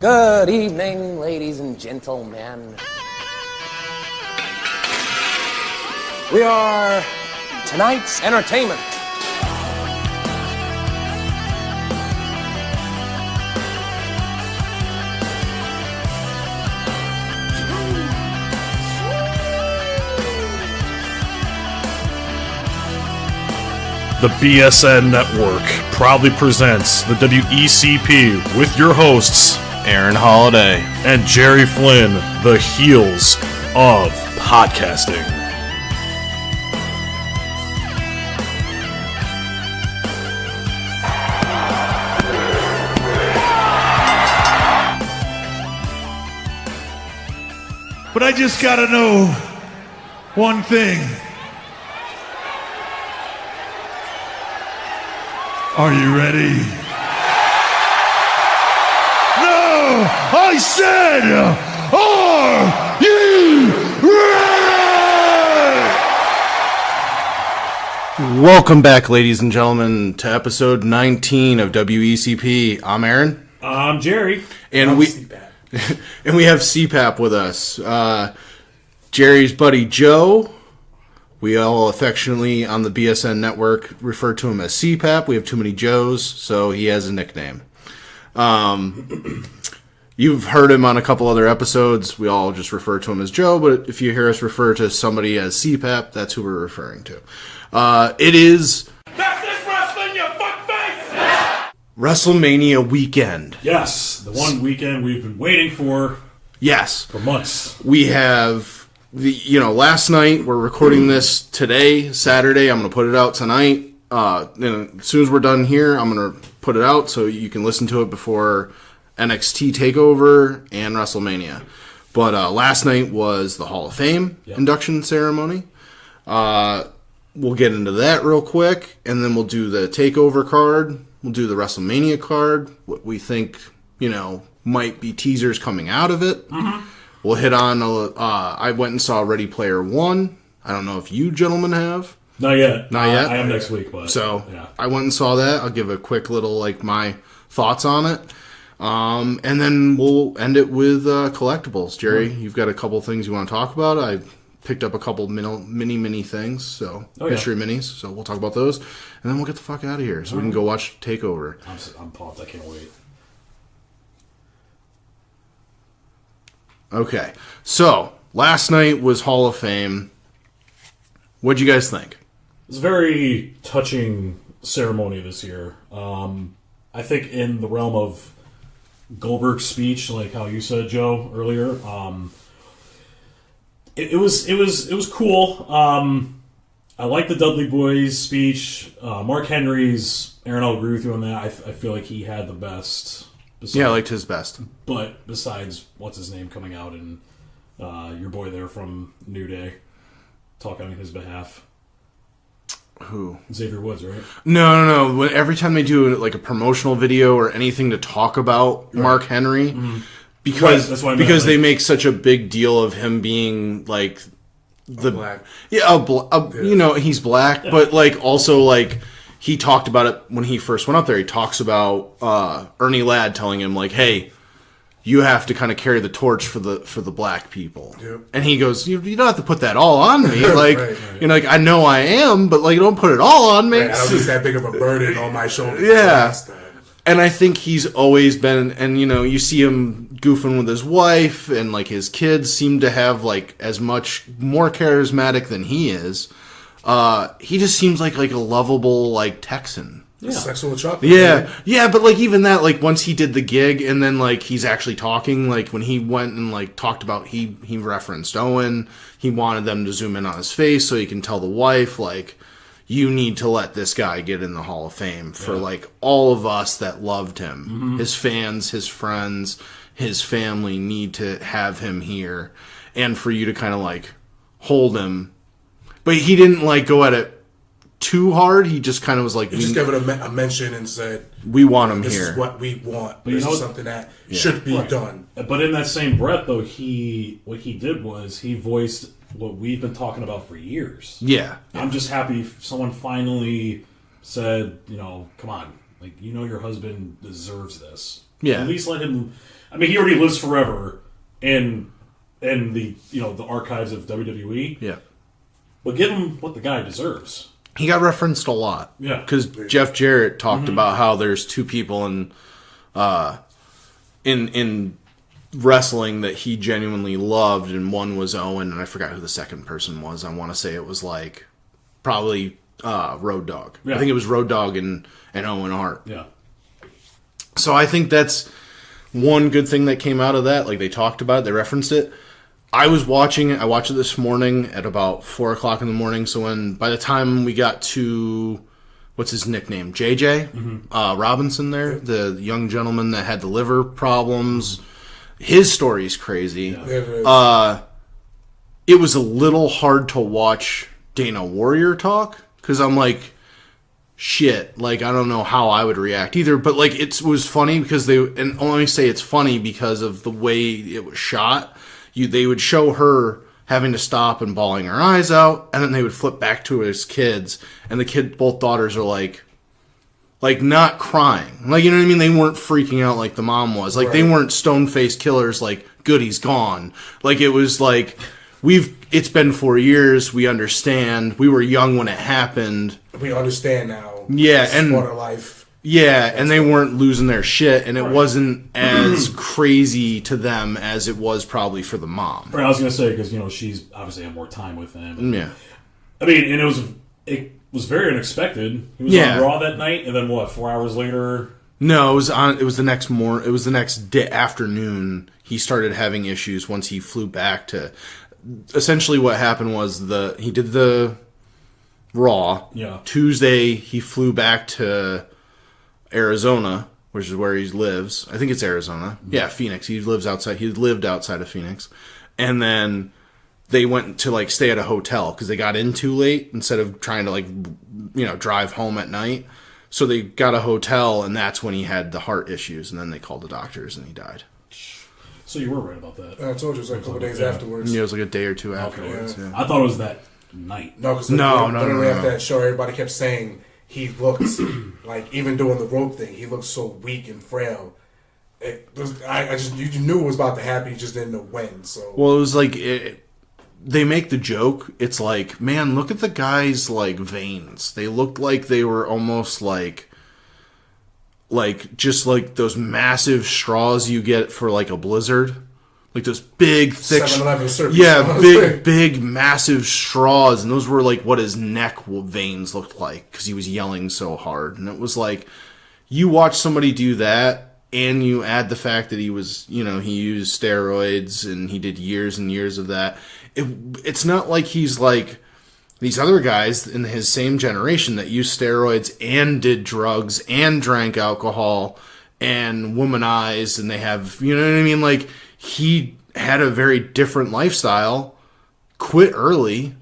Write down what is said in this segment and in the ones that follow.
Good evening, ladies and gentlemen. We are tonight's entertainment. The B.S.N. Network proudly presents the W.E.C.P. with your hosts, Aaron Holiday and Jerry Flynn, the heels of podcasting. But I just gotta know one thing. Are you ready? No! I said, are you ready? Welcome back, ladies and gentlemen, to episode 19 of W.E.C.P. I'm Aaron. I'm Jerry. And we have CPAP with us. Jerry's buddy Joe. We all affectionately on the B.S.N. network refer to him as CPAP. We have too many Joes, so he has a nickname. You've heard him on a couple other episodes. We all just refer to him as Joe, but if you hear us refer to somebody as CPAP, that's who we're referring to. It is... That's this wrestling, you fuckface! Wrestlemania weekend. Yes, the one weekend we've been waiting for. Yes. For months. We have... last night, we're recording this today, Saturday. I'm going to put it out tonight. And as soon as we're done here, I'm going to put it out so you can listen to it before NXT Takeover and Wrestlemania. But last night was the Hall of Fame induction ceremony. We'll get into that real quick, and then we'll do the Takeover card. We'll do the Wrestlemania card, what we think, might be teasers coming out of it. Mm-hmm. We'll hit on, I went and saw Ready Player One. I don't know if you gentlemen have. Not yet. Not yet? I am next week. But So, yeah. I went and saw that. I'll give a quick little, my thoughts on it. And then we'll end it with collectibles. Jerry, you've got a couple things you want to talk about. I picked up a couple mini things, so mystery minis. So we'll talk about those. And then we'll get the fuck out of here so we can go watch Takeover. I'm pumped. I can't wait. Okay, so last night was Hall of Fame. What'd you guys think? It's a very touching ceremony this year. I think in the realm of Goldberg's speech, like how you said, Joe, earlier, it was cool. I like the Dudley Boys speech. Mark Henry's, Aaron, I'll agree with you on that. I feel like he had the best. I liked his best. But besides, what's his name coming out and your boy there from New Day talking on his behalf. Who? Xavier Woods, right? No. Every time they do a promotional video or anything to talk about Mark Henry, because they make such a big deal of him being black. He's black, but also he talked about it when he first went up there. He talks about Ernie Ladd telling him hey, you have to kind of carry the torch for the black people. Yep. And he goes, you don't have to put that all on me. Right. I know I am, but don't put it all on me. Right, I don't think that big of a burden on my shoulders. Yeah. And I think he's always been, and you see him goofing with his wife, and his kids seem to have as much more charismatic than he is. He just seems like a lovable Texan. Yeah. Sexual chocolate. Yeah, but even that, once he did the gig, and then he's actually talking, when he went and talked about he referenced Owen, he wanted them to zoom in on his face so he can tell the wife you need to let this guy get in the Hall of Fame for all of us that loved him. Mm-hmm. His fans, his friends, his family need to have him here, and for you to kind of hold him. But he didn't go at it too hard. He just kind of was he just gave it a mention and said, we want him this here. This is what we want. This is something that should be done. But in that same breath, though, what he did was he voiced what we've been talking about for years. Yeah. I'm just happy someone finally said, come on. Your husband deserves this. Yeah. At least let him. I mean, he already lives forever in the the archives of WWE. Yeah. But give him what the guy deserves. He got referenced a lot. Yeah. Because Jeff Jarrett talked about how there's two people in wrestling that he genuinely loved, and one was Owen, and I forgot who the second person was. I want to say it was like probably Road Dogg. Yeah. I think it was Road Dogg and Owen Hart. Yeah. So I think that's one good thing that came out of that. Like, they talked about it, they referenced it. I was watching it. I watched it this morning at about 4 o'clock in the morning. So by the time we got to, what's his nickname? JJ Robinson there, the young gentleman that had the liver problems. His story is crazy. Yeah. It was a little hard to watch Dana Warrior talk, because I'm like, shit, like, I don't know how I would react either. But like, it was funny because and let me say it's funny because of the way it was shot. They would show her having to stop and bawling her eyes out, and then they would flip back to his kids, and both daughters are like not crying. Like, you know what I mean? They weren't freaking out like the mom was. Like, They weren't stone-faced killers like, good, he's gone. Like, it was like, it's been 4 years, we understand. We were young when it happened. We understand now. Yeah, and part of life. Yeah, and they weren't losing their shit, and it wasn't as crazy to them as it was probably for the mom. Right, I was gonna say, because she's obviously had more time with him. Yeah, I mean, and it was very unexpected. He was on Raw that night, and then 4 hours later? No, it was the next It was the next day, afternoon. He started having issues once he flew back to. Essentially, what happened was he did the Raw. Yeah. Tuesday, he flew back to Arizona, which is where he lives. I think it's Arizona. Mm-hmm. Yeah, Phoenix. He lived outside of Phoenix. And then they went to stay at a hotel because they got in too late instead of trying to drive home at night. So they got a hotel, and that's when he had the heart issues, and then they called the doctors and he died. So you were right about that. I told you it was a couple days afterwards. Yeah, it was like a day or two afterwards. Yeah. Yeah. I thought it was that night. No, because no. after that show, everybody kept saying he looked like, even doing the rope thing, he looked so weak and frail. You knew it was about to happen, you just didn't know when. So well, it was like they make the joke. It's like, man, look at the guy's veins. They looked like they were almost like just like those massive straws you get for a blizzard. Like those big, thick... 7-Eleven service. Yeah, big, massive straws. And those were what his neck veins looked like because he was yelling so hard. And it was like, you watch somebody do that, and you add the fact that he was, he used steroids, and he did years and years of that. It's not like he's like these other guys in his same generation that used steroids and did drugs and drank alcohol and womanized, and they have, you know what I mean? He had a very different lifestyle, quit early,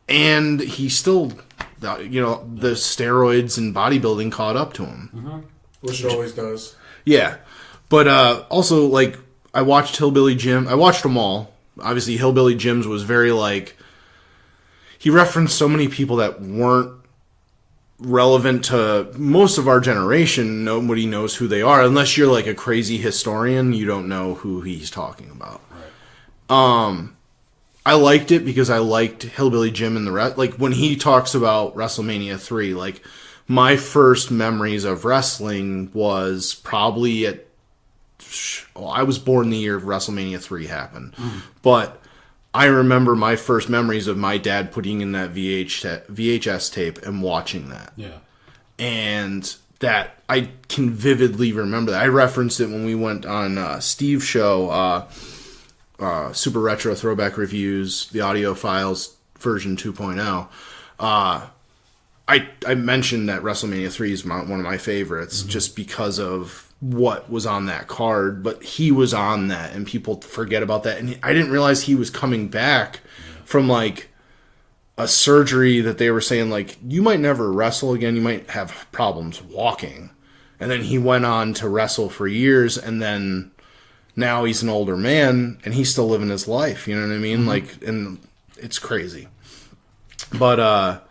and he still, the steroids and bodybuilding caught up to him. Mm-hmm. Which it always does. Yeah. But also, I watched Hillbilly Jim. I watched them all. Obviously, Hillbilly Jim's was very, he referenced so many people that weren't relevant to most of our generation. Nobody knows who they are unless you're a crazy historian. You don't know who he's talking about. Right. I liked it because I liked Hillbilly Jim and the rest. When he talks about WrestleMania 3, my first memories of wrestling was probably I was born the year WrestleMania 3 happened, but I remember my first memories of my dad putting in that VHS tape and watching that. Yeah. And that, I can vividly remember that. I referenced it when we went on Steve's show, Super Retro Throwback Reviews, the audio files version 2.0. I mentioned that WrestleMania 3 is one of my favorites just because of what was on that card, but he was on that, and people forget about that. And I didn't realize he was coming back from a surgery that they were saying you might never wrestle again, you might have problems walking. And then he went on to wrestle for years, and then now he's an older man and he's still living his life, you know what I mean? And it's crazy. But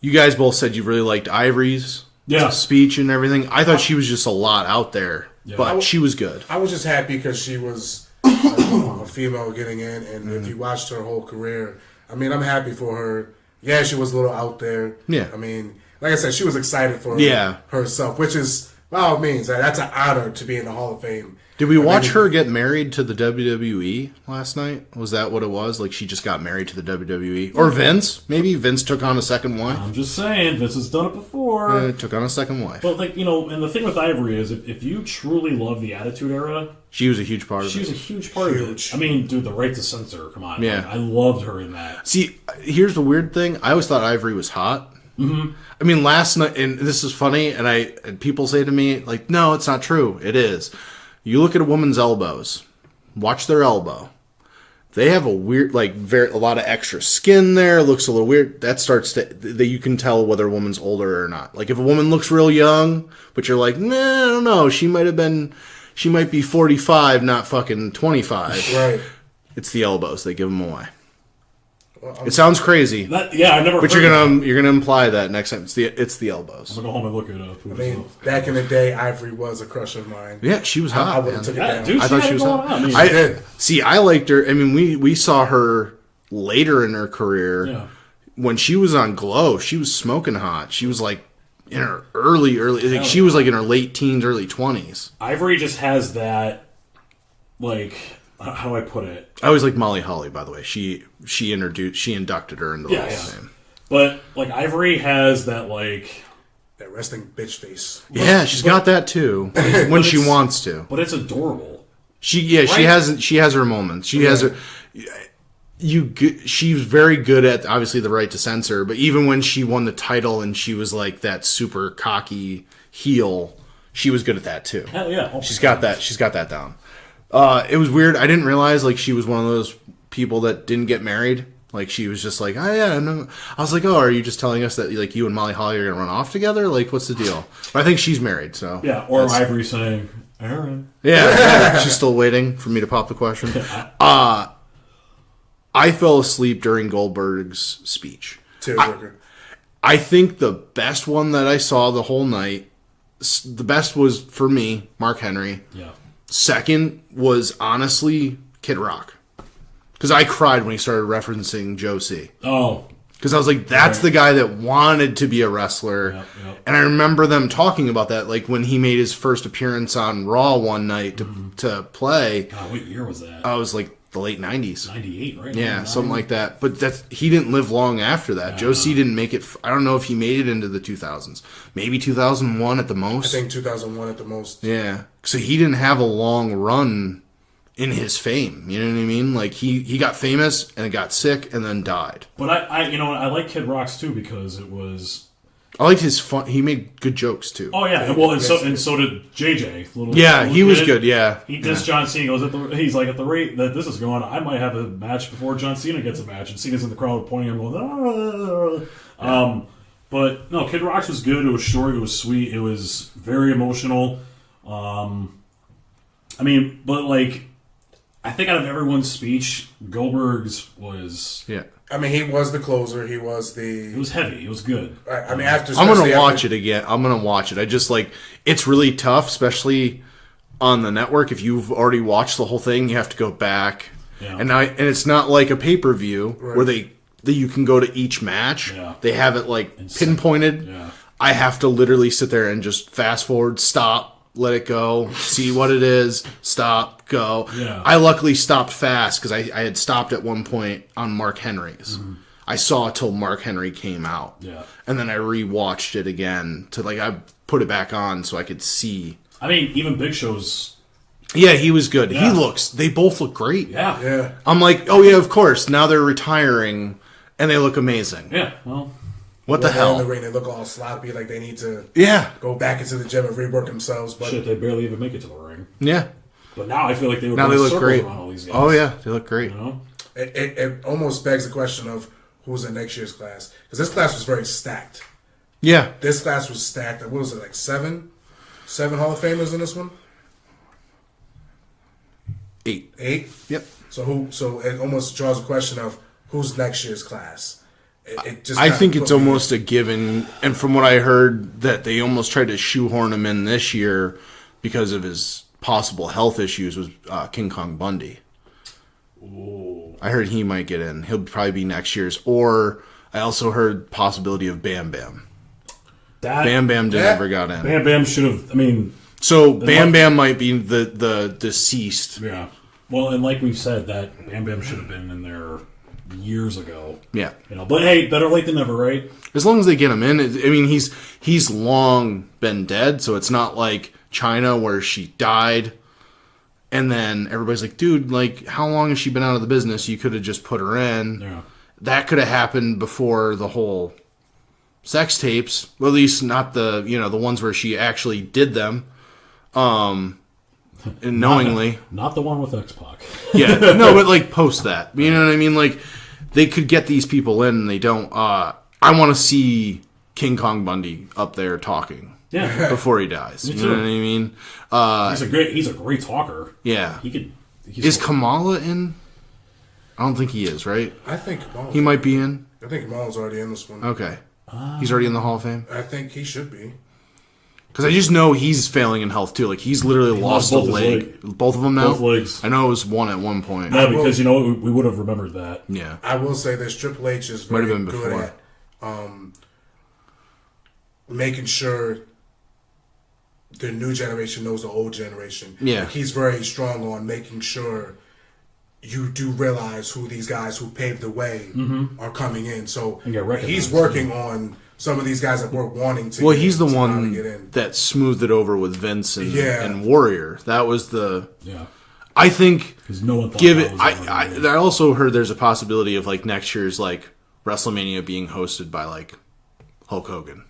you guys both said you really liked Ivory's speech and everything. I thought she was just a lot out there, but she was good. I was just happy because she was a female getting in, and if you watched her whole career, I mean, I'm happy for her. Yeah, she was a little out there. Yeah. I mean, like I said, she was excited for herself, which is, by all means, that's an honor to be in the Hall of Fame. Did we watch her get married to the WWE last night? Was that what it was? Like she just got married to the WWE? Or Vince? Maybe Vince took on a second wife? I'm just saying, Vince has done it before. Took on a second wife. But, like, you know, and the thing with Ivory is if you truly love the Attitude Era... She was a huge part of it. She was a huge part of it. I mean, dude, the right to censor, come on. Yeah. Like, I loved her in that. See, here's the weird thing. I always thought Ivory was hot. Mm-hmm. I mean, last night, and this is funny, and people say to me, like, no, it's not true. It is. You look at a woman's elbows, watch their elbow. They have a weird, like, a lot of extra skin there. It looks a little weird. That starts that you can tell whether a woman's older or not. Like, if a woman looks real young, but you're like, nah, I don't know. She might be 45, not fucking 25. Right. It's the elbows. They give them away. It sounds crazy. I never. But you're gonna imply that next time. It's the elbows. I'm gonna go home and look it up. I mean, back in the day, Ivory was a crush of mine. Yeah, she was hot. I would have took it down. Dude, I thought she was hot. See, I liked her. I mean, we saw her later in her career. Yeah. When she was on Glow, she was smoking hot. She was like in her early. Like, she was like in her late teens, early 20s. Ivory just has that, like, how do I put it? I always liked Molly Holly, by the way. She inducted her into the Hall of Fame. But, like, Ivory has that, like... That resting bitch face. Yeah, she's got that too. When she wants to. But it's adorable. She has her moments. She has her... She's very good at, obviously, the right to censor, but even when she won the title and she was like that super cocky heel, she was good at that too. Hell yeah. Oh, she's got that down. It was weird. I didn't realize like she was one of those people that didn't get married. Like she was just like, oh yeah, no. I was like, oh, are you just telling us that like you and Molly Holly are gonna run off together? Like, what's the deal? But I think she's married, so yeah. Or Ivory saying, Aaron. Yeah, she's still waiting for me to pop the question. I fell asleep during Goldberg's speech. I think the best one that I saw the whole night, the best was for me, Mark Henry. Yeah. Second was honestly Kid Rock. Because I cried when he started referencing Joe C. Oh. Because I was like, that's the guy that wanted to be a wrestler. Yep. And I remember them talking about that, like when he made his first appearance on Raw one night to play. God, what year was that? I was like the late 90s. 98, right? Yeah, something like that. But he didn't live long after that. Joe C didn't make it. I don't know if he made it into the 2000s. Maybe 2001 at the most. I think 2001 at the most. Yeah. So he didn't have a long run in his fame. You know what I mean? Like he got famous and got sick and then died. But I like Kid Rock's too because it was. I liked his fun. He made good jokes too. Oh yeah, well, and so did JJ. Little he was kid. good. Yeah, he dissed John Cena. He's like, at the rate that this is going, I might have a match before John Cena gets a match, and Cena's in the crowd pointing at him, going, But no, Kid Rock's was good. It was short. It was sweet. It was very emotional. I think out of everyone's speech, Goldberg's was. Yeah. I mean, he was the closer. He was the. It was heavy. It was good. I mean, I'm gonna watch it again. I'm gonna watch it. I just like it's really tough, especially on the network. If you've already watched the whole thing, you have to go back. Yeah. And it's not like a pay-per-view where you can go to each match. Yeah. They have it like pinpointed. Yeah. I have to literally sit there and just fast forward, stop, let it go, see what it is, stop, go. Yeah. I luckily stopped fast because I had stopped at one point on Mark Henry's. Mm-hmm. I saw it till Mark Henry came out. Yeah. And then I rewatched it again to I put it back on so I could see. I mean, even Big Show's. Yeah, he was good. Yeah. They both look great. Yeah. Yeah. I'm like, oh yeah, of course. Now they're retiring and they look amazing. Yeah, well. What the hell? In the ring, they look all sloppy, like they need to go back into the gym and rework themselves. But shit, they barely even make it to the ring. Yeah. But now I feel like they look great. Around all these guys. Oh yeah, they look great. You know? It almost begs the question of who's in next year's class, because this class was very stacked. Yeah. This class was stacked. What was it, like seven Hall of Famers in this one? 8. Yep. So it almost draws a question of who's next year's class. It just I kinda think it's put me- almost a given, and from what I heard, that they almost tried to shoehorn him in this year because of his possible health issues was King Kong Bundy. Ooh. I heard he might get in. He'll probably be next year's. Or I also heard possibility of Bam Bam. Bam Bam never got in. Bam Bam should have. I mean, so Bam Bam might be the deceased. yeah. Well, and like we've said, that Bam Bam should have been in there years ago. Yeah. But hey, better late than never, right? As long as they get him in. I mean, he's long been dead, so it's not like China where she died. And then everybody's like, dude, like, how long has she been out of the business? You could have just put her in. Yeah. That could have happened before the whole sex tapes. Well, at least not the ones where she actually did them. And knowingly. Not the one with X-Pac. Yeah. No, but like post that. You know what I mean? Like, they could get these people in and they don't. I want to see King Kong Bundy up there talking. Yeah. Before he dies. Me You too. know what I mean? He's a great talker. Yeah. Is Kamala in? I don't think he is, right? I think Kamal's He might be in. I think Kamal's already in this one. Okay. He's already in the Hall of Fame? I think he should be. Because I just know he's failing in health, too. Like, he's literally lost a lost both his leg. Both of them now? Both legs. I know it was one at one point. Yeah, because you know what? We would have remembered that. Yeah. I will say this: Triple H is Might very have been good before. at making sure the new generation knows the old generation. Yeah. Like, he's very strong on making sure you do realize who these guys who paved the way are coming in. So And get recognized, he's working on some of these guys that we're wanting to. Well, get he's the to finally one get in. that smoothed it over with Vince and, Yeah. and Warrior. That was the... Yeah. I think... Because no one thought Give that it... was I also heard there's a possibility of, like, next year's, like, WrestleMania being hosted by, like, Hulk Hogan.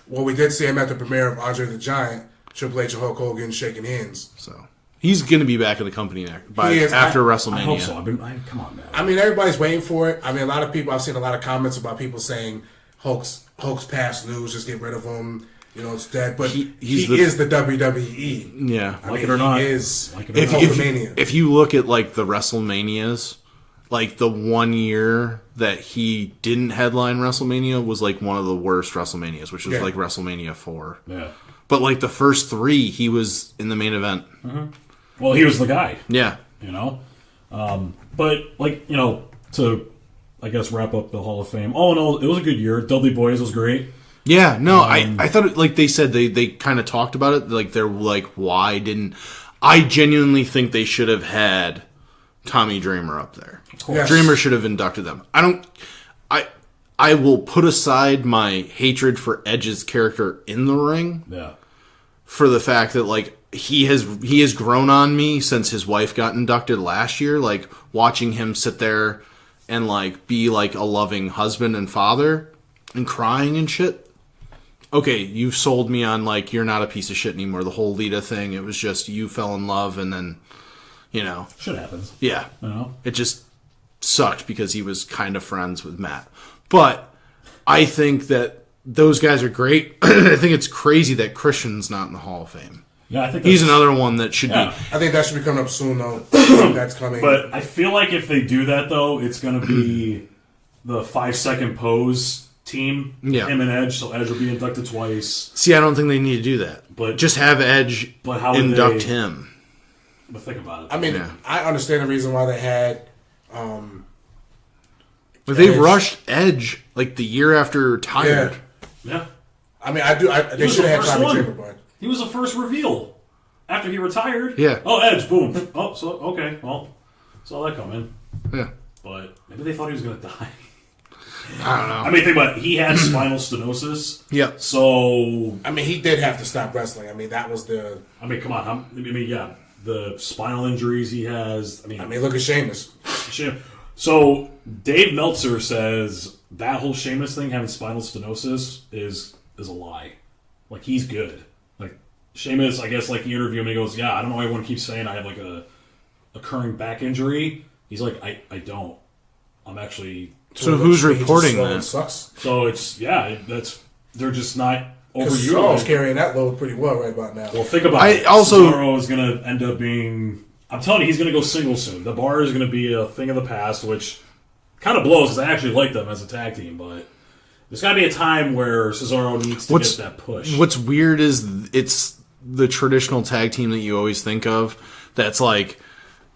Well, we did see him at the premiere of Andre the Giant, Triple H and Hulk Hogan shaking hands. So he's going to be back in the company next He is. after I WrestleMania. hope so. Come on, man. I mean, everybody's waiting for it. I mean, a lot of people, I've seen a lot of comments about people saying Hulk's past news, just get rid of him. You know, it's dead. But he is the WWE. Yeah, I Like mean, it or not. He is Like it or not. Hulkamania. if you look at like the WrestleManias, like the 1 year that he didn't headline WrestleMania was like one of the worst WrestleManias, which was Yeah. like WrestleMania 4. Yeah. But like the first 3, he was in the main event. Well, he was the guy. Yeah. You know? But, like, you know, to, I guess, wrap up the Hall of Fame. All in all, it was a good year. Dudley Boyz was great. Yeah, no, I thought it, like they said they kind of talked about it, like they're like, why didn't I genuinely think they should have had Tommy Dreamer up there. Yes. Dreamer should have inducted them. I will put aside my hatred for Edge's character in the ring Yeah. for the fact that like he has grown on me since his wife got inducted last year, like watching him sit there and like be like a loving husband and father and crying and shit. Okay, you've sold me on like you're not a piece of shit anymore. The whole Lita thing, it was just you fell in love and then, you know. Shit happens. Yeah. You know? It just sucked because he was kind of friends with Matt. But I think that those guys are great. I think it's crazy that Christian's not in the Hall of Fame. Yeah, I think He's that's- another one that should Yeah. be. I think that should be coming up soon, though. That's coming. But I feel like if they do that, though, it's going to be the 5-second pose team. Yeah. Him and Edge, so Edge will be inducted twice. See, I don't think they need to do that. But- just have Edge But how would induct they- him. But think about it. I mean, Yeah. I understand the reason why they had. But they Edge. rushed Edge like the year after he retired. Yeah. yeah. I mean, they was should the have had first Tommy one. Dreamer, but He was the first reveal after he retired. Yeah. Oh, Edge, boom. Oh, so, okay. Well, saw that coming. Yeah. But maybe they thought he was going to die. I don't know. I mean, think about it. He had spinal stenosis. Yep. So, I mean, he did have to stop wrestling. I mean, that was the. I mean, come on. Yeah. The spinal injuries he has. I mean, look at Sheamus. So Dave Meltzer says that whole Sheamus thing, having spinal stenosis, is a lie. Like, he's good. Like, Sheamus, I guess, like, he interviewed him and he goes, yeah, I don't know why everyone keeps saying I have, like, a occurring back injury. He's like, I don't. I'm actually... So who's He just reporting slowly that? Sucks. So it's, yeah, they're just not Because Cesaro's overutilized. carrying that load pretty well right about now. Well, think about I it. also- Cesaro is going to end up being... I'm telling you, he's going to go single soon. The bar is going to be a thing of the past, which kind of blows because I actually like them as a tag team, but there's got to be a time where Cesaro needs to get that push. What's weird is it's the traditional tag team that you always think of. That's like,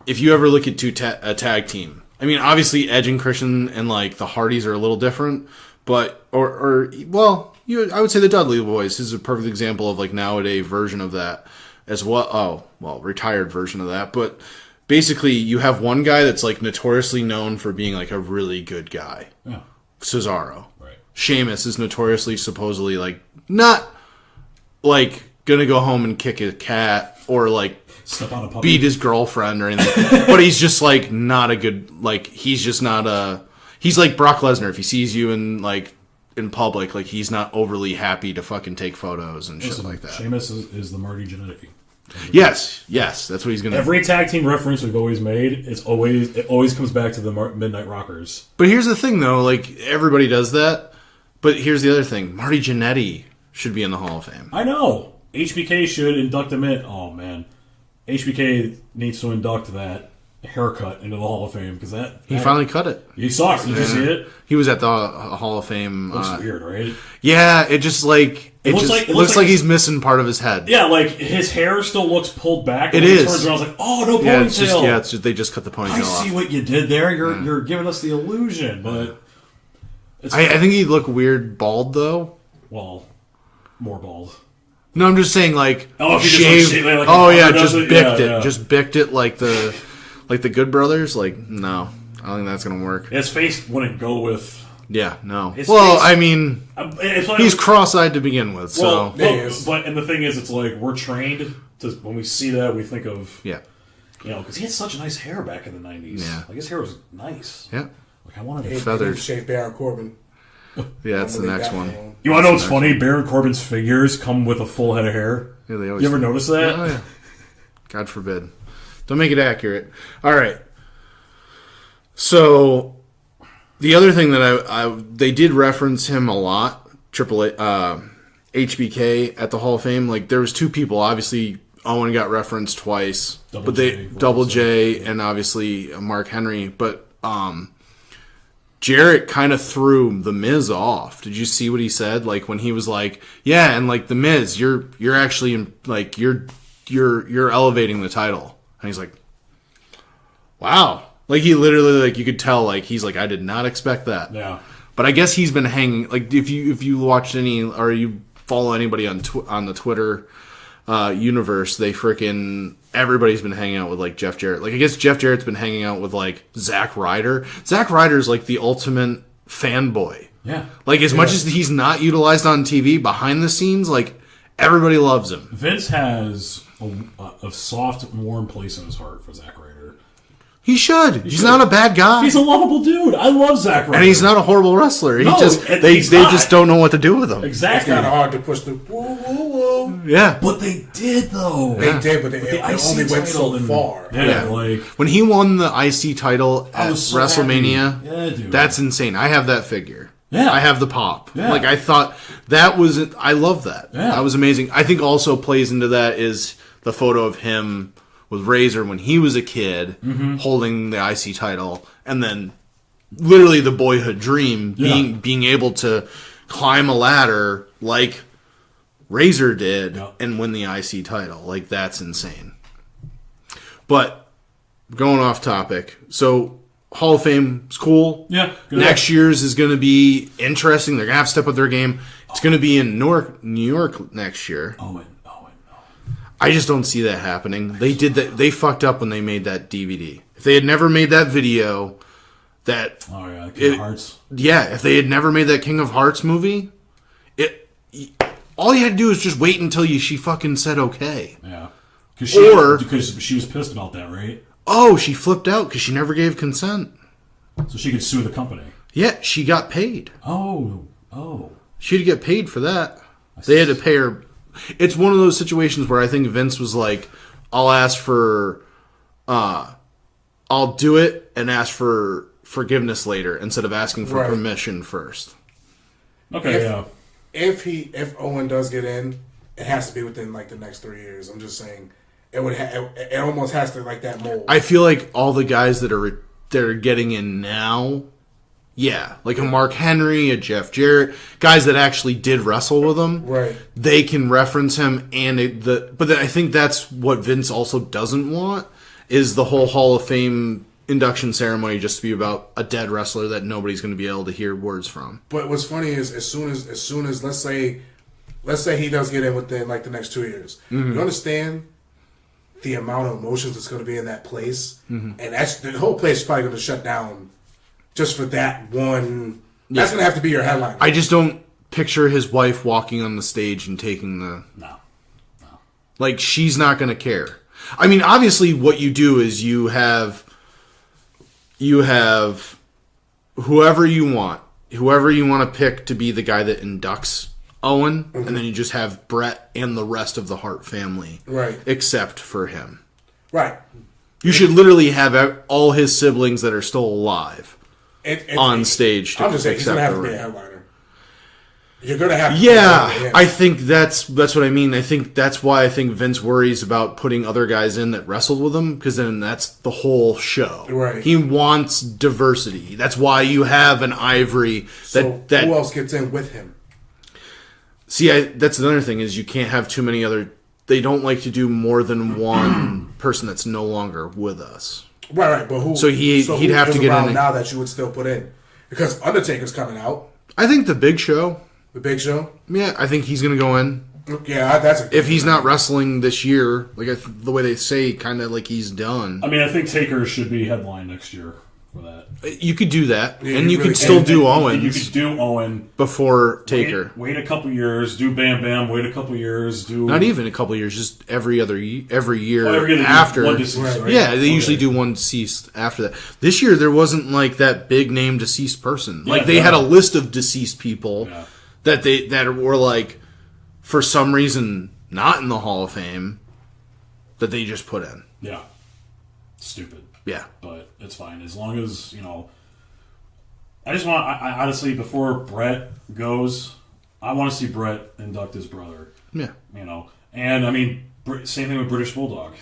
if you ever look at a tag team, I mean, obviously Edge and Christian and like the Hardys are a little different, but I would say the Dudley Boys is a perfect example of like nowadays version of that as well. Oh, well, retired version of that, but basically you have one guy that's like notoriously known for being like a really good guy. Yeah. Cesaro. Right. Sheamus is notoriously supposedly like not like gonna go home and kick a cat or like Step on a puppy. beat his girlfriend or anything. But he's just like not a good, like he's just not a, he's like Brock Lesnar. If he sees you in public, like he's not overly happy to fucking take photos and shit like that. Sheamus is the Marty Jannetty. Yes, that's what he's gonna. Every tag team reference we've always made, it always comes back to the Midnight Rockers. But here's the thing, though, like everybody does that. But here's the other thing: Marty Jannetty should be in the Hall of Fame. I know HBK should induct him in. Oh man, HBK needs to induct that haircut into the Hall of Fame because He finally cut it. He sucks. Did you see it? He was at the Hall of Fame. Looks weird, right? Yeah, it just like it looks like he's missing part of his head. Yeah, like his hair still looks pulled back. It when is. He turns around, I was like, oh no Yeah, ponytail. it's just they just cut the ponytail I off. see what you did there. You're giving us the illusion, but I think he'd look weird bald though. Well, more bald. No, I'm just saying like if you shaved. just like just it, bicked it. yeah. Just bicked it like the Good Brothers. Like no, I don't think that's gonna work. His face wouldn't go with. Yeah, no. His Well, face- I mean, he's cross-eyed to begin with, so but and the thing is, it's like we're trained to when we see that we think of yeah, because he had such nice hair back in the '90s. Yeah. Like his hair was nice. yeah, Like I wanted He it. feathers. shaved Baron Corbin. Yeah, that's the Remember next that one. You want to know what's funny? Baron Corbin's figures come with a full head of hair. Yeah, they always. You ever notice that? Oh yeah. God forbid. Don't make it accurate. All right. So the other thing that they did reference him a lot, HBK at the Hall of Fame. Like there was two people. Obviously, Owen got referenced twice, Double J, and obviously Mark Henry. But Jarrett kind of threw the Miz off. Did you see what he said? Like when he was like, "Yeah," and like the Miz, you're actually like you're elevating the title, and he's like, "Wow." Like he literally, like you could tell, like he's like, I did not expect that. Yeah. But I guess he's been hanging. Like if you watched any or you follow anybody on the Twitter universe, everybody's been hanging out with like Jeff Jarrett. Like I guess Jeff Jarrett's been hanging out with like Zack Ryder. Zack Ryder's like the ultimate fanboy. Yeah. Like as much as he's not utilized on TV, behind the scenes, like everybody loves him. Vince has a soft, warm place in his heart for Zack Ryder. He should. He's not a bad guy. He's a lovable dude. I love Zack Ryder. And he's not a horrible wrestler. No, They just don't know what to do with him. Exactly. It's kind of hard to push the woo woo woo. Yeah. But they did though. They did, but they only went so far. Yeah, like when he won the IC title at so WrestleMania, yeah, dude. that's insane. I have that figure. Yeah. I have the pop. Yeah. Like I thought that was I love that. Yeah. That was amazing. I think also plays into that is the photo of him with Razor when he was a kid holding the IC title, and then literally the boyhood dream being able to climb a ladder like Razor did and win the IC title. Like that's insane. But going off topic, so Hall of Fame is cool. Yeah. Next year's is going to be interesting. They're going to have to step up their game. It's going to be in New York next year. Owen. I just don't see that happening. They did that. They fucked up when they made that DVD. If they had never made that video, Oh yeah, King of Hearts. Yeah, if they had never made that King of Hearts movie, all you had to do is just wait until she fucking said okay. Yeah. Because she was pissed about that, right? Oh, she flipped out because she never gave consent. So she could sue the company. Yeah, she got paid. Oh. She'd get paid for that. They had to pay her. It's one of those situations where I think Vince was like, I'll do it and ask for forgiveness later instead of asking for permission first. Okay, If Owen does get in, it has to be within like the next 3 years. I'm just saying it almost has to like that mold. I feel like all the guys that are getting in now Yeah, like a Mark Henry, a Jeff Jarrett, guys that actually did wrestle with him. Right. They can reference him, but I think that's what Vince also doesn't want is the whole Hall of Fame induction ceremony just to be about a dead wrestler that nobody's going to be able to hear words from. But what's funny is as soon as let's say he does get in within like the next 2 years, you understand the amount of emotions that's going to be in that place, and that's the whole place is probably going to shut down. Just for that one, that's going to have to be your headline. I just don't picture his wife walking on the stage and taking No. Like, she's not going to care. I mean, obviously, what you do is you have whoever you want to pick to be the guy that inducts Owen, and then you just have Brett and the rest of the Hart family, Right. except for him. Right. You should literally have all his siblings that are still alive on stage. I'm just saying, he's going to have to be a headliner. You're going to have to. Yeah, I think that's what I mean. I think that's why I think Vince worries about putting other guys in that wrestled with him, because then that's the whole show. Right. He wants diversity. That's why you have an Ivory. So who else gets in with him? See, that's another thing is you can't have too many other. They don't like to do more than one person that's no longer with us. Right, but who? So he'd have to get in now that you would still put in, because Undertaker's coming out. I think the Big Show. The Big Show. Yeah, I think he's going to go in. Yeah, that's if he's not wrestling this year, like the way they say, kind of like he's done. I mean, I think Taker should be headline next year for that. You could do that, yeah, and you really could still do Owens. You could do Owen before Taker. Wait a couple years. Do Bam Bam. Wait a couple years. Do not even a couple years. Just every year year after. One deceased, right? Yeah, they usually do one deceased after that. This year there wasn't like that big name deceased person. Like they had a list of deceased people that were like for some reason not in the Hall of Fame that they just put in. Yeah, stupid. Yeah, but it's fine as long as I just want. I honestly, before Brett goes, I want to see Brett induct his brother. Yeah, and I mean, same thing with British Bulldog.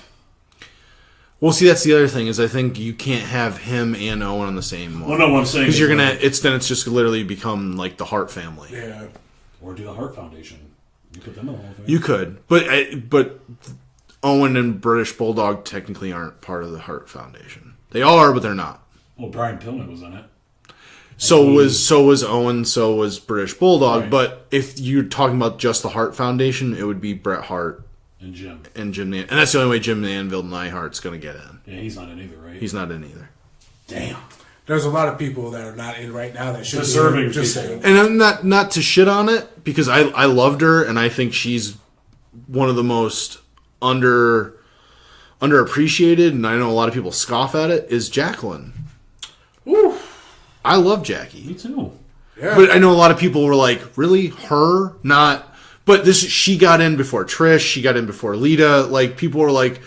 Well, see, that's the other thing is I think you can't have him and Owen on the same one. Well, no, what I'm saying because you're gonna. It's just literally become like the Hart family. Yeah, or do the Hart Foundation. You put them in the Hall of Fame. You could, but Owen and British Bulldog technically aren't part of the Hart Foundation. They are, but they're not. Well, Brian Pillman was in it. So was Owen. So was British Bulldog. Right. But if you're talking about just the Hart Foundation, it would be Bret Hart and Jim and that's the only way Jim Anvil Neidhart's going to get in. Yeah, he's not in either, right? He's not in either. Damn. There's a lot of people that are not in right now that should deserving. Be just saying. And I'm not to shit on it because I loved her and I think she's one of the most underappreciated, and I know a lot of people scoff at it, is Jacqueline. Woo. I love Jackie. Me too. Yeah. But I know a lot of people were like, really? Her? Not. But she got in before Trish. She got in before Lita. Like, people were like,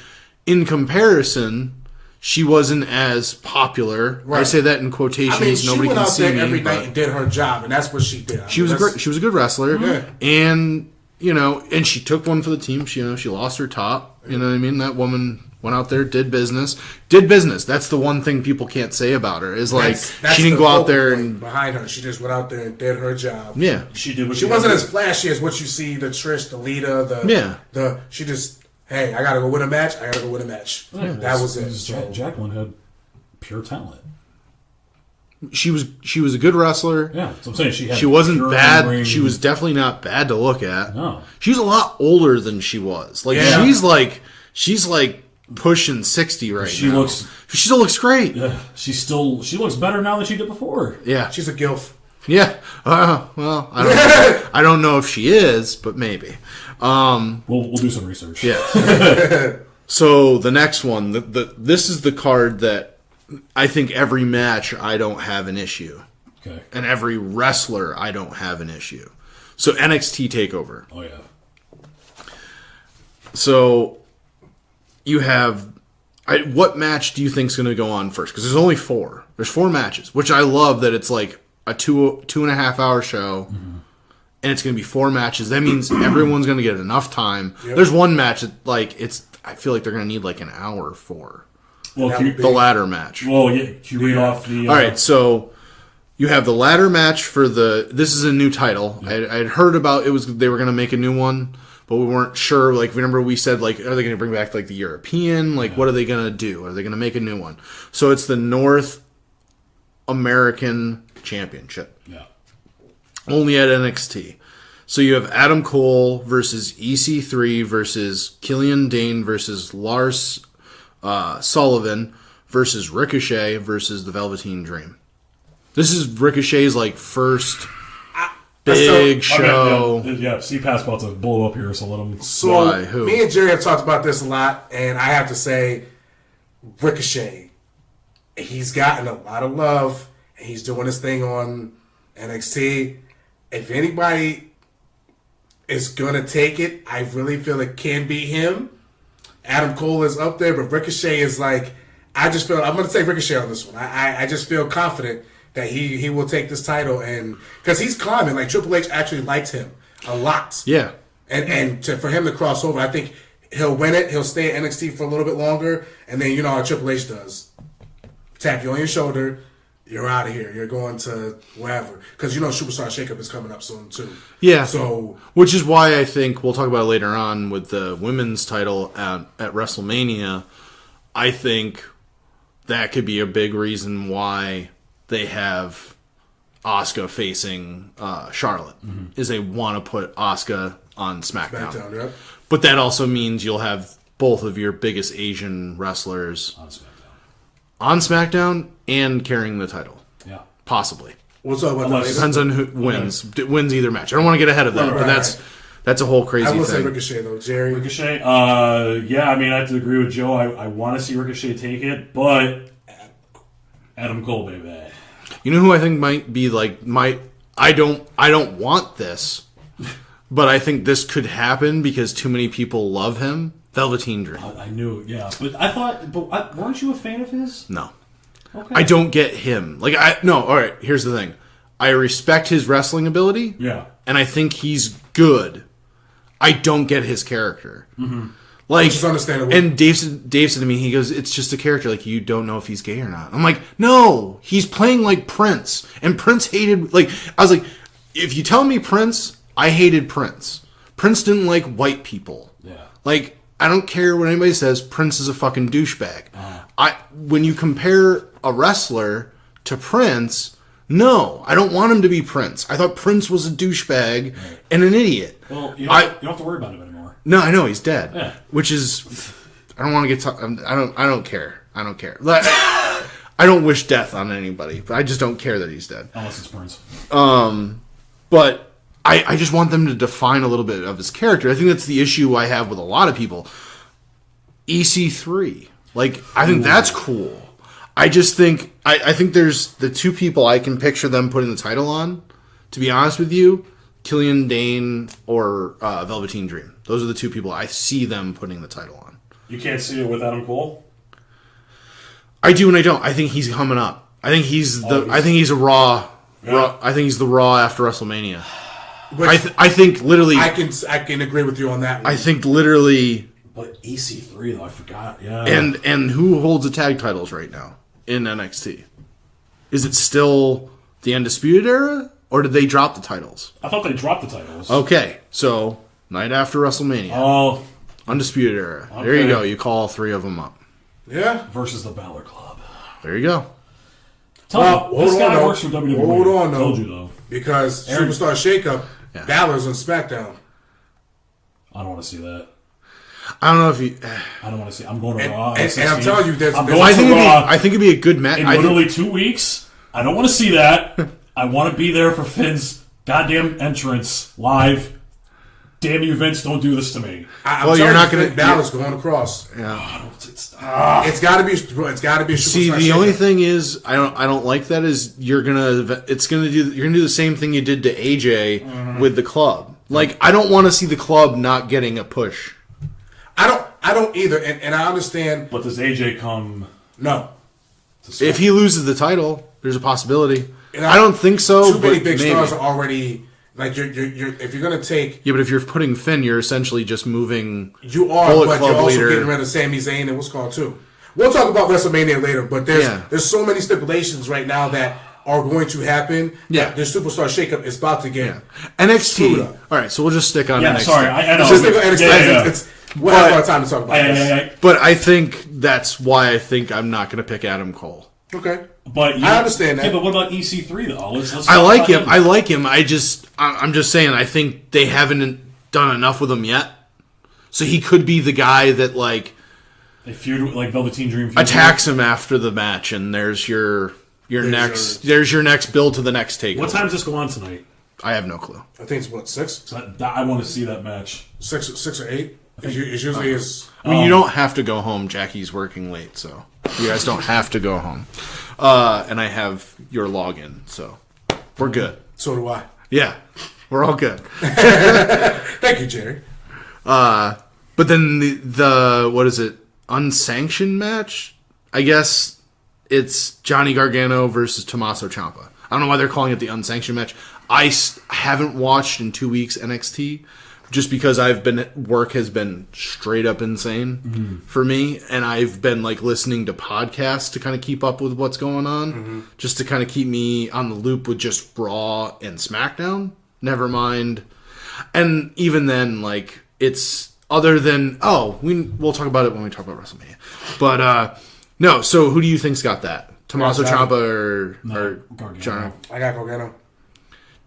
in comparison, she wasn't as popular. Right. I say that in quotations. I mean, nobody can see me. She went out there every night and did her job, and that's what she did. She was a good wrestler. Yeah. And, and she took one for the team. She lost her top. You know what I mean? That woman went out there, did business. That's the one thing people can't say about her is like that's she didn't go out there and behind her. She just went out there and did her job. Yeah, she did. She wasn't as flashy as what you see the Trish, the Lita, she just hey, I gotta go win a match. I gotta go win a match. Yeah, that was it. Jacqueline had pure talent. She was a good wrestler. Yeah, so I'm saying she wasn't bad. Ring. She was definitely not bad to look at. No, she was a lot older than she was. Like she's like pushing 60 right now. She still looks great. Yeah, she looks better now than she did before. Yeah, she's a gilf. Yeah. Well, I don't know if she is, but maybe. We'll do some research. Yeah. So the next one, this is the card that I think every match I don't have an issue. Okay. And every wrestler I don't have an issue. So NXT TakeOver. Oh yeah. So you have what match do you think is going to go on first? Because there's only 4. There's 4 matches, which I love that it's like a 2.5 hour show, and it's going to be 4 matches. That means everyone's going to get enough time. Yep. There's one match that I feel like they're going to need like an hour for. Well, the ladder match. Well, yeah. Can you read off the? All right, so You have the ladder match for this is a new title. Yeah. I'd heard about they were going to make a new one, but we weren't sure. Like, remember we said, like, are they going to bring back, like, the European? Like, what are they going to do? Are they going to make a new one? So it's the North American Championship. Yeah. Only at NXT. So you have Adam Cole versus EC3 versus Killian Dane versus Lars Sullivan versus Ricochet versus the Velveteen Dream. This is Ricochet's, like, first big show. Yeah, CPAP's about to blow up here, so let him... So, why? Who? Me and Jerry have talked about this a lot, and I have to say, Ricochet, he's gotten a lot of love, and he's doing his thing on NXT. If anybody is going to take it, I really feel it can be him. Adam Cole is up there, but Ricochet is like... I'm going to say Ricochet on this one. I just feel confident that he will take this title, and because he's climbing, like Triple H actually likes him a lot. Yeah, and for him to cross over, I think he'll win it. He'll stay at NXT for a little bit longer, and then you know how Triple H does: tap you on your shoulder, you're out of here. You're going to wherever, because you know Superstar Shakeup is coming up soon too. Yeah. So, which is why I think we'll talk about it later on with the women's title at WrestleMania. I think that could be a big reason why they have Asuka facing Charlotte, is they want to put Asuka on SmackDown. Yep. But that also means you'll have both of your biggest Asian wrestlers on SmackDown and carrying the title. Yeah. Possibly. We'll talk about that later. Depends on who wins either match. I don't want to get ahead of that, but that's a whole crazy thing. I will say Ricochet, though. Jerry? Ricochet? Yeah, I mean, I have to agree with Joe. I want to see Ricochet take it, but Adam Cole, baby. You know who I think might be like I don't want this, but I think this could happen because too many people love him. Velveteen Dream. I knew, yeah, but weren't you a fan of his? No. Okay. I don't get him. All right, here's the thing. I respect his wrestling ability. Yeah. And I think he's good. I don't get his character. Mm-hmm. Which is understandable. And Dave said to me, he goes, it's just a character. Like, you don't know if he's gay or not. I'm like, no, he's playing like Prince. And Prince hated, I was like, if you tell me Prince, I hated Prince. Prince didn't like white people. Yeah. Like, I don't care what anybody says, Prince is a fucking douchebag. When you compare a wrestler to Prince, no, I don't want him to be Prince. I thought Prince was a douchebag and an idiot. Well, you don't have to worry about him anymore. No, I know he's dead. Yeah. Which is, I don't want to get. I don't care. I don't care. I don't wish death on anybody, but I just don't care that he's dead. Unless it's Prince. But I just want them to define a little bit of his character. I think that's the issue I have with a lot of people. EC3, I think that's cool. I just think I think there's the two people I can picture them putting the title on. To be honest with you, Killian Dane or Velveteen Dream. Those are the two people I see them putting the title on. You can't see it with Adam Cole? I do and I don't. I think he's coming up. I think he's I think he's a Raw. Yeah. I think he's the Raw after WrestleMania. I think literally. I can agree with you on that one. I think literally. But EC3 though, I forgot. Yeah. And who holds the tag titles right now in NXT? Is it still the Undisputed Era, or did they drop the titles? I thought they dropped the titles. Okay, so night after WrestleMania. Oh, Undisputed Era. Okay. There you go. You call all three of them up. Yeah. Versus the Balor Club. There you go. Tell me, this guy works for WWE. Hold on, though. Told you, though. Because Superstar Shakeup, Balor's on SmackDown. I don't want to see that. I don't know if you. I don't want to see. I'm going to Raw. And I'm telling you, I think it'd be a good match. In literally 2 weeks. I don't want to see that. I want to be there for Finn's goddamn entrance live. Damn you, Vince! Don't do this to me. You're not going to. Balor's going across. Yeah. It's got to be. It's got to be. See, the only thing is, I don't like that. Is you're gonna do the same thing you did to AJ with the club. I don't want to see the club not getting a push. I don't either, and I understand. But does AJ come? No. If he loses the title, there's a possibility. I don't think so. Too many big stars are already you're if you're gonna take. Yeah, but if you're putting Finn, you're essentially just moving. You are, but you're also getting rid of Sami Zayn and what's called too. We'll talk about WrestleMania later, but there's so many stipulations right now that are going to happen. Yeah. The superstar shakeup is about to get NXT. up. All right, so we'll just stick on Yeah, NXT. sorry, I know. Just think of NXT. Yeah. We'll have a lot of time to talk about this. But I think that's why I think I'm not going to pick Adam Cole. Okay. But I understand that. Yeah, but what about EC3 though? Let's I like him. I like him. I'm just saying. I think they haven't done enough with him yet. So he could be the guy that like they feud like Velveteen Dream attacks him after the match, and there's your next build to the next takeover. What time does this go on tonight? I have no clue. I think it's what, 6? So I want to see that match. 6 or 8. It's usually is. I mean, you don't have to go home. Jackie's working late, so you guys don't have to go home. And I have your login, so we're good. So do I. Yeah, we're all good. Thank you, Jerry. But then the what is it? Unsanctioned match? I guess it's Johnny Gargano versus Tommaso Ciampa. I don't know why they're calling it the unsanctioned match. I haven't watched in 2 weeks NXT just because work has been straight up insane for me, and I've been like listening to podcasts to kind of keep up with what's going on, just to kind of keep me on the loop with just Raw and SmackDown. Never mind, and even then, like it's other than we'll talk about it when we talk about WrestleMania. But no, so who do you think's got that? Tommaso Ciampa or Gargano? I got Gargano.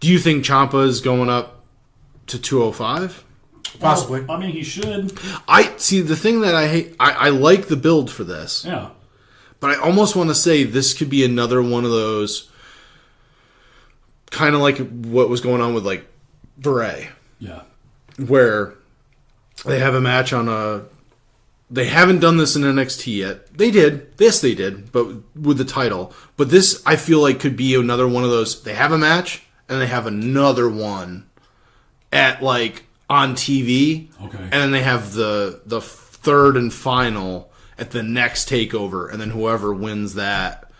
Do you think Ciampa's going up to 205? Possibly. Well, I mean, he should. I see the thing that I hate. I like the build for this. Yeah. But I almost want to say this could be another one of those, kind of like what was going on with like Bray, Yeah. where they have a match on a. They haven't done this in NXT yet. They did. This they did, but with the title. But this I feel like could be another one of those. They have a match and they have another one at like on TV. Okay. And then they have the third and final at the next takeover, and then whoever wins that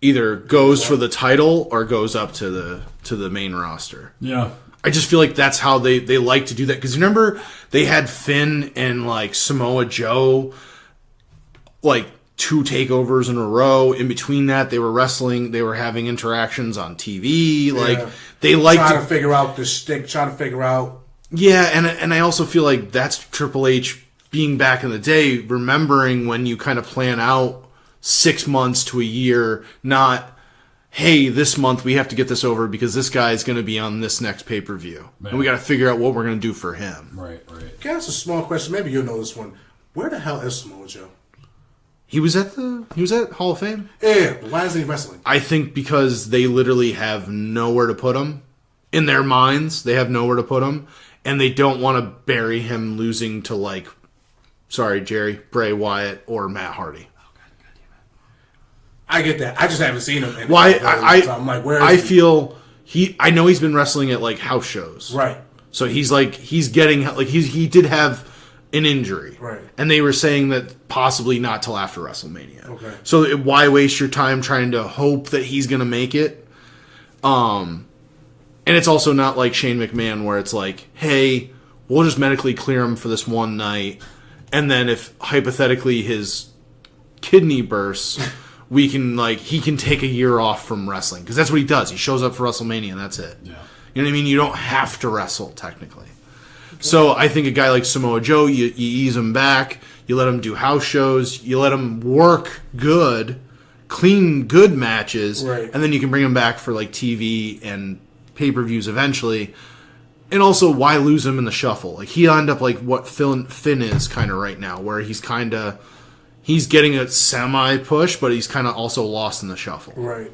either goes for the title or goes up to the main roster. Yeah. I just feel like that's how they like to do that. Because remember, they had Finn and like Samoa Joe, like 2 takeovers in a row. In between that, they were wrestling. They were having interactions on TV. Like they like trying to figure out the shtick. Trying to figure out. Yeah, and I also feel like that's Triple H being back in the day, remembering when you kind of plan out 6 months to a year, not, hey, this month we have to get this over because this guy is going to be on this next pay-per-view. Man. And we got to figure out what we're going to do for him. Right. Can I ask a small question? Maybe you'll know this one. Where the hell is Samoa Joe? He was at Hall of Fame? Yeah, but why isn't he wrestling? I think because they literally have nowhere to put him. In their minds, they have nowhere to put him. And they don't want to bury him losing to, like, sorry, Jerry, Bray Wyatt or Matt Hardy. I get that. I just haven't seen him. Why? I'm like, where is I he? feel I know he's been wrestling at like house shows, Right. So he's getting like he did have an injury, Right. And they were saying that possibly not till after WrestleMania. Okay. So why waste your time trying to hope that he's gonna make it? And it's also not like Shane McMahon where it's like, hey, we'll just medically clear him for this one night, and then if hypothetically his kidney bursts. We can he can take a year off from wrestling because that's what he does. He shows up for WrestleMania and that's it. Yeah. You know what I mean? You don't have to wrestle technically. Okay. So I think a guy like Samoa Joe, you ease him back, you let him do house shows, you let him work good, clean good matches, right. And then you can bring him back for like TV and pay-per-views eventually. And also, why lose him in the shuffle? Like he'll end up like what Finn is kind of right now, where he's kind of. He's getting a semi-push, but he's kind of also lost in the shuffle. Right.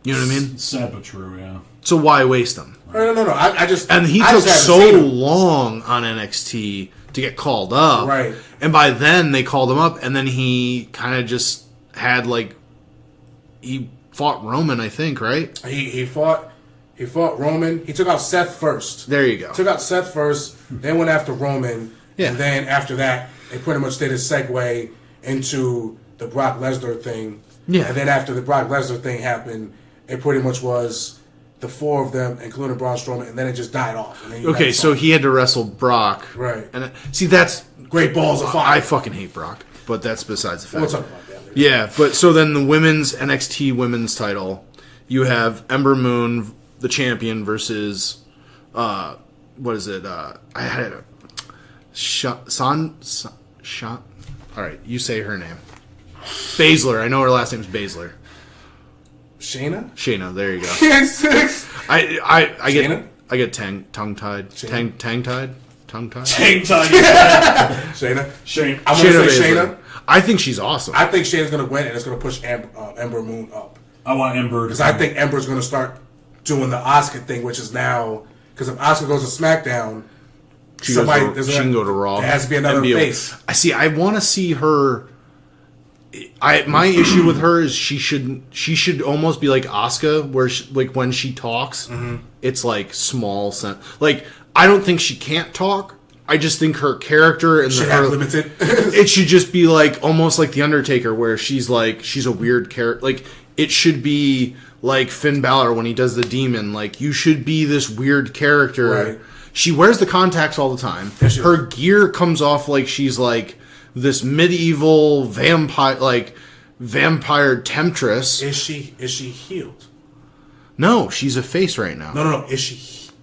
You know what I mean? Sad but true, yeah. So why waste him? No. I just And he I took just so haven't seen him. long on NXT to get called up. Right. And by then, they called him up, and then he kind of just had, like... He fought Roman, I think, right? He fought Roman. He took out Seth first. There you go. Took out Seth first, then went after Roman, Yeah. and then after that, they pretty much did a segue into the Brock Lesnar thing. Yeah. And then after the Brock Lesnar thing happened, it pretty much was the 4 of them, including Braun Strowman, and then it just died off. And then you Okay, got so he had to wrestle Brock. Right. And see, that's... Great balls of fire. I fucking hate Brock, but that's besides the fact. We'll talk about that later. Yeah, but so then the women's NXT women's title, you have Ember Moon, the champion, versus what is it? I had it. All right, you say her name. Baszler. I know her last name's Baszler. Shayna, there you go. K6. I get tongue tied. Tongue tied. Hang tight. Shayna. Shane. I'm going to say Baszler. Shayna. I think she's awesome. I think Shayna's going to win, and it's going to push Ember Moon up. I want Ember. Because I think Ember's going to start doing the Asuka thing, which is now... Because if Asuka goes to SmackDown, she can go to Raw. There has to be another face. I want to see her... my issue with her is she should almost be like Asuka, where when she talks, it's like small like I don't think she can't talk. I just think her character and should have limited. It should just be like almost like the Undertaker, where she's a weird character. Like it should be like Finn Balor when he does the demon. Like you should be this weird character. Right. She wears the contacts all the time. Her gear comes off like she's like this medieval vampire temptress. Is she healed? No, she's a face right now. No. Is she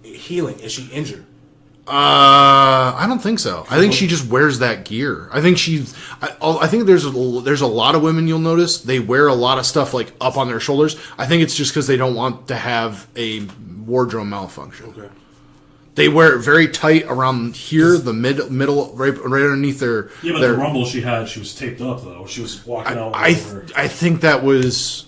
healing? Is she injured? I don't think so. I think she just wears that gear. I think I think there's a lot of women you'll notice they wear a lot of stuff like up on their shoulders. I think it's just because they don't want to have a wardrobe malfunction. Okay. They wear it very tight around here, the middle, right underneath their. Yeah, but the Rumble she was taped up though. She was walking out. I think that was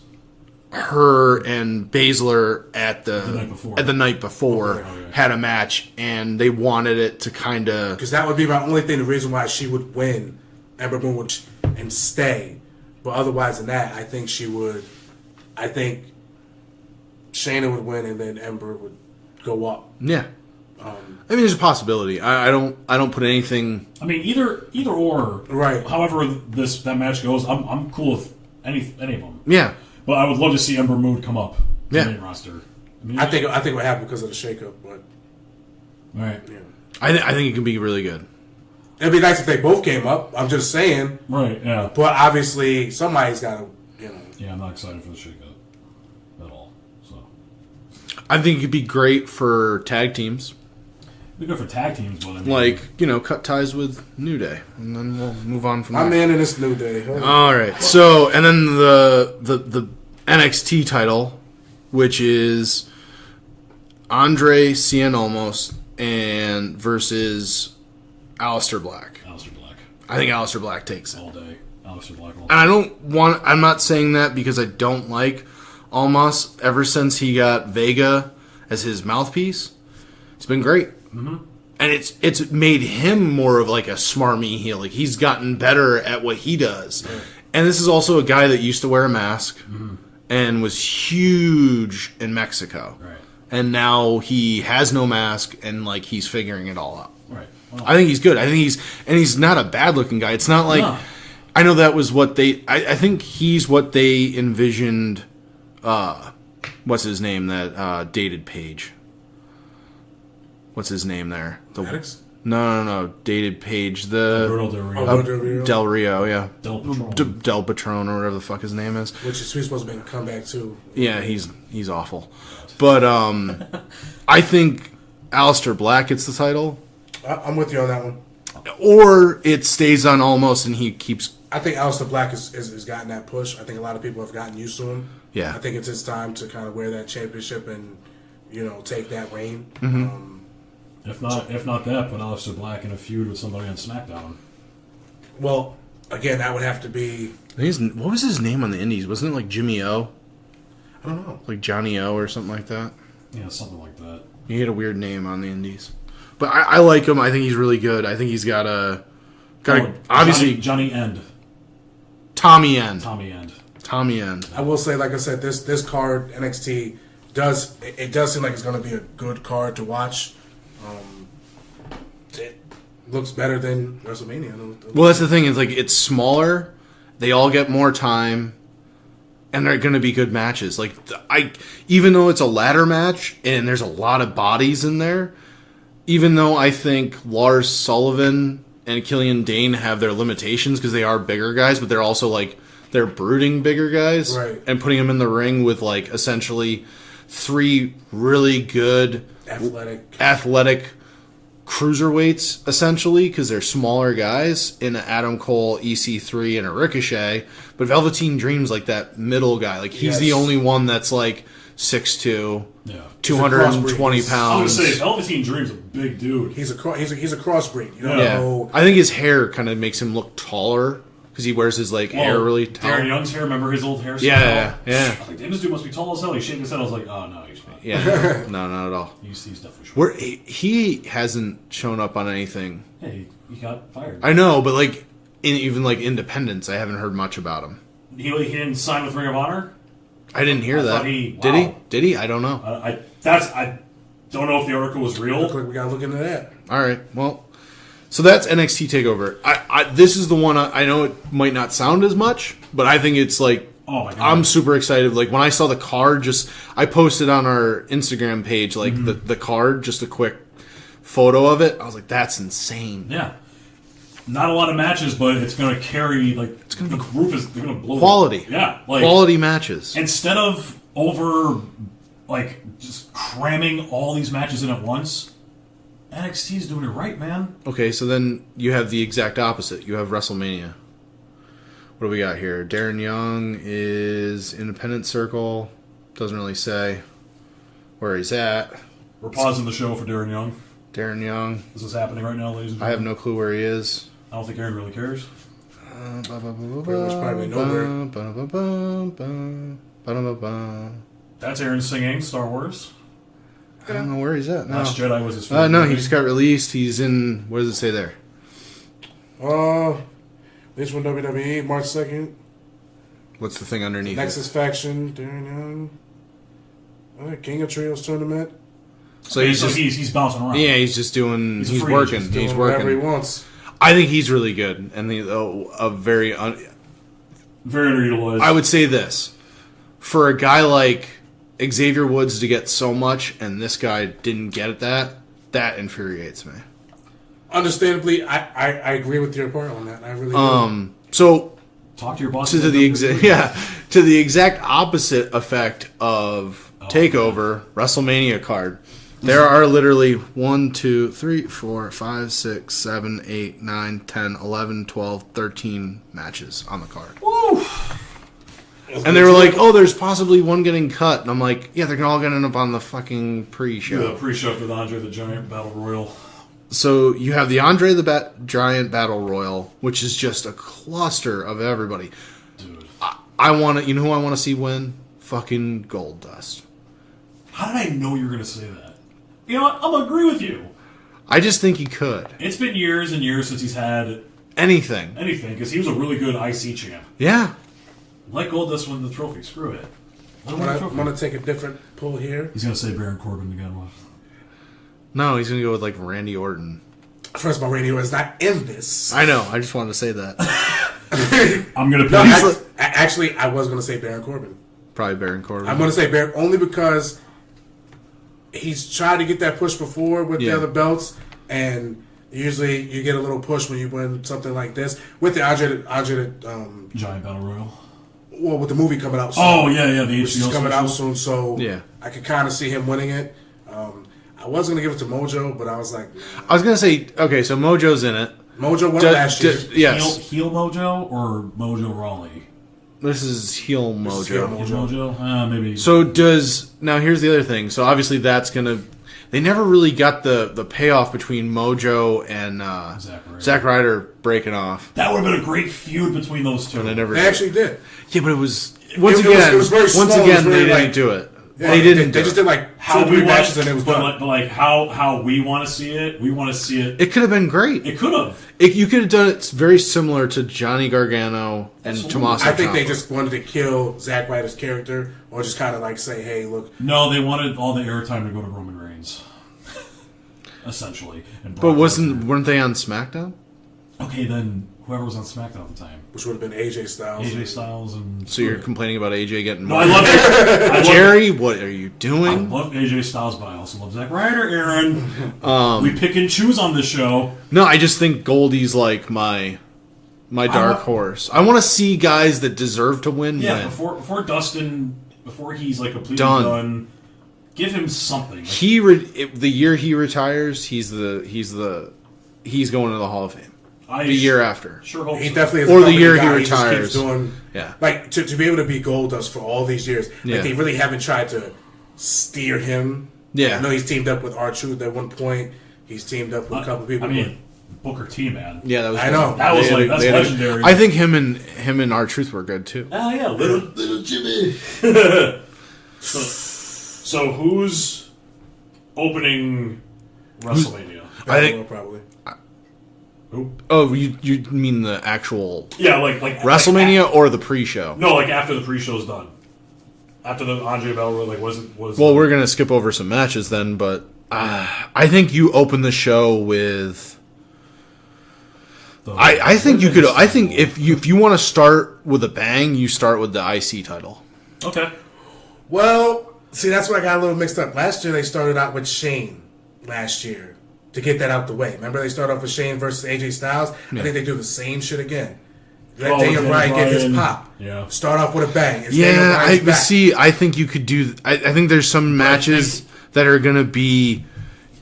her and Baszler at the night before had a match, and they wanted it to kind of because that would be my only thing. The reason why she would win, Ember Moon would and stay, but otherwise than that, I think she would. I think Shayna would win, and then Ember would go up. Yeah. I mean, there's a possibility. I don't put anything. I mean, either or. Right. However, that match goes, I'm cool with any of them. Yeah. But I would love to see Ember Moon come up to the main roster. I think it would happen because of the shakeup, but right. Yeah. I think it can be really good. It'd be nice if they both came up. I'm just saying. Right. Yeah. But obviously, somebody's got to, Yeah, I'm not excited for the shakeup at all. So. I think it'd be great for tag teams. It'd be good for tag teams, but I mean, cut ties with New Day, and then we'll move on from there. I'm in this New Day. All right. So, and then the NXT title, which is Andre Cien Almost and versus Aleister Black. I think Aleister Black takes it all day. Aleister Black all day. And I'm not saying that because I don't like Almas. Ever since he got Vega as his mouthpiece, it's been great. Mm-hmm. And it's made him more of like a smarmy heel. Like he's gotten better at what he does. Right. And this is also a guy that used to wear a mask and was huge in Mexico. Right. And now he has no mask and like he's figuring it all out. Right. Well, I think he's good. I think he's not a bad looking guy. It's not like I know that was what I think he's what they envisioned what's his name that dated Paige. What's his name there? Maddox? No. Dated Page. Del Rio. Del Rio, yeah. Del Patron or whatever the fuck his name is. Which is supposed to be a comeback too. Yeah, he's awful. But I think Aleister Black gets the title. I'm with you on that one. Or it stays on Almost and he keeps... I think Aleister Black has gotten that push. I think a lot of people have gotten used to him. Yeah. I think it's his time to kind of wear that championship and, take that reign. Mm-hmm. If not that, put Aleister Black in a feud with somebody on SmackDown. Well, again, that would have to be... What was his name on the Indies? Wasn't it like Jimmy O? I don't know. Like Johnny O or something like that? Yeah, something like that. He had a weird name on the Indies. But I like him. I think he's really good. I think he's got obviously... Johnny End. Tommy End. I will say, like I said, this card, NXT, does seem like it's going to be a good card to watch. It looks better than WrestleMania. Well, that's the thing. Is like it's smaller. They all get more time, and they're going to be good matches. Like even though it's a ladder match and there's a lot of bodies in there, even though I think Lars Sullivan and Killian Dane have their limitations because they are bigger guys, but they're also like they're brooding bigger guys Right. and putting them in the ring with like essentially 3 really good athletic cruiserweights, essentially, because they're smaller guys, in an Adam Cole, EC3, and a Ricochet. But Velveteen Dream's like that middle guy. Like, he's the only one that's like 6'2", 220 I was pounds. gonna say Velveteen Dream's a big dude. He's a crossbreed. You don't Yeah. know. I think his hair kind of makes him look taller because he wears his like hair really tall. Darren Young's hair, remember his old hair? Yeah. I was like, damn, this dude must be tall as hell. He shaking his head. I was like, oh no, he's not. Yeah, no, not at all. He's definitely short. Where he hasn't shown up on anything. Yeah, he got fired. I know, but like even like Independence, I haven't heard much about him. He didn't sign with Ring of Honor? I didn't hear that. Did he? Did he? I don't know. I don't know if the article was real. Look like we gotta look into that. All right. Well, so that's NXT Takeover. This is the one I know it might not sound as much, but I think it's like, oh my God. I'm super excited. Like when I saw the card, I posted on our Instagram page like the card, just a quick photo of it. I was like, that's insane. Yeah. Not a lot of matches, but it's going to carry, like, it's gonna, the roof is going to blow. Quality. Yeah. Like, quality matches. Instead of over, like, just cramming all these matches in at once, NXT is doing it right, man. Okay, so then you have the exact opposite. You have WrestleMania. What do we got here? Darren Young is Independent Circle. Doesn't really say where he's at. We're pausing the show for Darren Young. Darren Young. This is happening right now, ladies and gentlemen. I have no clue where he is. I don't think Aaron really cares. Pretty much probably nowhere. That's Aaron singing Star Wars. I don't know where he's at. No, Last Jedi was his favorite. no, he just got released. He's in. What does it say there? This one WWE March 2nd. What's the thing underneath Nexus it? Faction. Darren Young. King of Trios tournament. So he's bouncing around. Yeah, he's just doing. He's working. He's doing He's whatever he working. wants. I think he's really good, and a very. Very underutilized. I would say this: for a guy like Xavier Woods to get so much, and this guy didn't get that infuriates me. Understandably, I agree with your part on that. I really do. So talk to your boss. to the exact opposite effect of Takeover WrestleMania card. There are literally 1, 2, 3, 4, 5, 6, 7, 8, 9, 10, 11, 12, 13 matches on the card. Woo! And they were like, oh, there's possibly one getting cut. And I'm like, yeah, they're all going to end up on the fucking pre-show. The pre-show for the Andre the Giant Battle Royal. So you have the Andre the Giant Battle Royal, which is just a cluster of everybody. Dude. I want to, you know who I want to see win? Fucking Goldust. How did I know you were going to say that? You know what? I'm going to agree with you. I just think he could. It's been years and years since he's had anything, because he was a really good IC champ. Yeah. Let Goldust win the trophy. Screw it. I'm going to take a different pull here. He's going to say Baron Corbin again. No, he's going to go with like Randy Orton. First of all, Randy Orton's not in this. I know. I just wanted to say that. I'm going to pick. Actually, I was going to say Baron Corbin. Probably Baron Corbin. I'm going to say Baron only because he's tried to get that push before with the other belts, and usually you get a little push when you win something like this. With the Andre Giant Battle Royal. Well, with the movie coming out soon. Oh, yeah, the HBO is coming out soon, so yeah. I could kind of see him winning it. I was going to give it to Mojo, but I was like... I was going to say, okay, so Mojo's in it. Mojo won last year. Yes. Heel Mojo or Mojo Rawley? This is heel Mojo. Heel Mojo? Maybe. So now here's the other thing. So obviously that's going to... They never really got the payoff between Mojo and Zack Ryder breaking off. That would have been a great feud between those two. And they actually did. Yeah, but it was... It was very small. Once again, they didn't do it. Yeah, they didn't. They just did like how 2 matches and it was done. But like how we want to see it, we want to see it. It could have been great. It could have. You could have done it very similar to Johnny Gargano and Tommaso. I think they just wanted to kill Zack Ryder's character, or just kind of like say, "Hey, look." No, they wanted all the airtime to go to Roman Reigns, essentially. But weren't they on SmackDown? Okay, then whoever was on SmackDown at the time, which would have been AJ Styles. And so you're complaining about AJ getting more? No, I love it. Jerry, what are you doing? I love AJ Styles, but I also love Zack Ryder. Aaron, we pick and choose on this show. No, I just think Goldie's like my my dark horse. I want to see guys that deserve to win. Yeah, win. before Dustin, before he's like completely Done. give him something. The year he retires, he's going to the Hall of Fame. The year after. Sure hope He so. definitely is Or a the company year he guy. Just retires. keeps doing, Yeah. Like, to be able to be Goldust for all these years, Yeah. like, they really haven't tried to steer him. Yeah. I know he's teamed up with R-Truth at one point. He's teamed up with a couple people. I mean, Booker T, man. Yeah, that was. I know. That was They that's had a- legendary. I think him and R-Truth were good too. Oh yeah, little Jimmy. so who's opening WrestleMania? I think. Probably. Who? Oh, you mean the actual Yeah, like WrestleMania or the pre-show? No, like after the pre-show's done. After the Andre Bell, like was. Well, we're gonna skip over some matches then, but I think you open the show with. I think you could. I think if you want to start with a bang, you start with the IC title. Okay. Well, see, that's where I got a little mixed up. Last year, they started out with Shane last year to get that out the way. Remember, they started off with Shane versus AJ Styles? I think they do the same shit again. Let Daniel Bryan get his pop. Yeah. Start off with a bang. It's Yeah, Daniel Bryan's back. I think you could do. I think there's some matches that are gonna be.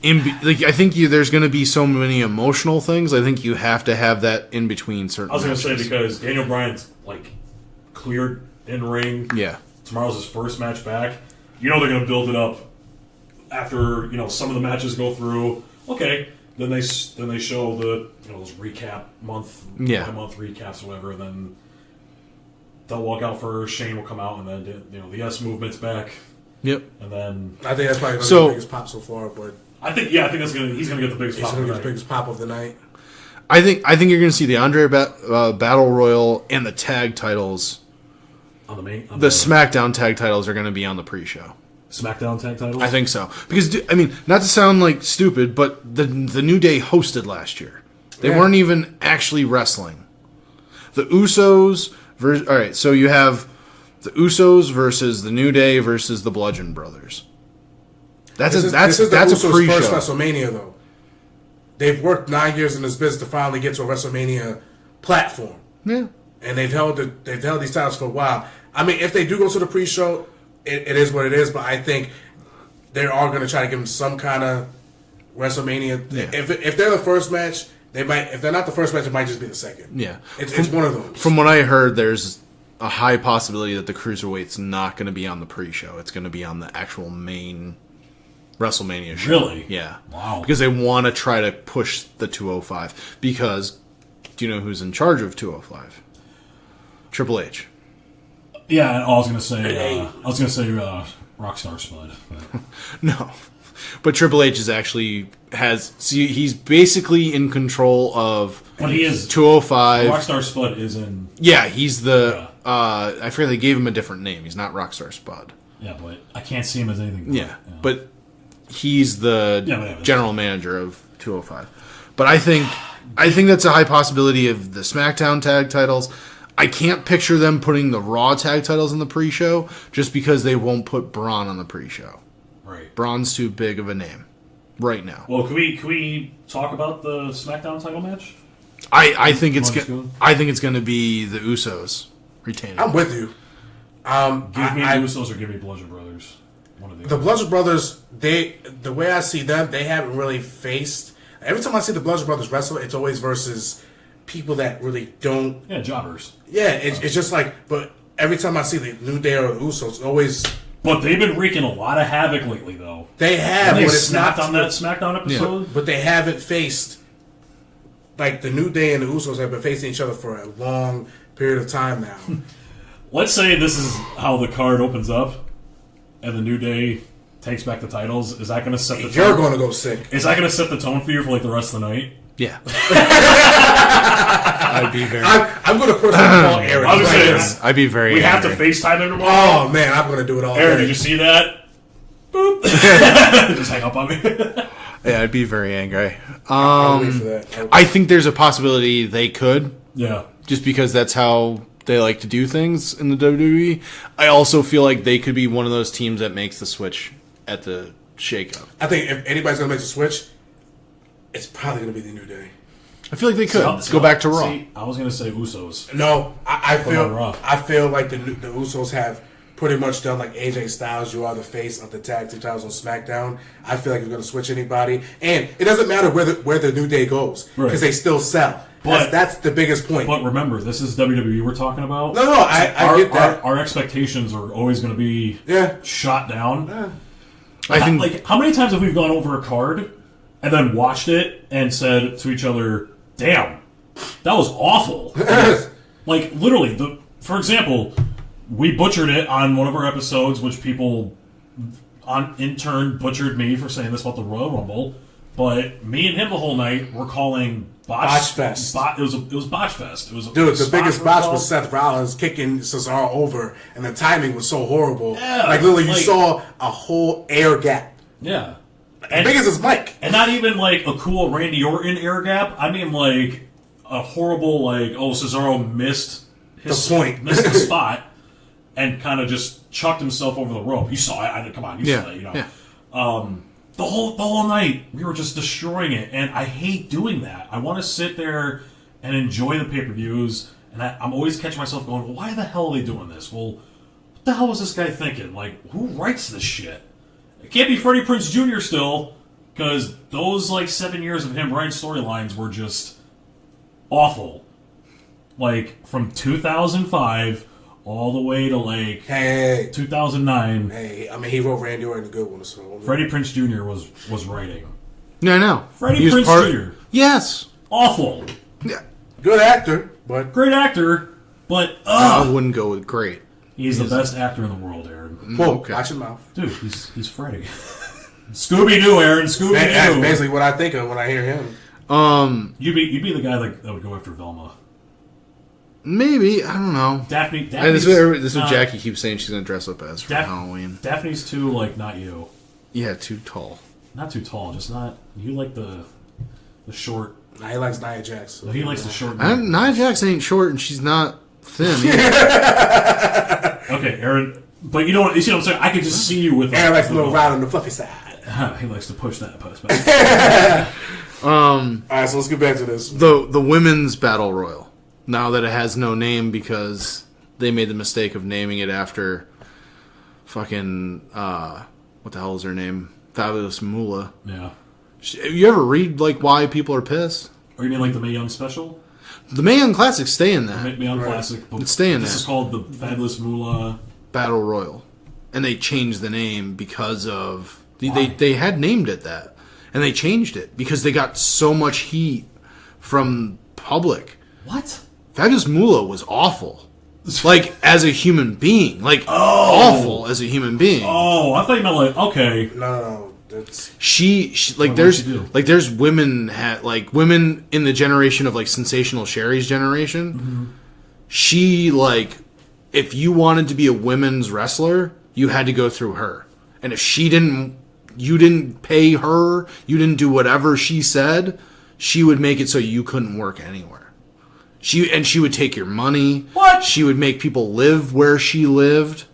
I think there's going to be so many emotional things. I think you have to have that in between certain. I was going to say matches. because Daniel Bryan's like cleared in ring. Yeah. Tomorrow's his first match back. You know they're going to build it up after some of the matches go through. Okay, then they show the those recap month by month recaps or whatever. And then they'll walk out first. Shane will come out, and then the S movement's back. Yep. And then I think that's probably the biggest pop so far, but. I think he's gonna get the biggest pop. He's gonna get the biggest pop of the night. I think you're going to see the Andre Battle Royal and the tag titles. On the main, the SmackDown tag titles are going to be on the pre-show. SmackDown tag titles. I think so because not to sound like stupid, but the New Day hosted last year. They weren't even actually wrestling. The Usos. All right, so you have the Usos versus the New Day versus the Bludgeon Brothers. This is the Usos' pre-show. First WrestleMania, though. They've worked 9 years in this business to finally get to a WrestleMania platform. Yeah, and they've held these titles for a while. I mean, if they do go to the pre-show, it is what it is. But I think they are going to try to give them some kind of WrestleMania. Yeah. If they're the first match, they might. If they're not the first match, it might just be the second. Yeah, it's one of those. From what I heard, there's a high possibility that the Cruiserweight's not going to be on the pre-show. It's going to be on the actual main WrestleMania show. Really? Yeah. Wow. Because they want to try to push the 205. Because, do you know who's in charge of 205? Triple H. Yeah, I was gonna say Rockstar Spud. But. No. But Triple H he's basically in control of But he is 205. Rockstar Spud is in. Yeah, he's the I forget they gave him a different name. He's not Rockstar Spud. Yeah, but I can't see him as anything. But he's the general manager of 205. But I think that's a high possibility of the SmackDown tag titles. I can't picture them putting the Raw tag titles in the pre-show just because they won't put Braun on the pre-show. Right. Braun's too big of a name right now. Well, can we talk about the SmackDown title match? I think it's going to be the Usos retaining. I'm with you. Give me the Usos or give me Bludgeon Brothers. One of the Bludgeon Brothers, the way I see them, they haven't really faced. Every time I see the Bludgeon Brothers wrestle, it's always versus people that really don't. Yeah, jobbers. Yeah, it's just like. But every time I see the New Day or the Usos, it's always. But they've been wreaking a lot of havoc lately, though. They have, but it's not on that SmackDown episode. Yeah. But they haven't faced. Like the New Day and the Usos have been facing each other for a long period of time now. Let's say this is how the card opens up, and the New Day takes back the titles. Is that going to set the tone? You're going to go sick. Is that going to set the tone for you for like the rest of the night? Yeah. I'd be very. I'm going to personally call Aaron. I was saying, I'd be very. We angry. have to FaceTime him tomorrow. Oh man, I'm going to do it all. Aaron, day. did you see that? Boop. Just hang up on me. Yeah, I'd be very angry. I'll wait for that. I think there's a possibility they could. Yeah. Just because that's how they like to do things in the WWE. I also feel like they could be one of those teams that makes the switch at the shakeup. I think if anybody's going to make the switch, it's probably going to be the New Day. I feel like they could See, go back to Raw. See, I was gonna say Usos. No, I on Raw. feel like the Usos have pretty much done like AJ Styles. You are the face of the tag team titles on SmackDown. I feel like you're going to switch anybody, and it doesn't matter where the New Day goes because Right. they still sell. But- That's the biggest point. But remember, this is WWE we're talking about. No, I get that. Our expectations are always going to be shot down. I think Like, how many times have we gone over a card and then watched it and said to each other, "Damn, that was awful." Like literally, for example, we butchered it on one of our episodes, which people in turn butchered me for saying this about the Royal Rumble. But me and him the whole night were calling Botch Fest. It was Botch Fest. It was Dude, the spot biggest for botch call. was Seth Rollins kicking Cesaro over, and the timing was so horrible. Yeah, like literally, you like- saw a whole air gap. Yeah, As big as his mic. and not even like a cool Randy Orton air gap. I mean, like a horrible Cesaro missed his The point. missed the spot, and kind of just chucked himself over the rope. You saw it. Come on, you saw it. You know. Yeah. The whole night we were just destroying it, and I hate doing that. I want to sit there and enjoy the pay-per-views, and I'm always catching myself going, well, why the hell are they doing this? Well, what the hell was this guy thinking? Like, who writes this shit? It can't be Freddie Prinze Jr. still, because those 7 years of him writing storylines were just awful. Like from 2005 all the way to Hey, 2009. hey! I mean, he wrote Randy Orton a good one. So Freddie Prinze Jr. was writing. Yeah, I know. Freddie He was Prinze Jr. Yes. Awful. Yeah. good actor, but Great actor, but I wouldn't go with great. he's the best actor in the world, Aaron. whoa, Okay. watch your mouth. Dude, he's Freddie. Scooby Doo, Aaron. Scooby That's Doo. basically what I think of when I hear him. You'd be the guy that would go after Velma. Maybe, I don't know. Daphne. And this is what not- Jackie keeps saying she's gonna dress up as for Daph- Halloween. Daphne's too not you. Yeah, too tall. Not too tall, just not. You like the short. Nah, he likes Nia Jax. So. He likes the short. Nia Jax ain't short and she's not thin either. Okay, Aaron. But you know what? You see what I'm saying? I could just see you with. Aaron likes a little round on the fluffy side. He likes to push that post back. All right, so let's get back to this. The women's battle royal. Now that it has no name because they made the mistake of naming it after fucking what the hell is her name? Fabulous Moolah. Yeah. You ever read why people are pissed? Or you mean the Mae Young special? The Mae Young Classics stay in that Mae Young Classic. It's staying This there. is called the Fabulous Moolah. battle royal, and they changed the name because of Why? they had named it that, and they changed it because they got so much heat from public. What? Fabulous Moolah was awful. As a human being. Awful as a human being. Oh, I thought you meant okay. No, that's She What there's did she do? there's women women in the generation of Sensational Sherry's generation. Mm-hmm. She if you wanted to be a women's wrestler, you had to go through her. And if you didn't pay her, you didn't do whatever she said, she would make it so you couldn't work anywhere. She would take your money. What? She would make people live where she lived,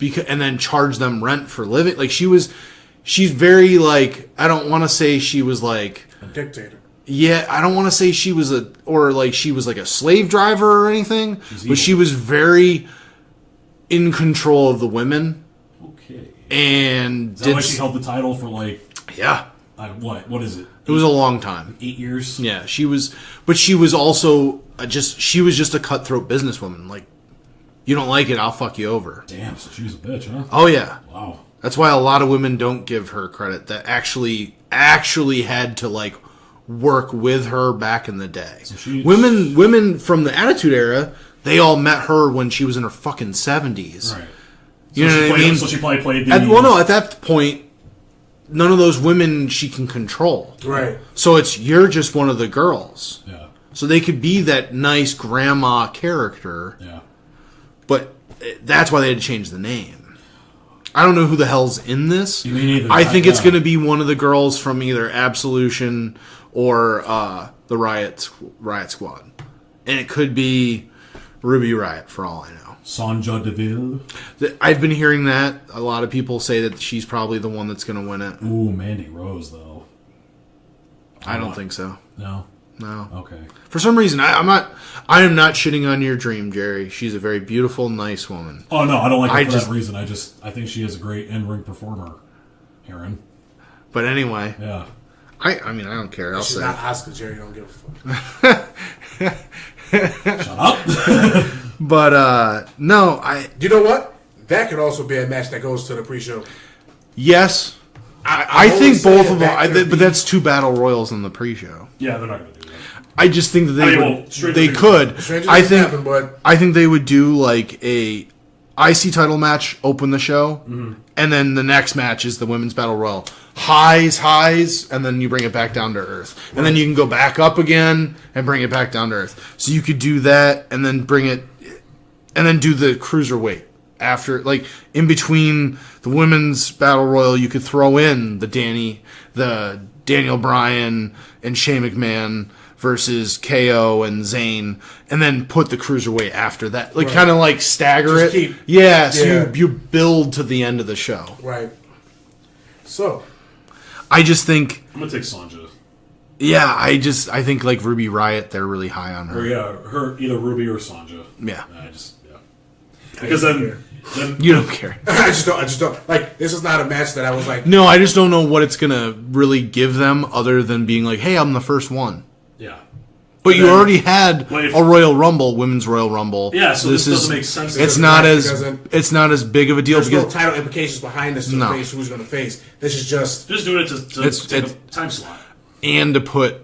and then charge them rent for living. She's very I don't want to say she was a dictator. yeah, I don't want to say she was she was a slave driver or anything, evil. but she was very in control of the women Okay. and Is that why she held the title for yeah, what is it? it was a long time. 8 years? Yeah, she was also she was just a cutthroat businesswoman. You don't like it, I'll fuck you over. Damn, so she was a bitch, huh? Oh yeah. Wow. That's why a lot of women don't give her credit that actually had to work with her back in the day. So women from the Attitude Era, they all met her when she was in her fucking 70s. Right. You know what I mean? So she probably played the... At that point, none of those women she can control. Right. So you're just one of the girls. Yeah. So they could be that nice grandma character, Yeah. but that's why they had to change the name. I don't know who the hell's in this. Me neither. I think it's Yeah. going to be one of the girls from either Absolution or the Riot Squad. And it could be Ruby Riot, for all I know. Sonja Deville. I've been hearing that. A lot of people say that she's probably the one that's going to win it. Ooh, Mandy Rose, though. I don't think so. No. No. Okay. For some reason, I am not shitting on your dream, Jerry. She's a very beautiful, nice woman. Oh no, I don't like her for that reason. I think she is a great in-ring performer, Aaron. But anyway, Yeah. I mean, I don't care. I'll She's say. not Oscar, Jerry. Don't give a fuck. Shut up. But no, You know what? That could also be a match that goes to the pre-show. yes. I I'm think always both saying of that them, could be- but that's 2 battle royals in the pre-show. Yeah, they're not going to do that. I just think that they Stranger they Things- could. Stranger I Things think happen, but- I think they would do like a IC title match, open the show, and then the next match is the women's battle royal. Highs, and then you bring it back down to earth, and then you can go back up again and bring it back down to earth. So you could do that, and then bring it, and then do the cruiserweight after, like in between the women's battle royal. You could throw in the Daniel Bryan and Shane McMahon versus KO and Zayn, and then put the cruiserweight after that. Like kind of like stagger Just it. keep- So you build to the end of the show. Right. So, I just think, I'm going to take Sanja. yeah, I think like Ruby Riott, they're really high on her. Or yeah, her either Ruby or Sanja. Yeah. Because then You don't care. I just don't. Like, this is not a match that I was like, No, I just don't know what it's gonna really give them other than being like, hey, I'm the first one. yeah. But you then- already had Well, if- a Royal Rumble, women's Royal Rumble. Yeah, so this doesn't make sense. It's It not doesn't- as big of a deal there's no because title implications behind this to No. face who's going to face. This is just, Just doing it to It's- take it's- a time slot. and to put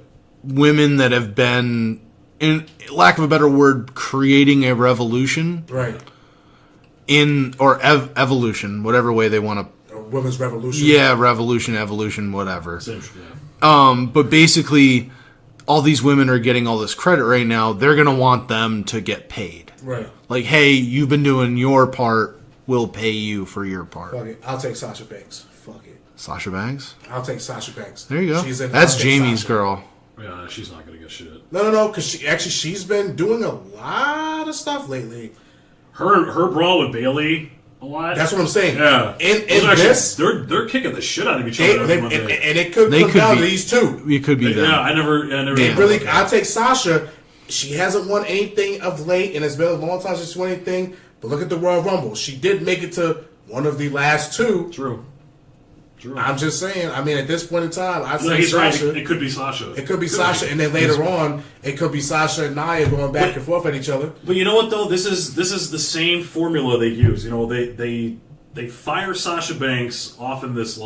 women that have been, in lack of a better word, creating a revolution right, or evolution, whatever way they want to. a women's revolution. Yeah, revolution, evolution, whatever. Same shit, yeah. But basically, all these women are getting all this credit right now. They're going to want them to get paid. Right. Like, hey, you've been doing your part. We'll pay you for your part. Fuck it. I'll take Sasha Banks. Fuck it. Sasha Banks? I'll take Sasha Banks. There you go. I'll That's take Jamie's Sasha. girl. Yeah, she's not going to get shit. No, because she's been doing a lot of stuff lately. Her brawl with Bailey a lot. That's what I'm saying. Yeah. In Those are actually- this, they're kicking the shit out of each they, other. they, every and, Monday. and it could They come could down be- to these two. It could be them. Yeah, I never. It really, I'll take Sasha. She hasn't won anything of late, and it's been a long time since she won anything. But look at the Royal Rumble. She did make it to one of the last 2. True. I'm just saying. I mean, at this point in time, I'd No, say he's right. Sasha. It could be Sasha. It could be Sasha, and then later on, it could be Sasha and Nia going back and forth at each other. But you know what though? This is the same formula they use. You know, they fire Sasha Banks off in this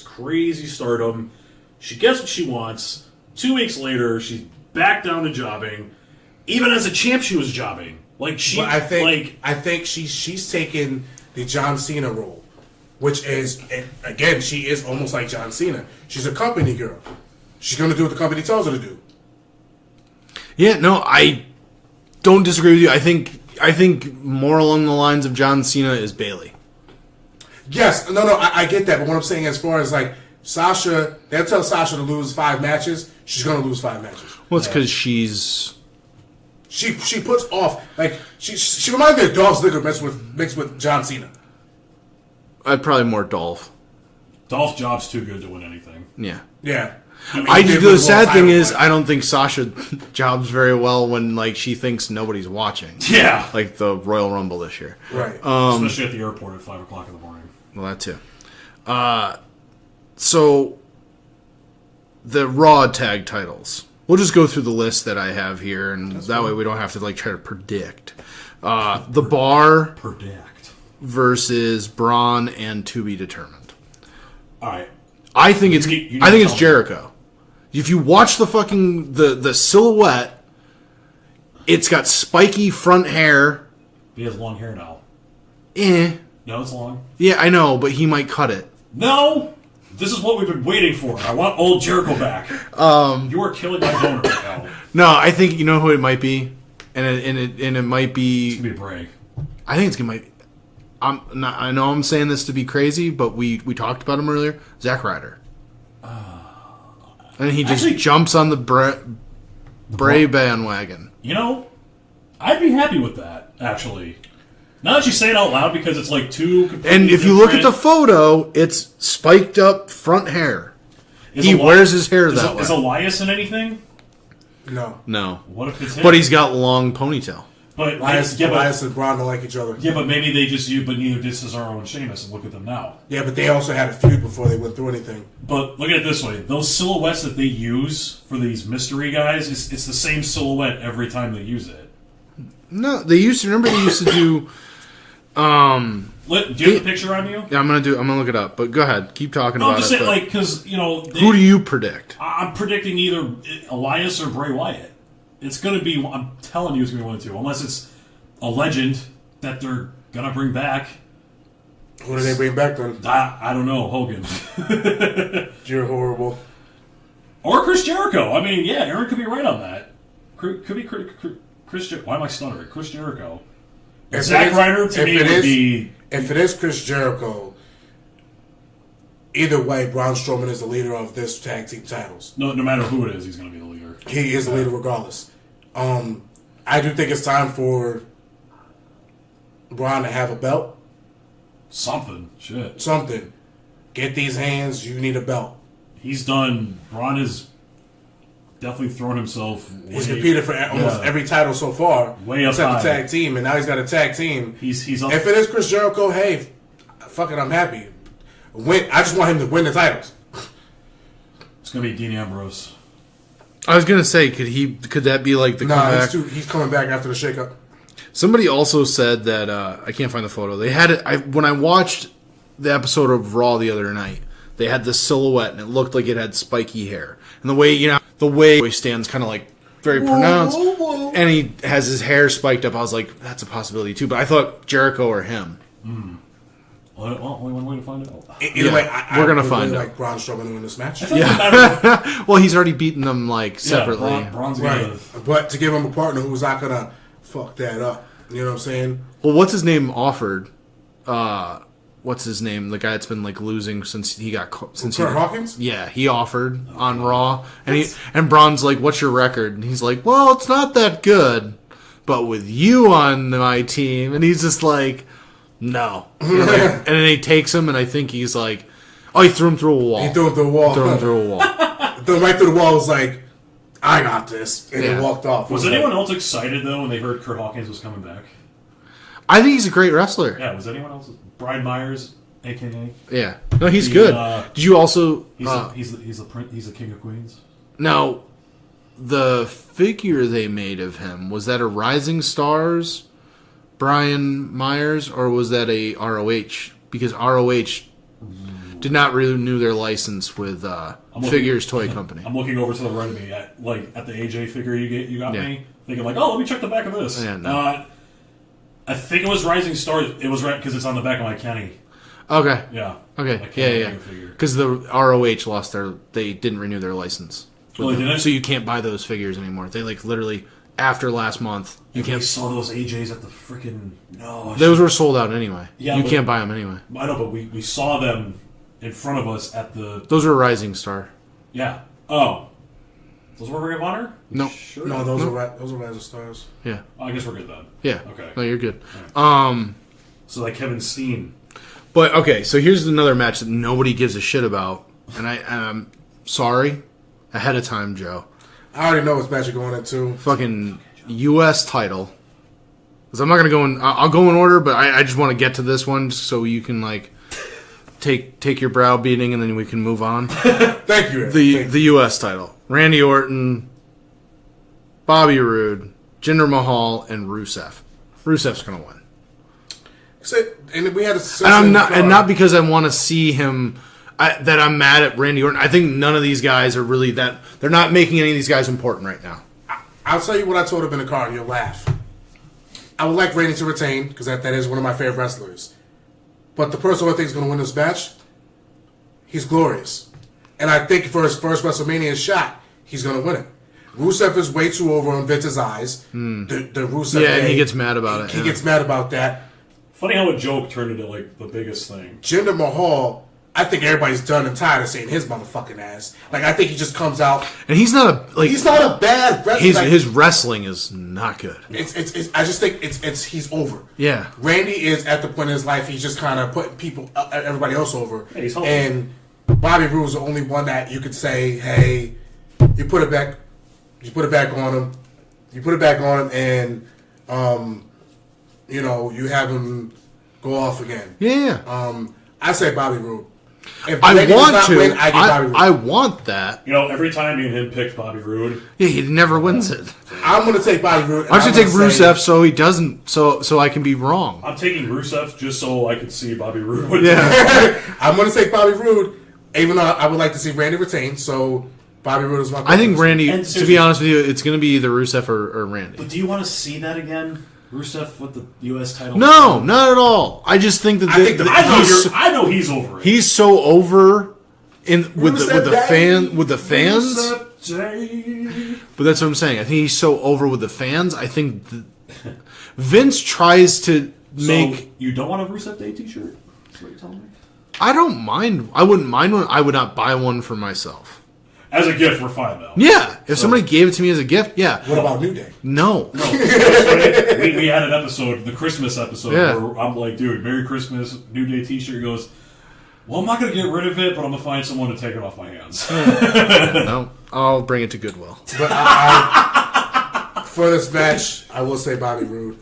crazy stardom. She gets what she wants. 2 weeks later, she's back down to jobbing. Even as a champ, she was jobbing. But I think she's taken the John Cena role, which is, and again, she is almost like John Cena. She's a company girl. She's going to do what the company tells her to do. Yeah, no, I don't disagree with you. I think more along the lines of John Cena is Bailey. Yes, no, I get that. But what I'm saying, as far as like Sasha, they'll tell Sasha to lose 5 matches. She's going to lose 5 matches. Well, it's because she's... She puts off, like, she reminds me of Dolph Ziggler mixed with John Cena. I'd probably more Dolph. Dolph Job's too good to win anything. Yeah. Yeah. The sad thing is, I don't think Sasha jobs very well when she thinks nobody's watching. Yeah. Like the Royal Rumble this year. Right. Especially at the airport at 5 o'clock in the morning. Well, that too. So the Raw tag titles. We'll just go through the list that I have here, and that way we don't have to try to predict. The Bar Predict. versus Braun and To Be Determined. All right. I think it's You need I think to it's tell me. Jericho. If you watch the fucking the silhouette, it's got spiky front hair. He has long hair now. No, it's long. Yeah, I know, but he might cut it. No! This is what we've been waiting for. I want old Jericho back. You are killing my donor right now. No, I think you know who it might be, and it might be. It's gonna be Bray. I think it's gonna be. I know I'm saying this to be crazy, but we talked about him earlier. Zack Ryder. And he just Actually- jumps on the Bray bandwagon. You know, I'd be happy with that, actually. Now that you say it out loud, because it's two completely And if you look at the different- photo, it's spiked up front hair. Is He Eli- wears his hair is that way. Is Elias in anything? No. No. What if it's him? But he's got long ponytail. But Elias and Braun don't like each other. Yeah, but maybe they just use, but neither did Cesaro and Sheamus, and look at them now. Yeah, but they also had a feud before they went through anything. But look at it this way: those silhouettes that they use for these mystery guys, it's the same silhouette every time they use it. No, they used to. Remember, they used to do. Do you have the picture on you? Yeah, I'm gonna look it up. But go ahead, keep talking No, about I'm just it. saying, like, because Who do you predict? I'm predicting either Elias or Bray Wyatt. It's going to be. I'm telling you, it's going to be one of the two, unless it's a legend that they're going to bring back. Who do they bring back then? I don't know, Hogan. You're horrible. Or Chris Jericho. I mean, yeah, Aaron could be right on that. Could be Chris. Why am I stuttering? Chris Jericho. Zack Ryder to me would be. If it is Chris Jericho, either way, Braun Strowman is the leader of this tag team titles. No matter who it is, he's going to be the leader. He is the leader regardless. I do think it's time for Braun to have a belt. Something. Shit. Something. Get these hands. You need a belt. He's done. Braun has definitely thrown himself. He's competed for almost every title so far, way up except high. the tag team, and now he's got a tag team. He's up. If it is Chris Jericho, hey, fuck it, I'm happy. I just want him to win the titles. It's gonna be Dean Ambrose. I was gonna say, could that be like the comeback? He's coming back after the shakeup. Somebody also said that I can't find the photo. They had it when I watched the episode of Raw the other night. They had this silhouette, and it looked like it had spiky hair. And the way he stands, kind of like very pronounced, and he has his hair spiked up. I was like, that's a possibility too. But I thought Jericho or him. Well, only one way to find out. Either way, we're gonna really find out. like Braun Strowman to win this match. Well, he's already beaten them separately. Braun's Right, but to give him a partner who's not gonna fuck that up. You know what I'm saying? Well, what's his name offered? What's his name? The guy that's been losing since he got Kurt Hawkins? Yeah, he offered on Raw, and Braun's like, "What's your record?" And he's like, "Well, it's not that good, but with you on my team," and he's just like, "No," and then he takes him, and I think he's like, "Oh, he threw him through a wall." He threw him through a wall. Threw him through a wall. Threw him right through the wall. Was like, "I got this," and he walked off. Was anyone else excited though when they heard Kurt Hawkins was coming back? I think he's a great wrestler. Yeah, was anyone else? Brian Myers, AKA. Yeah, no, he's good. Did you also? He's the king of queens. Now, the figure they made of him, was that a Rising Stars Brian Myers, or was that a ROH? Because ROH did not renew their license with Figures Toy Company. I'm looking over to the right of me at the AJ figure you got me, thinking like, oh, let me check the back of this. Yeah, no. I think it was Rising Stars. It was right because it's on the back of my Kenny. Okay. Yeah. Okay. Yeah. Because the ROH they didn't renew their license. Well, they didn't? So you can't buy those figures anymore. They literally after last month. You can't. We saw those AJs at the freaking Those were sold out anyway. Yeah, you can't buy them anyway. I know, but we saw them in front of us at the. Those were Rising Star. Yeah. Oh. Those were Ring of Honor? No. Sure. No, those are Rising Stars. Yeah. Oh, I guess we're good then. Yeah. Okay. No, you're good. Right. So like Kevin Steen. But okay, so here's another match that nobody gives a shit about, and I'm sorry ahead of time, Joe. I already know which match you're going into. Fucking U.S. title. Because I'm not gonna go in. I'll go in order, but I just want to get to this one so you can take your brow beating and then we can move on. Thank you. The U.S. title: Randy Orton, Bobby Roode, Jinder Mahal, and Rusev. Rusev's gonna win. And we had not because I want to see him. That I'm mad at Randy Orton. I think none of these guys are really that. They're not making any of these guys important right now. I'll tell you what I told him in the car, and you'll laugh. I would like Randy to retain because that is one of my favorite wrestlers. But the person who I think is going to win this match, he's glorious, and I think for his first WrestleMania shot, he's going to win it. Rusev is way too over in Vince's eyes. The Rusev, and he gets mad about it. He gets mad about that. Funny how a joke turned into the biggest thing. Jinder Mahal, I think everybody's done and tired of seeing his motherfucking ass. I think he just comes out, and he's not he's not a bad wrestler. His wrestling is not good. I just think he's over. Yeah, Randy is at the point in his life he's just kind of putting everybody else over. Hey, he's and Bobby Roode is the only one that you could say, hey, you put it back. You put it back on him. And you have him go off again. Yeah. I say Bobby Roode. If I Randy want does not to. win, I get Bobby Roode. I want that. Every time me and him picked Bobby Roode, Yeah, he never wins it. I'm going to take Bobby Roode. I'm just gonna take Rusev so he doesn't. So I can be wrong. I'm taking Rusev just so I can see Bobby Roode. Yeah. I'm going to take Bobby Roode, even though I would like to see Randy retain. So Bobby Roode is my. I think Randy. And To be honest with you, it's going to be either Rusev or Randy. But do you want to see that again? Rusev with the U.S. title? No, not at all. I just think that I know he's over it. he's so over with the fans. Rusev Day. But that's what I'm saying. I think he's so over with the fans. I think Vince tries to make. So you don't want a Rusev Day T-shirt? That's what you're telling me. I don't mind. I wouldn't mind one. I would not buy one for myself. As a gift, we're fine though. Yeah, if somebody gave it to me as a gift, yeah. What about New Day? No. we had an episode, the Christmas episode, where I'm like, dude, Merry Christmas, New Day T-shirt. He goes, well, I'm not going to get rid of it, but I'm going to find someone to take it off my hands. No, I'll bring it to Goodwill. But for this match, I will say Bobby Roode.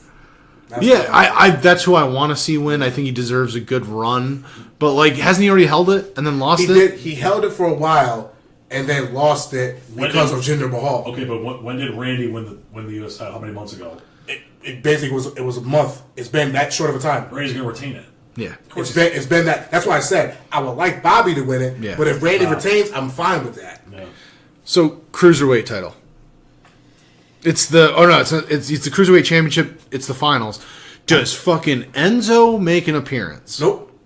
That's who I want to see win. I think he deserves a good run. But, hasn't he already held it and then lost it? He held it for a while and then lost it because of Jinder Mahal. Okay, but when did Randy win the U.S. title? How many months ago? It basically was a month. It's been that short of a time. Randy's going to retain it. Yeah. It's been that. That's why I said I would like Bobby to win it. Yeah. But if Randy retains, I'm fine with that. Yeah. So, Cruiserweight title. It's the the Cruiserweight Championship. It's the finals. Does fucking Enzo make an appearance? Nope.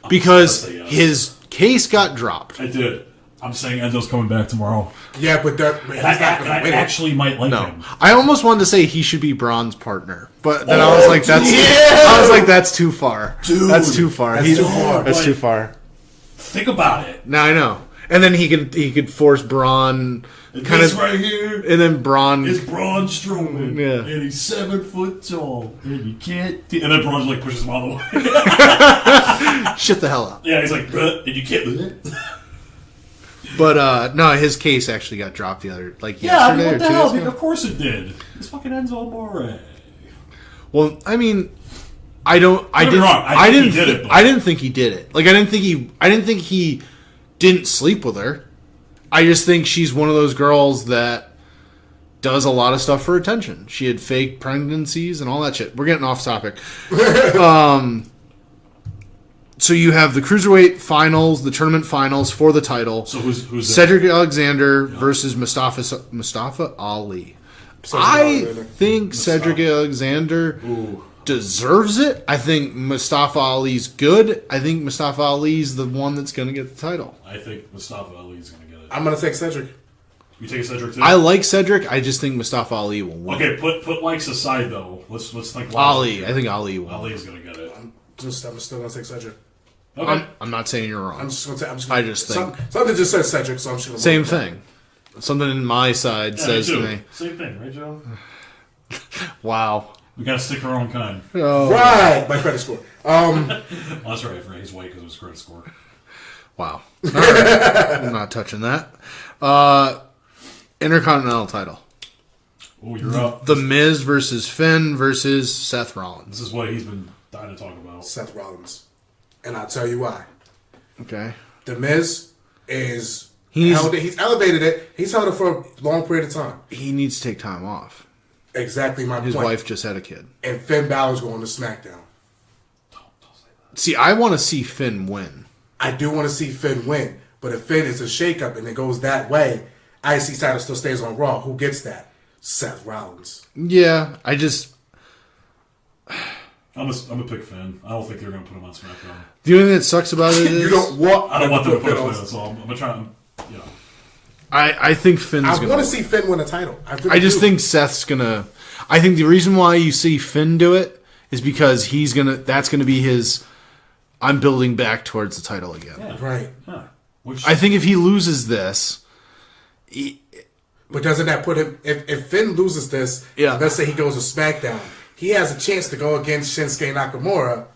Because yes. his case got dropped. I did. I'm saying Enzo's coming back tomorrow. Yeah, but he's not going to win it. Actually might like him. I almost wanted to say he should be Braun's partner, but then I was like, that's too far. Dude, that's too far. That's too far. That's too far. Think about it. Now I know. And then he could force Braun kind of right here. and then Braun is Braun Strowman. Yeah. And he's 7 foot tall. And you can't. And then Braun pushes him out of the way. shut the hell up. Yeah, he's like, and you can't. But no, his case actually got dropped the other yesterday what the or 2 hell? days ago. Of course it did. It's fucking Enzo Amore. Well, I mean, I didn't think he did it. I didn't think he didn't sleep with her. I just think she's one of those girls that does a lot of stuff for attention. She had fake pregnancies and all that shit. We're getting off topic. So you have the Cruiserweight finals, the tournament finals for the title. So who's Cedric Alexander versus Mustafa Ali. I think Cedric Alexander deserves it. I think Mustafa Ali's good. I think Mustafa Ali's the one that's going to get the title. I think Mustafa Ali's going to get it. I'm going to take Cedric. You take a Cedric too? I like Cedric. I just think Mustafa Ali will win. Okay, put likes aside though. Let's think. Ali. I think Ali will. Ali's going to get it. I'm still going to take Cedric. Okay. I'm not saying you're wrong. I'm just going to. I just think something just says Cedric, so I'm just going to. Same thing. Something in my side says to me. Same thing, right, Joe? Wow. We got to stick our own kind. Oh. Right, my credit score. Oh, that's right. He's white because of his credit score. Wow. All right. I'm not touching that. Intercontinental title. Oh, you're up. The Miz versus Finn versus Seth Rollins. This is what he's been dying to talk about. Seth Rollins. And I'll tell you why. Okay. The Miz is... He's elevated it. He's held it for a long period of time. He needs to take time off. Exactly my point. His wife just had a kid. And Finn Balor's going to SmackDown. Don't say that. See, I want to see Finn win. I do want to see Finn win. But if Finn is a shakeup and it goes that way, IC title still stays on Raw. Who gets that? Seth Rollins. Yeah, I just... I'm a pick Finn. I don't think they're going to put him on SmackDown. The only thing that sucks about it is... You don't want... I don't want them to put him on Finn, so I'm going to try and... Yeah. I think Finn's going to... I want to see Finn win a title. I just think Seth's going to... I think the reason why you see Finn do it is because he's going to... That's going to be his... I'm building back towards the title again. Yeah. Right. Yeah. I think if he loses this... But doesn't that put him... If Finn loses this, let's say he goes to SmackDown, he has a chance to go against Shinsuke Nakamura.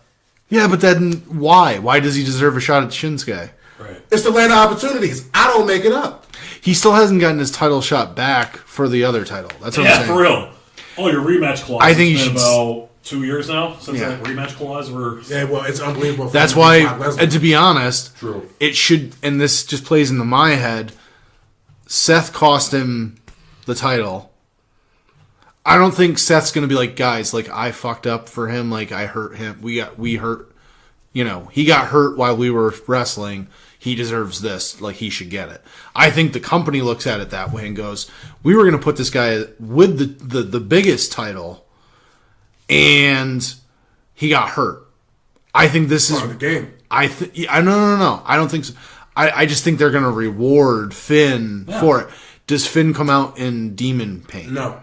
Yeah, but then why? Why does he deserve a shot at Shinsuke? Right. It's the land of opportunities. I don't make it up. he still hasn't gotten his title shot back for the other title. That's what I'm saying. For real. Oh, your rematch clause. I think it's you been should about 2 years now since that rematch clause were. Yeah, well, it's unbelievable. That's why, and to be honest, True. it should, and this just plays into my head, Seth cost him the title. I don't think Seth's going to be like, guys, like, I fucked up for him, like, I hurt him, we hurt, he got hurt while we were wrestling, he deserves this, like, he should get it. I think the company looks at it that way and goes, we were going to put this guy with the biggest title, and he got hurt. I think this is part of the game. No. I don't think so. I just think they're going to reward Finn for it. Does Finn come out in demon pain? No.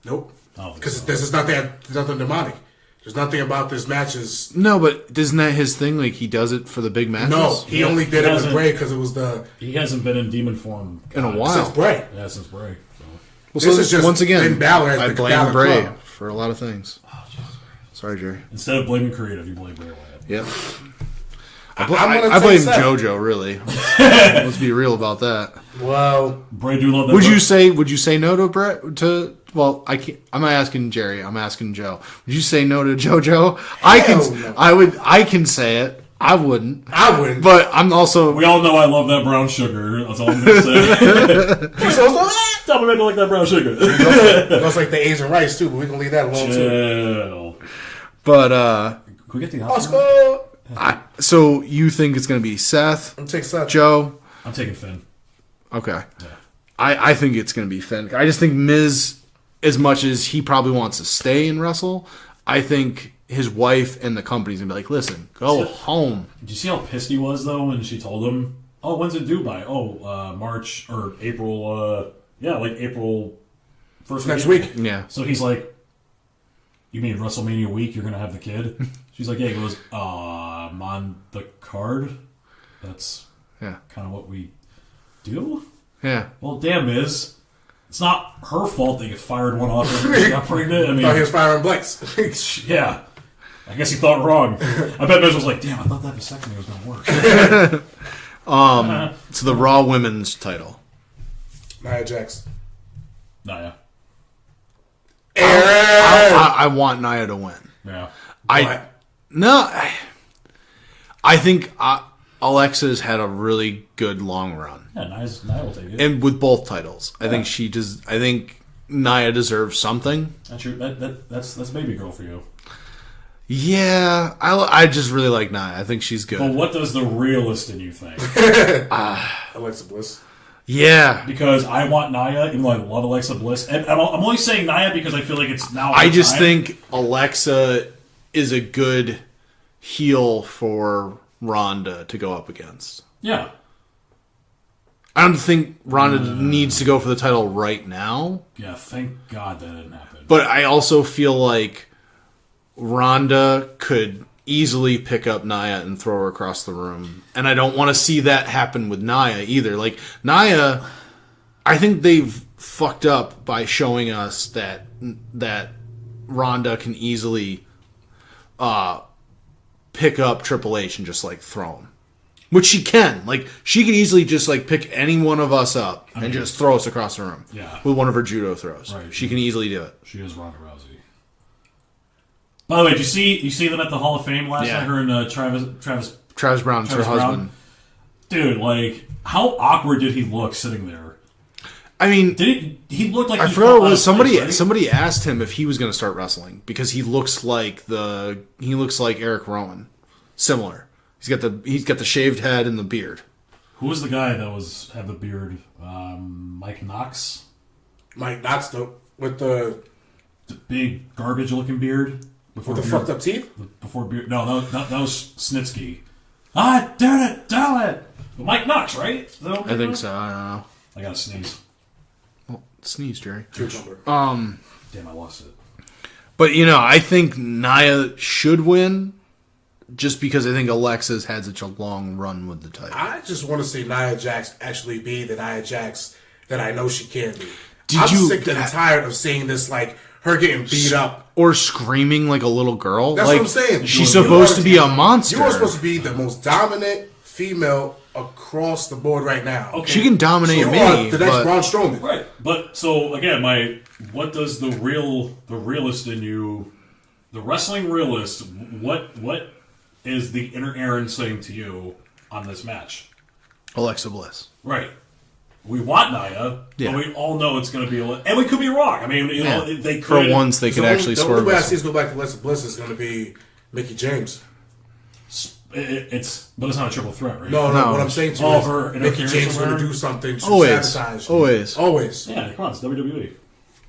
Nope. Because So. this is nothing demonic. There's nothing about this matches. No, but isn't that his thing? Like, he does it for the big matches? No, he only did it with hasn't- Bray because it was the He hasn't been in demon form In a while. since Bray. Yeah, since Bray. So. Well, This is just once again, Finn Balor as I the blame Balor Bray Club. for a lot of things. Sorry, Jerry. Instead of blaming creative, you blame Bray Wyatt. Yep. I'm gonna I take blame Seth. JoJo, really. Let's be real about that. Well, Bray do love that. Would you say no to Brett? Well, I can't. I'm not asking Jerry. I'm asking Joe. Would you say no to JoJo? No. I can say it. I wouldn't. I wouldn't. But I'm also. We all know I love that brown sugar. That's all I'm going to say. Tell me I like that brown sugar. it looks like the Asian rice too, but we can leave that alone too. Chill. But Can we get the Oscar? Oscar. so you think it's going to be Seth, I'm taking Seth. Joe? I'm taking Finn. Okay. I think it's going to be Finn. I just think Miz, as much as he probably wants to stay and wrestle, I think his wife and the company's going to be like, listen, go home. Did you see how pissed he was, though, when she told him, oh, when's it due by? Oh, March or April, like April 1st. Next week. Yeah. So he's like, you mean WrestleMania week, you're going to have the kid? She's like, yeah. He goes, I'm on the card. That's Yeah. kind of what we do? Yeah. Well, damn, Miz. It's not her fault that you fired one off and she got pregnant. I Thought he mean, was firing blanks. yeah. I guess he thought wrong. I bet Miz was like, damn, I thought that vasectomy was going to work. So the Raw Women's title. Nia Jax. Nah, yeah. I want Nia to win. Yeah. I think Alexa's had a really good long run, Yeah, Nia will take it. and with both titles, I think she does. I think Nia deserves something. That's baby girl for you. Yeah, I just really like Nia. I think she's good. But what does the realist in you think? Alexa Bliss. Yeah, Because I want Nia, even though I love Alexa Bliss, and I'm only saying Nia because I feel like it's now. I just time. think Alexa is a good heel for Ronda to go up against. Yeah. I don't think Ronda needs to go for the title right now. Yeah, thank God that didn't happen. But I also feel like Ronda could easily pick up Nia and throw her across the room. And I don't want to see that happen with Nia either. Like, Nia, I think they've fucked up by showing us that Ronda can easily pick up Triple H and just, like, throw him. Which she can. Like, she can easily just, like, pick any one of us up and just throw us across the room. Yeah. With one of her judo throws. Right. She can easily do it. She is Ronda Rousey. By the way, did you see them at the Hall of Fame last Yeah. night? Her and Travis Brown's her husband. Dude, like, how awkward did he look sitting there? I mean, He looked like I he forgot fell what out it was. of place, right? Somebody asked him if he was going to start wrestling because he looks like Eric Rowan, similar. He's got the shaved head and the beard. Who was the guy that had the beard? Mike Knox, Mike Knox with the big garbage-looking beard. Before with the beard, fucked up teeth. Before beard. No, that was Snitsky. I did it, tell it. But Mike Knox, right? Is that what I think so. I don't know. I gotta sneeze. Well, sneeze, Jerry. Cucumber. Damn, I lost it. But I think Nia should win, just because I think Alexa's had such a long run with the title. I just want to see Nia Jax actually be the Nia Jax that I know she can be. Did I'm you- sick and tired of seeing this, like, her getting beat up. Or screaming like a little girl. That's like, what I'm saying. She's You supposed are- to be a monster. You are supposed to be the most dominant female across the board right now. Okay. She can dominate You me, are the next but Braun Strowman. Right, but so again, what does the realist in you, the wrestling realist, what is the inner Aaron saying to you on this match? Alexa Bliss. Right. We want Nia, Yeah. but we all know it's going to be, and we could be wrong. I mean, you know, they For could. once, they could actually The swerve only way I us. see us go back to Alexa Bliss is going to be Mickey James. But it's not a triple threat, right? No, No. what I'm saying to you All is her Mickey interference James with going her? to do something to Always. sabotage. Always. Yeah, come on, it's WWE.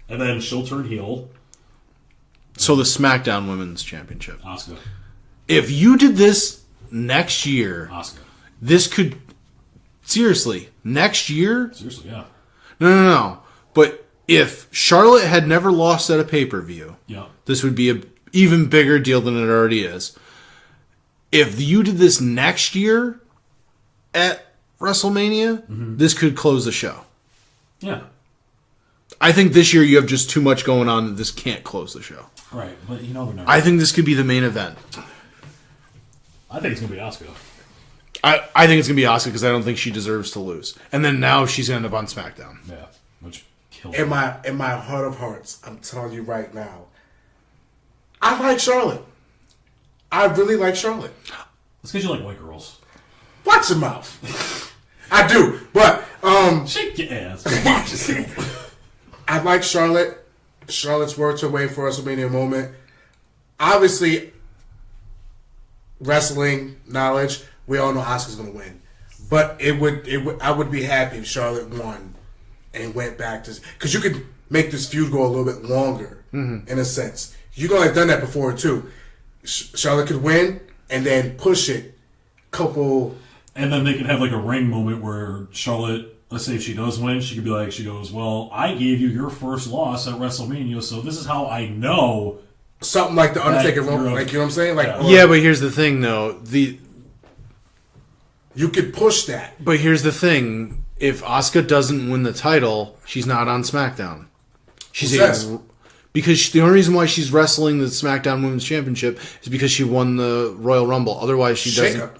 And then she'll turn heel. So the SmackDown Women's Championship. Asuka. If you did this next year, Asuka. this could... Seriously, next year? Seriously, yeah. No. But if Charlotte had never lost at a pay-per-view, Yeah. this would be an even bigger deal than it already is. If you did this next year at WrestleMania, this could close the show. Yeah. I think this year you have just too much going on that this can't close the show. Right, but you know they're not. I think this could be the main event. I think it's going to be Asuka. I think it's going to be Asuka because I don't think she deserves to lose. And then now she's going to end up on SmackDown. Yeah, which kills In my heart of hearts, I'm telling you right now, I like Charlotte. I really like Charlotte. It's because you like white girls. Watch your mouth. I do, but Shake your ass. I like Charlotte. Charlotte's worked her way for WrestleMania moment. Obviously, wrestling knowledge, we all know Asuka's going to win. But I would be happy if Charlotte won and went back to, because you could make this feud go a little bit longer in a sense. You know, I've done that before too. Charlotte could win and then push it couple. And then they could have like a ring moment where Charlotte, let's say if she does win, she could be like, she goes, well, I gave you your first loss at WrestleMania, so this is how I know. Something like the Undertaker, Like, like, you know what I'm saying? Like, Yeah. Yeah, but here's the thing, though. You could push that. But here's the thing. If Asuka doesn't win the title, she's not on SmackDown. Who says? Because the only reason why she's wrestling the SmackDown Women's Championship is because she won the Royal Rumble. Otherwise, she doesn't. Shake-up.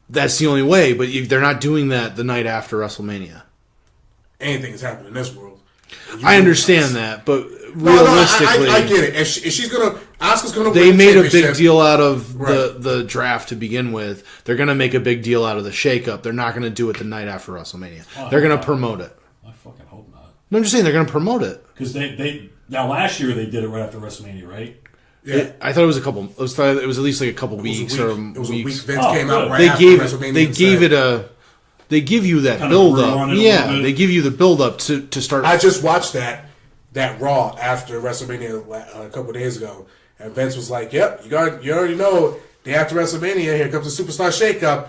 That's the only way. But they're not doing that the night after WrestleMania. Anything is happening in this world. I understand that, but realistically, I get it. If she's gonna, Asuka's gonna. they win the made a big championship. deal out of Right. the draft to begin with. They're going to make a big deal out of the shakeup. They're not going to do it the night after WrestleMania. They're going to promote it. I fucking hope not. No, I'm just saying they're going to promote it. Because now last year they did it right after WrestleMania, right? Yeah. I thought it was a couple. It was at least like a couple weeks or It was a week. weeks. Vince came good. out right They after gave WrestleMania. they and gave said, it a. They give you that Kind of build grew up. on it a little Yeah, bit. they give you the build up to start. I just watched that Raw after WrestleMania a couple days ago, and Vince was like, "Yep, you already know. Day after WrestleMania, here comes the Superstar Shakeup.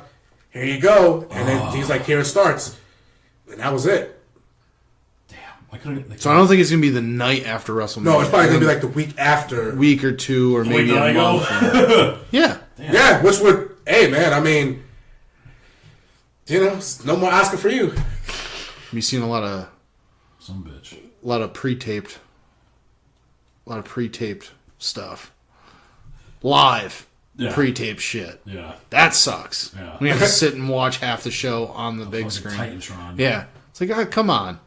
Here you go." And then he's like, "Here it starts," and that was it. Damn. Why couldn't they? So I don't think it's gonna be the night after WrestleMania. No, it's probably gonna be like the week after. week or two or maybe Wait, a did I go? month. Yeah. Yeah, which would, hey man, I mean, you know, no more Oscar for you. You've seen a lot of Some bitch. pre-taped stuff, live Yeah. pre-taped shit. Yeah. That sucks. Yeah. We have to sit and watch half the show on the big Fucking screen. Titantron. Yeah, it's like, oh, come on.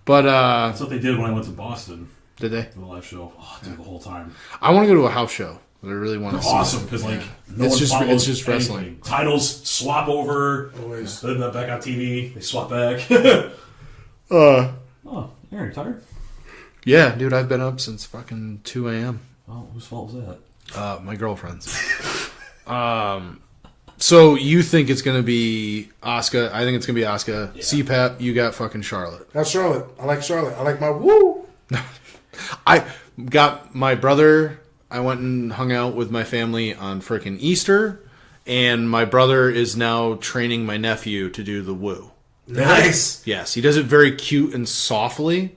But That's what they did when I went to Boston did they? for the live show. Oh, dude, the whole time. I want to go to a house show. I really want to see. Awesome, because like no It's one just- follows it's just wrestling. anything. Titles swap over. Always. Then they're back on TV. They swap back. Oh, Aaron, you tired? Yeah, dude, I've been up since fucking 2 a.m. Oh, whose fault was that? My girlfriend's. So you think it's gonna be Asuka? I think it's gonna be Asuka. CPAP, you got fucking Charlotte. That's Charlotte. I like Charlotte. I like my woo. I got my brother. I went and hung out with my family on frickin' Easter, and my brother is now training my nephew to do the woo. Nice. Yes, he does it very cute and softly.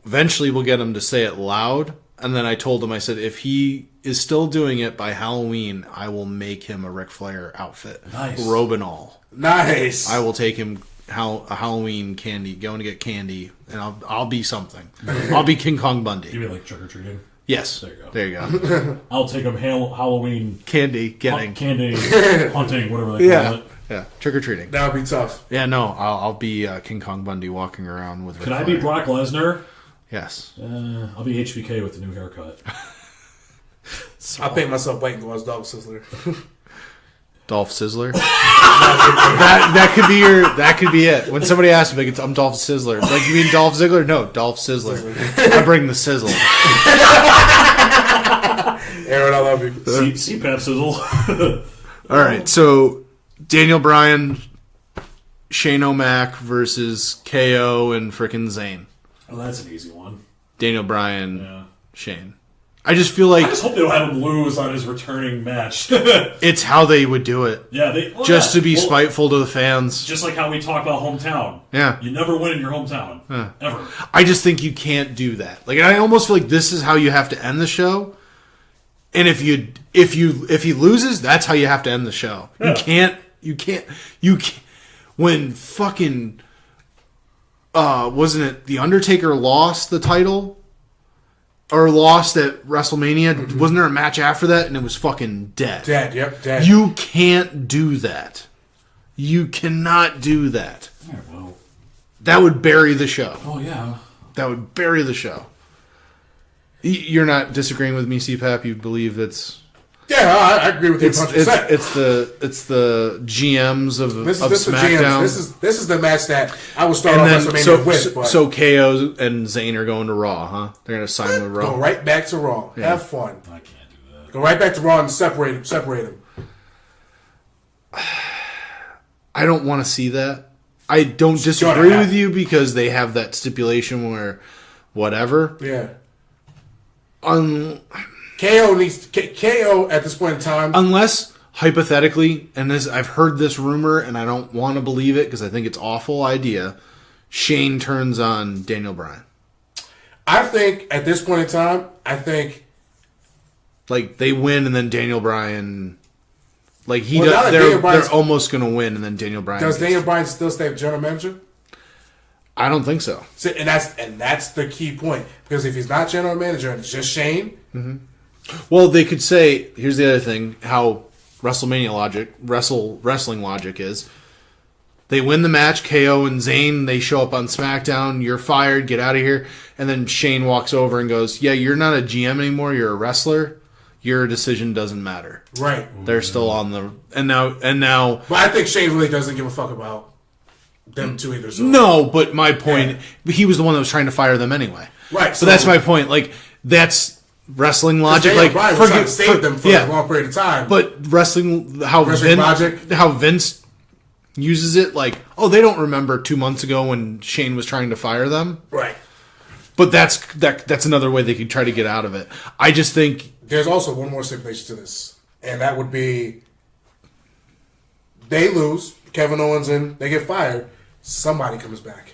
Eventually, we'll get him to say it loud. And then I told him, I said, if he is still doing it by Halloween, I will make him a Ric Flair outfit, Nice. robe and all. Nice. I will take him a Halloween candy, going to get candy, and I'll be something. I'll be King Kong You Bundy. mean like trick or treating? Yes, There you go. there you go. I'll take them Halloween Candy getting. candy hunting, whatever they call Yeah, it. Yeah, trick or treating. That would be tough. Yeah, no, I'll be King Kong Bundy walking around with. Can I be Brock Lesnar? Yes. I'll be HBK with the new haircut. I'll paint myself white and go as Dolph Ziggler. Dolph Ziggler. that could be it. When somebody asks me, I'm Dolph Ziggler. Like, you mean Dolph Ziggler? No, Dolph Ziggler. I bring the sizzle. Aaron, I love you. CPAP sizzle. All right, so Daniel Bryan, Shane O'Mac versus KO and frickin' Zayn. Oh, that's an easy one. Daniel Bryan, Shane. I just feel like I just hope they don't have him lose on his returning match. it's how they would do it. Yeah, to be spiteful to the fans. Just like how we talk about hometown. Yeah. You never win in your hometown. Ever. I just think you can't do that. Like, I almost feel like this is how you have to end the show. And if he loses, that's how you have to end the show. Yeah. You can't when fucking wasn't it The Undertaker lost the title? Or lost at WrestleMania. Mm-hmm. Wasn't there a match after that? And it was fucking dead. Dead. You can't do that. You cannot do that. Yeah, well. That would bury the show. Oh, yeah. That would bury the show. You're not disagreeing with me, CPAP? You believe that's... Yeah, I agree with you 100%. It's the GMs of SmackDown. This is the match that I would start off WrestleMania with. But so KO and Zayn are going to Raw, huh? They're going to sign with Raw. Go right back to Raw. Yeah. Have fun. I can't do that. Go right back to Raw and separate them. I don't want to see that. I don't disagree with you because they have that stipulation where whatever. Yeah. KO at this point in time, unless hypothetically, and this I've heard this rumor and I don't want to believe it because I think it's an awful idea. Shane turns on Daniel Bryan. I think at this point in time, like they win and then Daniel Bryan, like they're almost going to win and then Daniel Bryan. Does Daniel Bryan still stay general manager? I don't think so. And that's the key point because if he's not general manager and it's just Shane. Mm-hmm. Well, they could say, here's the other thing, how WrestleMania logic, wrestling logic is. They win the match, KO and Zayn, they show up on SmackDown, you're fired, get out of here. And then Shane walks over and goes, yeah, you're not a GM anymore, you're a wrestler. Your decision doesn't matter. Right. They're still on the... And now... But I think Shane really doesn't give a fuck about them two either. So. No, but my point, he was the one that was trying to fire them anyway. Right. So that's my point. Like, that's... Wrestling logic, like Bryan was trying to save them for a long period of time. But wrestling logic, how Vince uses it, like, oh, they don't remember 2 months ago when Shane was trying to fire them, right? But that's another way they could try to get out of it. I just think there's also one more stipulation to this, and that would be they lose, Kevin Owens and they get fired. Somebody comes back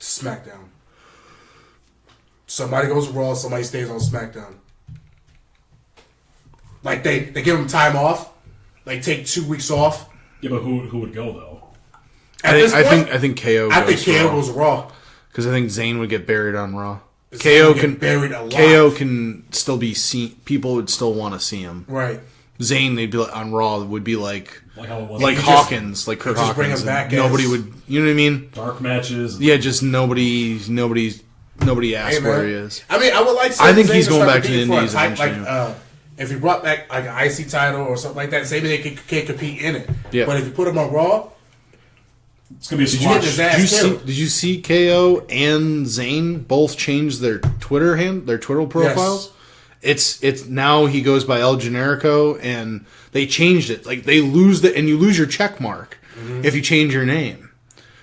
to SmackDown. Somebody goes to Raw. Somebody stays on SmackDown. Like they give him time off, like take 2 weeks off. Yeah, but who would go though? I think KO. I think KO goes Raw because I think Zayn would get buried on Raw. KO can buried alive. KO can still be seen. People would still want to see him. Right. Zayn, they'd be on Raw would be like Hawkins, like Kurt Hawkins. Bring him back nobody would. You know what I mean? Dark matches. Yeah, just nobody asked where he is. I mean, I would like. I think he's going back to the Indies eventually. If he brought back like an IC title or something like that, maybe they can't compete in it. Yeah. But if you put him on Raw, it's gonna be a squash. Did you see KO and Zayn both change their Twitter profiles? Yes. It's now he goes by El Generico, and they changed it. Like they lose and you lose your check mark if you change your name.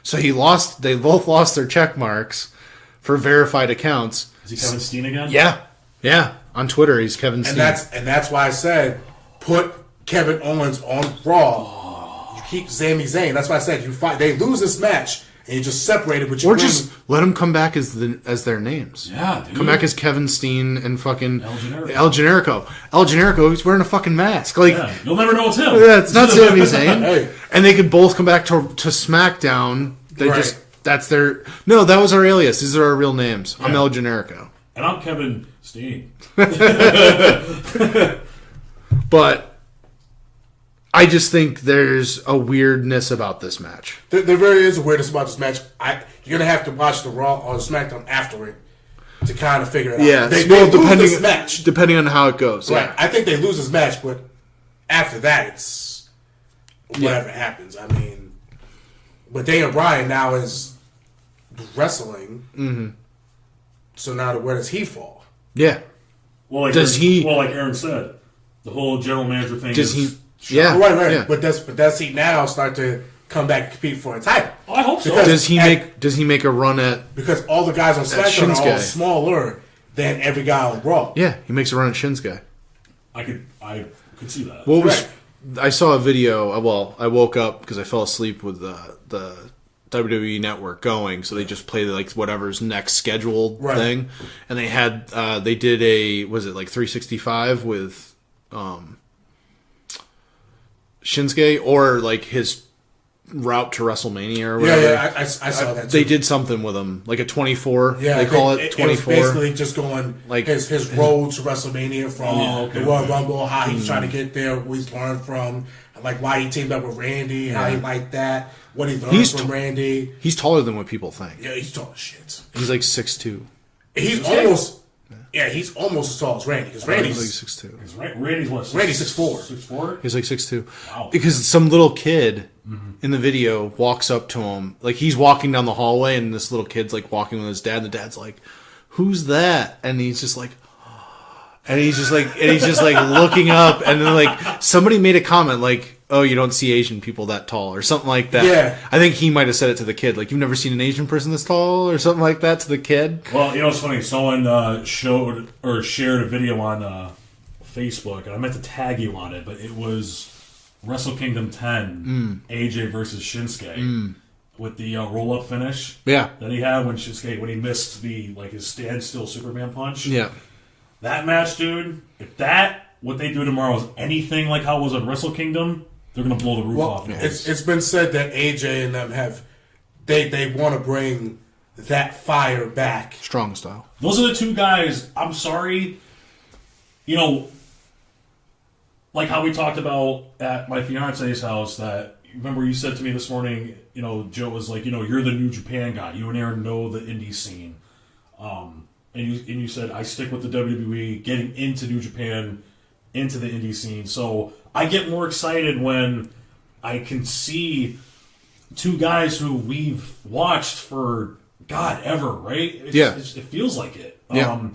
So they both lost their check marks for verified accounts. Is he Kevin Steen again? Yeah. On Twitter, he's Kevin Steen. And that's why I said put Kevin Owens on Raw. You keep Sami Zayn. That's why I said they lose this match and you just separate it. But just let them come back as their names. Yeah, dude. Come back as Kevin Steen and fucking El Generico. El Generico, he's wearing a fucking mask. Like you'll never know it's him. Yeah, it's not Sami Zayn. Hey. And they could both come back to SmackDown. That's their... No, that was our alias. These are our real names. Yeah. I'm El Generico. And I'm Kevin Steen. But I just think there's a weirdness about this match. There really is a weirdness about this match. You're gonna have to watch the Raw or the SmackDown after it to kind of figure it out. Yeah, They well, lose this match. depending on how it goes. Right. Yeah. I think they lose this match, but after that, it's whatever happens. I mean, but Daniel Bryan now is wrestling. Mm-hmm. So now, where does he fall? Yeah. Well, like like Aaron said, the whole general manager thing. Does is he? Yeah. Right. Yeah. But does he now start to come back and compete for a title? Oh, I hope so. Because Does he make a run at? Because all the guys on SmackDown are all Shinsuke. smaller than every guy on Raw. Yeah, he makes a run at Shinsuke. I could see that. What was? Right. I saw a video. Well, I woke up because I fell asleep with the WWE Network going, so they just play like whatever's next scheduled thing, and they had they did a was it like 365 with Shinsuke or like his route to WrestleMania or whatever. Yeah, I saw that too. They did something with him, like a 24. Yeah, they call it 24. It was basically just going Like his road to WrestleMania from the Royal Rumble, how he's trying to get there, what he's learned from, like why he teamed up with Randy, how he liked that, what he learned from Randy. He's taller than what people think. Yeah, he's tall as shit. He's like 6'2". He's almost. Yeah, he's almost as tall as Randy because Randy's He's like 6'2". Randy's what? Randy's 6'4". 6'4". He's like 6'2". Wow. Because some little kid in the video walks up to him, like he's walking down the hallway, and this little kid's like walking with his dad, and the dad's like, "Who's that?" And he's just like, looking up, and then like somebody made a comment like, "Oh, you don't see Asian people that tall," or something like that. Yeah. I think he might have said it to the kid, like, "You've never seen an Asian person this tall," or something like that to the kid. Well, it's funny. Someone showed or shared a video on Facebook, and I meant to tag you on it, but it was Wrestle Kingdom 10, AJ versus Shinsuke, with the roll-up finish. Yeah. That he had when he missed his standstill Superman punch. Yeah. That match, dude. If what they do tomorrow is anything like how it was on Wrestle Kingdom, they're gonna blow the roof off. It's been said that AJ and them they want to bring that fire back. Strong style. Those are the two guys. I'm sorry, like how we talked about at my fiance's house. That remember you said to me this morning. Joe was like, you're the New Japan guy. You and Aaron know the indie scene. And you said I stick with the WWE, getting into New Japan, into the indie scene. So I get more excited when I can see two guys who we've watched for God ever, right? It feels like it. Yeah.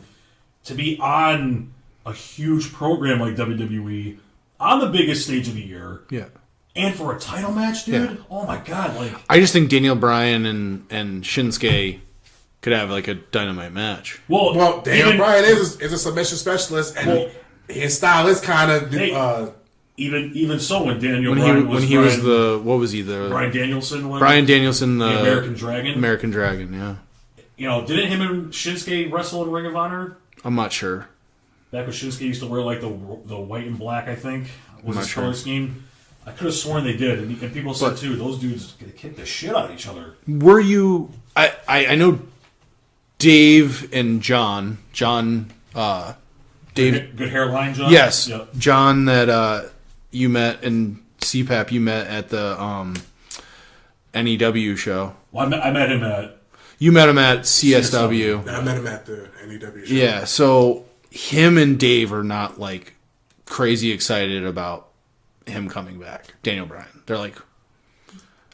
To be on a huge program like WWE on the biggest stage of the year, and for a title match, dude. Yeah. Oh my God! Like I just think Daniel Bryan and Shinsuke could have like a dynamite match. Well, Daniel Bryan is a submission specialist, and his style is kind of. Even so, when Daniel Bryan he was the what was he the Bryan Danielson? Bryan Danielson, the American Dragon. American Dragon, yeah. Didn't him and Shinsuke wrestle in Ring of Honor? I'm not sure. Back when Shinsuke used to wear like the white and black, I think was his color scheme. I could have sworn they did, and people said too. Those dudes kick the shit out of each other. Were you? I know Dave and John. Dave, good hairline, John. Yes, yep. John that you met in CPAP. You met at the NEW show. Well, I met him at. You met him at CSW. I met him at the NEW show. Yeah, so him and Dave are not like crazy excited about him coming back. Daniel Bryan. They're like,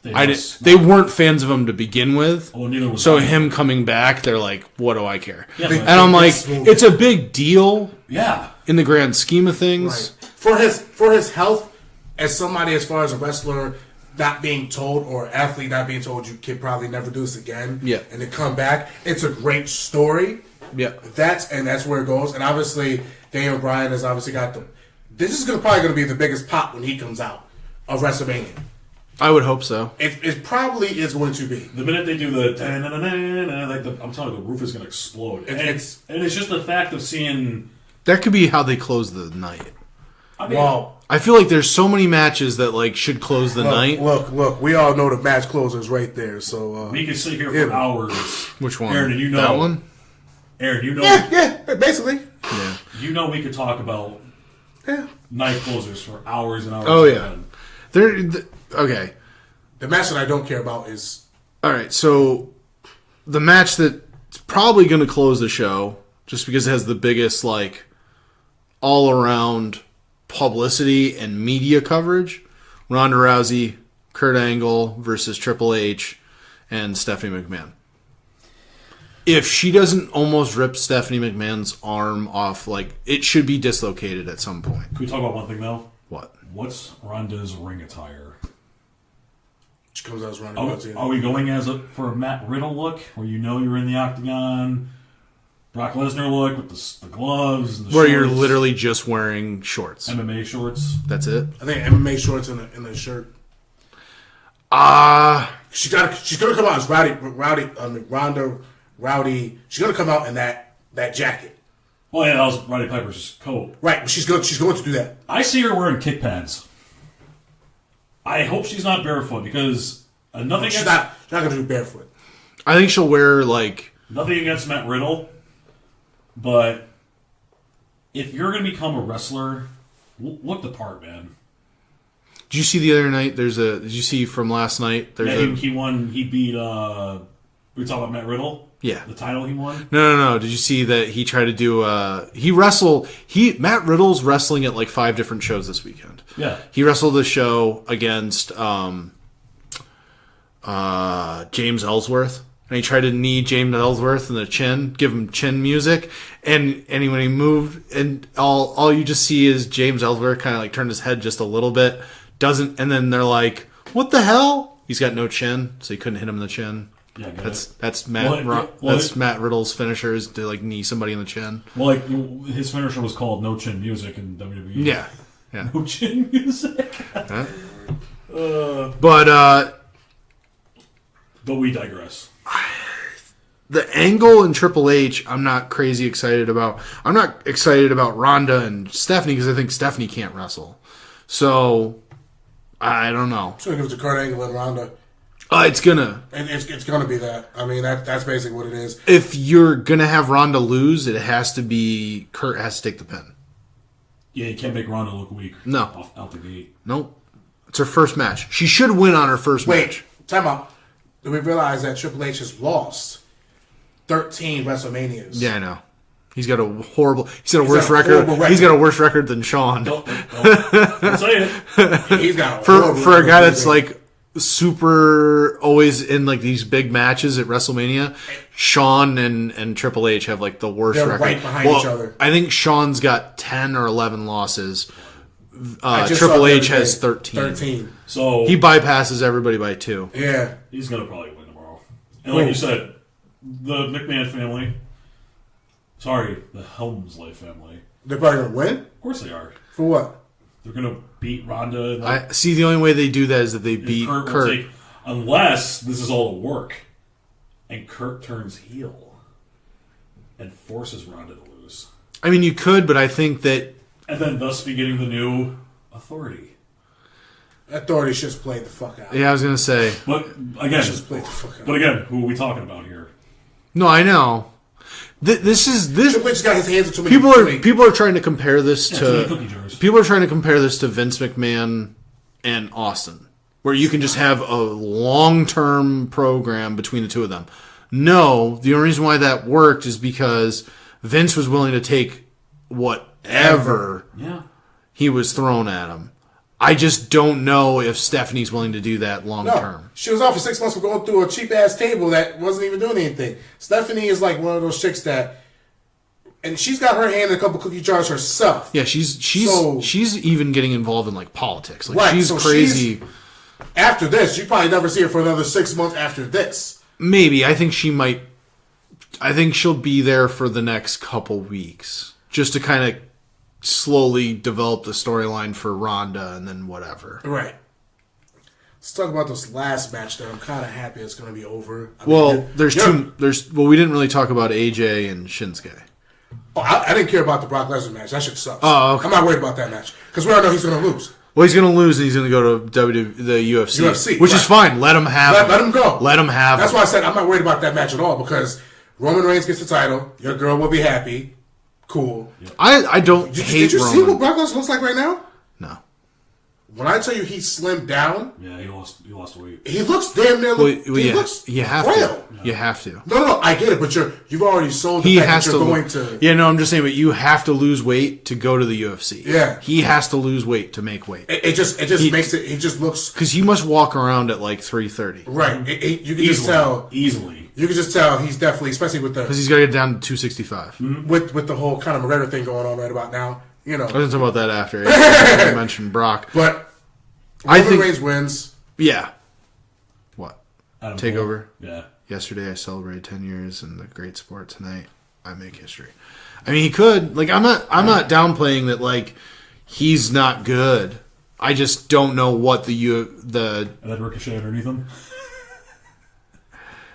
they weren't fans of him to begin with. Well, neither was so I. him coming back, they're like, what do I care? Yeah, and I'm like, it's a big deal. Yeah. In the grand scheme of things. Right. For his health, as somebody as far as a wrestler not being told or athlete not being told you can probably never do this again. Yeah. And to come back, it's a great story. Yeah. That's where it goes. And obviously Daniel Bryan has obviously got this is probably going to be the biggest pop when he comes out of WrestleMania. I would hope so. It probably is going to be. The minute they do the I'm telling you, the roof is going to explode. And it's just the fact of seeing. That could be how they close the night. I mean, I feel like there's so many matches that like should close the night. Look. We all know the match closers right there. So we can sit here for hours. Which one? Aaron, you know that one? Aaron, you know. Yeah, basically. Yeah. You know we could talk about night closers for hours and hours. Oh yeah. Okay. The match that I don't care about is... All right, so the match that's probably going to close the show, just because it has the biggest, like, all-around publicity and media coverage, Ronda Rousey, Kurt Angle versus Triple H and Stephanie McMahon. If she doesn't almost rip Stephanie McMahon's arm off, like, it should be dislocated at some point. Can we talk about one thing, though? What? What's Ronda's ring attire? She comes out as Ronda Rousey. Are we going for a Matt Riddle look, where you know you're in the octagon? Brock Lesnar look with the gloves and the Where shorts? you're literally just wearing shorts. MMA shorts. That's it? I think MMA shorts in the shirt. She's gonna come out as Ronda Rowdy. She's gonna come out in that jacket. Well, yeah, that was Roddy Piper's coat. Right, but she's going to do that. I see her wearing kick pads. I hope she's not barefoot because nothing. She's not gonna do barefoot. I think she'll wear, like... Nothing against Matt Riddle, but if you're going to become a wrestler, look the part, man. Did you see the other night? Did you see from last night? He won. He beat. We talking about Matt Riddle. Yeah, the title he won. No. Did you see that he tried to do? Matt Riddle's wrestling at like 5 different shows this weekend. Yeah, he wrestled a show against James Ellsworth. And he tried to knee James Ellsworth in the chin, give him chin music, and when he moved, and all you just see is James Ellsworth kind of like turned his head just a little bit, and then they're like, "What the hell?" He's got no chin, so he couldn't hit him in the chin. Yeah, that's Matt Riddle's finisher is to like knee somebody in the chin. Well, like his finisher was called No Chin Music in WWE. Yeah. No Chin Music. But we digress. The Angle and Triple H, I'm not crazy excited about. I'm not excited about Ronda and Stephanie because I think Stephanie can't wrestle. So, I don't know. So it goes to Kurt Angle and Ronda. It's gonna. It's gonna be that. I mean, that's basically what it is. If you're gonna have Ronda lose, it has to be Kurt has to take the pin. Yeah, you can't make Ronda look weak. No. Out the gate. Nope. It's her first match. She should win on her first match. Wait, time out. Do we realize that Triple H has lost 13 WrestleManias? Yeah, I know. He's got a horrible. He's got a worse record. He's got a worse record than Shawn. Don't say it. He's got for a guy that's like super always in like these big matches at WrestleMania. Shawn and Triple H have like the worst They're record. right behind each other. I think Shawn's got 10 or 11 losses. Triple H has 13. So he bypasses everybody by 2. Yeah, he's gonna probably win tomorrow. And like you said, the McMahon family. Sorry, the Helmsley family. they're probably gonna win. Of course they are. For what? They're gonna beat Ronda. I see. The only way they do that is that they beat Kurt. Unless this is all to work, and Kurt turns heel and forces Ronda to lose. I mean, you could, but I think that. And then thus beginning the new Authority. Authority just played the fuck out. Yeah, I was gonna say. But again, Just played the fuck out. but again, who are we talking about here? No, I know. This Triple H got his hands in too many. people are trying to compare this too many cookie jars. people are trying to compare this to Vince McMahon and Austin, where you can just have a long-term program between the two of them. No, the only reason why that worked is because Vince was willing to take whatever he was thrown at him. I just don't know if Stephanie's willing to do that long term. She was off for 6 months for going through a cheap ass table that wasn't even doing anything. Stephanie is like one of those chicks that, and she's got her hand in a couple cookie jars herself. Yeah, she's even getting involved in like politics. Like Right, she's so crazy. After this, you probably never see her for another 6 months after this. Maybe. I think she might. I think she'll be there for the next couple weeks, just to kind of slowly develop the storyline for Ronda, and then whatever. Right. Let's talk about this last match that I'm kind of happy it's going to be over. We didn't really talk about AJ and Shinsuke. Oh, I didn't care about the Brock Lesnar match. That shit sucks. Oh, okay. I'm not worried about that match because we all know he's going to lose. Well, he's going to lose, and he's going to go to the UFC, which right. is fine. Let him have. Let him go. Let him have. That's why I said I'm not worried about that match at all because Roman Reigns gets the title. Your girl will be happy. Cool. I don't hate Did you Roman. see what Brock Lesnar looks like right now? No. When I tell you he slimmed down, Yeah, he lost weight. he looks damn near. He looks you have frail. to. You have to. No, I get it, but you've already sold the He fact has that to. you're going to. Yeah, no, I'm just saying, but you have to lose weight to go to the UFC. Yeah. He has to lose weight to make weight. It just makes it. He just looks Because he must walk around at like 330. right. You can just tell. Easily. You can just tell he's definitely, especially with Because the he's got to get down to 265. with the whole kind of McGregor thing going on right about now. You know, I was talking about that after you mentioned Brock. but I Roman think- Reigns wins. Yeah. What? Adam Takeover? Cole. Yeah. Yesterday I celebrated 10 years in the great sport. Tonight I make history. I mean, he could. Like, I'm not downplaying that, like, he's not good. I just don't know what the And then Ricochet underneath him.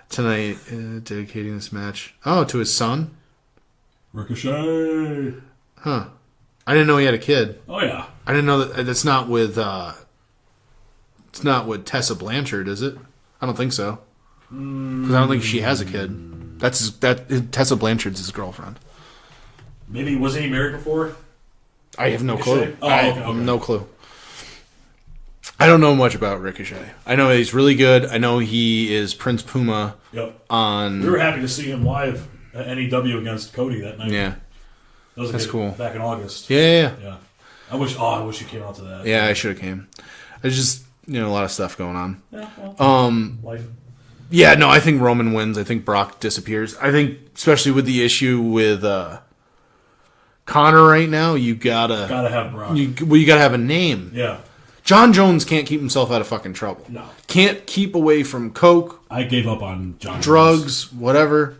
tonight dedicating this match. Oh, to his son? Ricochet. Huh. I didn't know he had a kid. Oh, yeah. I didn't know that's not with it's not with Tessa Blanchard, is it? I don't think so. Because I don't think she has a kid. Tessa Blanchard's his girlfriend. Maybe, wasn't he married before? I have no Ricochet? clue. Oh, I okay, have okay. no clue. I don't know much about Ricochet. I know he's really good. I know he is Prince Puma Yep. on... We were happy to see him live at NEW against Cody that night. Yeah. That was That's cool. Back in August. Yeah. Yeah. I wish he came out to that. Yeah, I should have came. There's just, a lot of stuff going on. Yeah, well, life. Yeah, no, I think Roman wins. I think Brock disappears. I think, especially with the issue with Connor right now, you gotta have Brock. you gotta have a name. Yeah. John Jones can't keep himself out of fucking trouble. No. Can't keep away from coke, I gave up on John Jones. drugs, whatever.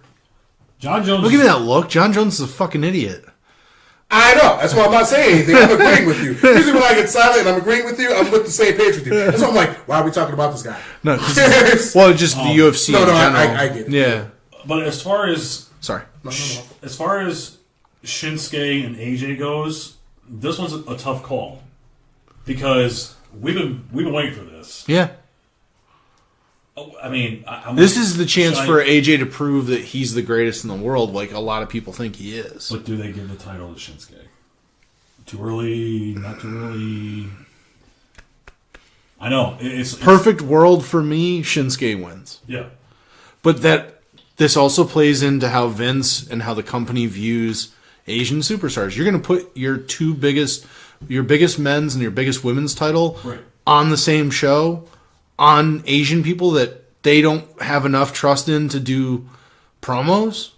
John Jones. Look at me that look. John Jones is a fucking idiot. I know. That's why I'm not saying anything. I'm agreeing with you. Usually when I get silent and I'm agreeing with you, I'm with the same page with you. That's why I'm like, why are we talking about this guy? No, well, just the UFC no, in general. I get it. Yeah. But as far as Sorry. as far as Shinsuke and AJ goes, this one's a tough call because we've been waiting for this. Yeah. I mean, This is the chance should I- for AJ to prove that he's the greatest in the world, like a lot of people think he is. But do they give the title to Shinsuke? Too early? Not too early? I know it's Perfect world for me, Shinsuke wins. Yeah, But this also plays into how Vince and how the company views Asian superstars. You're going to put your biggest men's and your biggest women's title Right. on the same show on Asian people that they don't have enough trust in to do promos.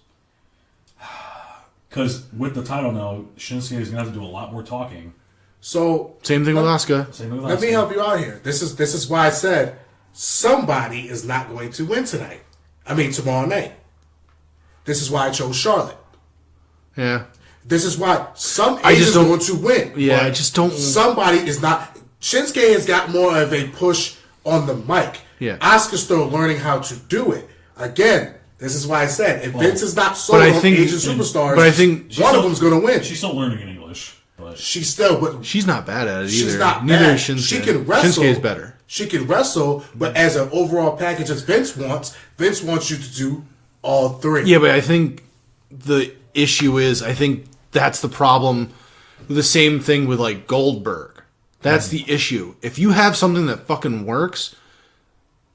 because with the title now, Shinsuke is gonna have to do a lot more talking. So Same thing with Asuka. Same with let me Asuka. help you out here. This is why I said somebody is not going to win tonight. I mean tomorrow night. This is why I chose Charlotte. Yeah. This is why some I just Asians don't- going to win. Yeah, but I just don't- Somebody is not. Shinsuke has got more of a push on the mic. Yeah. Asuka's still learning how to do it. Again, this is why I said if Vince is not sold but I on think- Asian superstars, but I think- one of them's going to win. She's still learning in English, but She's still, but She's not bad at it either. she's not Neither bad. is Shinsuke. She can wrestle. Shinsuke is better. She can wrestle, but as an overall package, as Vince wants you to do all three. Yeah, but I think the issue is, I think that's the problem. The same thing with like Goldberg. That's the issue. If you have something that fucking works,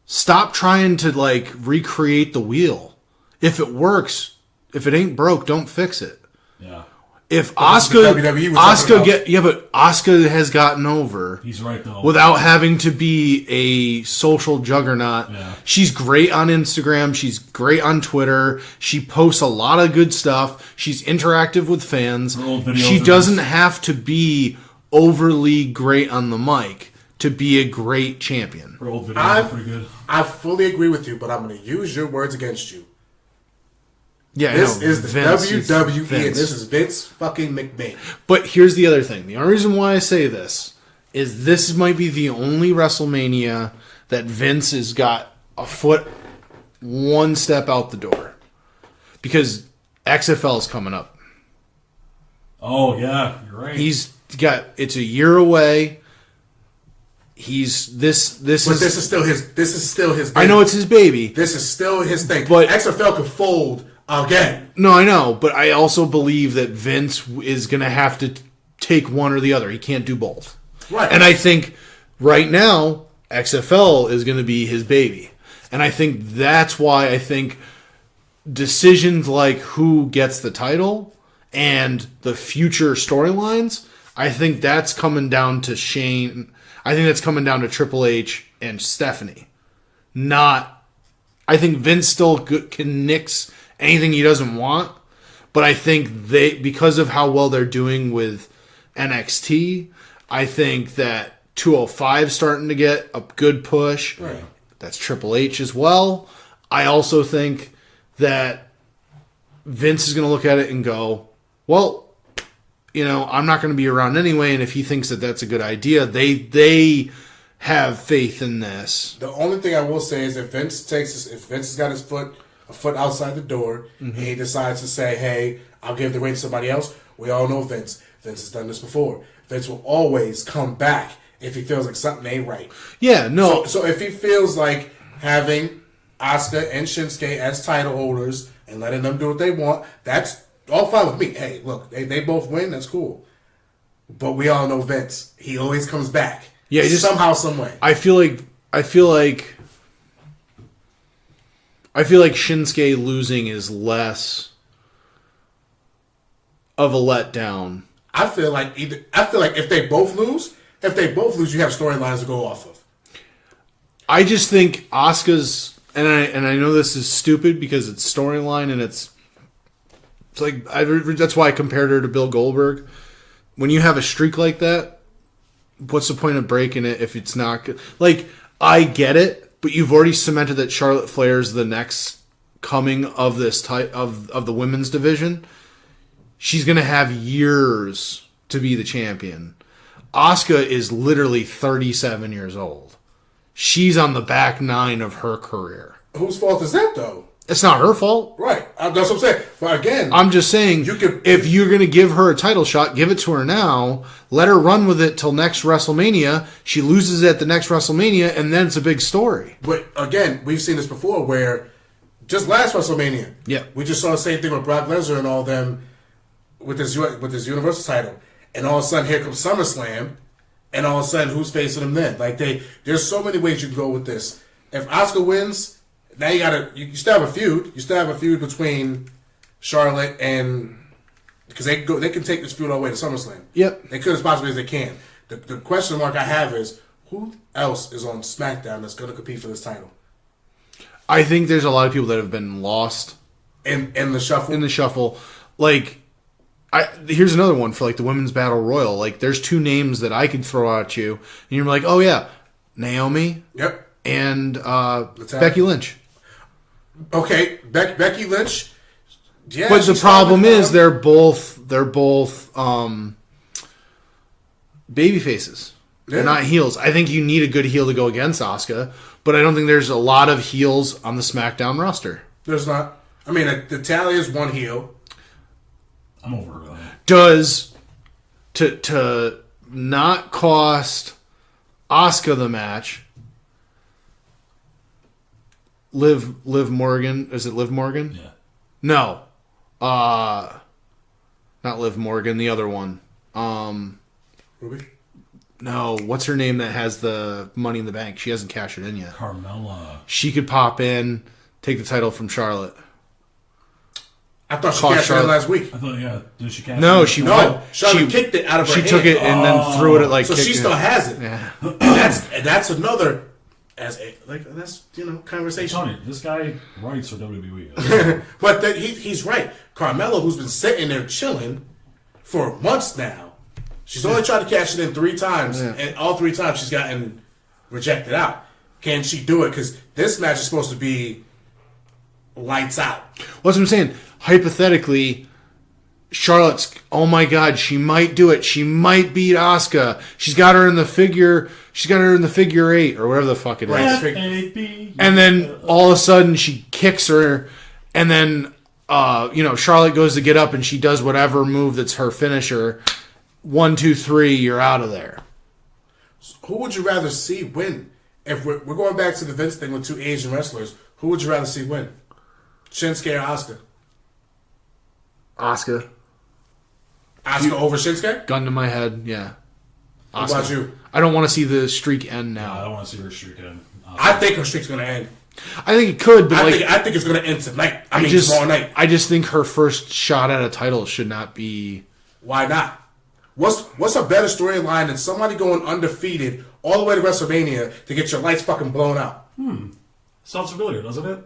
stop trying to like recreate the wheel. If it works, if it ain't broke, don't fix it. yeah, If this is the Asuka, WWE we're talking about. but Asuka has gotten over he's right though. without having to be a social juggernaut. Yeah. She's great on Instagram. She's great on Twitter. She posts a lot of good stuff. She's interactive with fans. Her old videos She are doesn't nice. have to be overly great on the mic to be a great champion. Her old videos are pretty good. I fully agree with you, but I'm going to use your words against you. Yeah, This I know. is the Vince, it's WWE, and Vince. this is Vince fucking McMahon. But here's the other thing. The only reason why I say this is this might be the only WrestleMania that Vince has got a foot one step out the door. Because XFL is coming up. Oh yeah, you're right. It's a year away. This But is this is still his baby. I know it's his baby. This is still his thing. But- XFL could fold again. No, I know, but I also believe that Vince is going to have to take one or the other. He can't do both. Right. And I think Right now, XFL is going to be his baby. And I think that's why I think decisions like who gets the title and the future storylines, I think that's coming down to Shane. I think that's coming down to Triple H and Stephanie. I think Vince still can nix anything he doesn't want, but I think because of how well they're doing with NXT, I think that 205 starting to get a good push. Right. That's Triple H as well. I also think that Vince is going to look at it and go, well, I'm not going to be around anyway, and if he thinks that that's a good idea, they have faith in this. The only thing I will say is if Vince has got his a foot outside the door, and he decides to say, hey, I'll give the ring to somebody else, we all know Vince. Vince has done this before. Vince will always come back if he feels like something ain't right. Yeah, no. So if he feels like having Asuka and Shinsuke as title holders and letting them do what they want, that's all fine with me. Hey, look, they both win, that's cool. But we all know Vince. He always comes back. Yeah, somehow, some way. I feel like Shinsuke losing is less of a letdown. I feel like if they both lose, you have storylines to go off of. I just think Asuka's, and I know this is stupid because it's storyline and it's like that's why I compared her to Bill Goldberg. When you have a streak like that, what's the point of breaking it if it's not good? Like, I get it, but you've already cemented that Charlotte Flair's the next coming of this type of the women's division. She's gonna have years to be the champion. Asuka is literally 37 years old. She's on the back nine of her career. Whose fault is that, though? It's not her fault. Right. That's what I'm saying. But again, I'm just saying, if you're going to give her a title shot, give it to her now. Let her run with it till next WrestleMania. She loses at the next WrestleMania, and then it's a big story. But again, we've seen this before where just last WrestleMania, we just saw the same thing with Brock Lesnar and all them with his Universal title. And all of a sudden, here comes SummerSlam, and all of a sudden, who's facing him then? Like, there's so many ways you can go with this. If Asuka wins, now you still have a feud. You still have a feud between Charlotte and, because they can take this feud all the way to SummerSlam. Yep. They could as possibly as they can. The question mark I have is, who else is on SmackDown that's going to compete for this title? I think there's a lot of people that have been lost in the shuffle. In the shuffle, like, here's another one for like the Women's Battle Royal. Like, there's two names that I could throw at you, and you're like, oh yeah, Naomi. Yep. And Becky Lynch. Okay, Becky Lynch. Yeah, but the problem is they're both baby faces. Yeah. They're not heels. I think you need a good heel to go against Asuka, but I don't think there's a lot of heels on the SmackDown roster. There's not. I mean, Natalia's one heel. I'm over her. Does to not cost Asuka the match? Liv Morgan. Is it Liv Morgan? Yeah. No. Not Liv Morgan, the other one. Ruby? No, what's her name that has the Money in the Bank? She hasn't cashed it in yet. Carmella. She could pop in, take the title from Charlotte. I thought she cashed it in last week. I thought, yeah. Did she cash No, it? she Charlotte kicked it out of her hand. She took it and then threw it at like. So she still has it. Yeah. And that's another. That's conversation. Tony, this guy writes for WWE. But he's right. Carmella, who's been sitting there chilling for months now, she's only tried to cash it in 3 times, and all 3 times she's gotten rejected out. Can she do it? Because this match is supposed to be lights out. What's what I'm saying? Hypothetically, Charlotte's, oh my God, she might do it. She might beat Asuka. She's got her in the figure 8 or whatever the fuck it is. Right. And then all of a sudden she kicks her, and then Charlotte goes to get up and she does whatever move that's her finisher. 1, 2, 3, you're out of there. Who would you rather see win? If we're going back to the Vince thing with 2 Asian wrestlers, who would you rather see win? Shinsuke or Asuka? Asuka. Asuka over Shinsuke? Gun to my head, yeah. Asuka. What about you? I don't want to see the streak end I now. don't want to see her streak end. I think her streak's going to end. I think it could, but I think it's going to end tonight. Tomorrow night. I just think her first shot at a title should not be. Why not? What's a better storyline than somebody going undefeated all the way to WrestleMania to get your lights fucking blown out? Sounds familiar, doesn't it?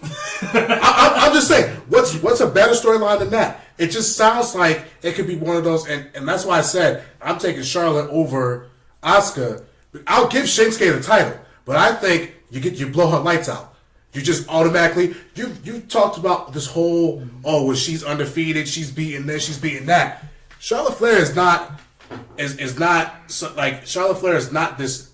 I'm just saying, what's a better storyline than that? It just sounds like it could be one of those, and that's why I said I'm taking Charlotte over Asuka. I'll give Shinsuke the title, but I think you blow her lights out. You just automatically you talked about this whole well, she's undefeated, she's beating this, she's beating that. Charlotte Flair is not Charlotte Flair is not this.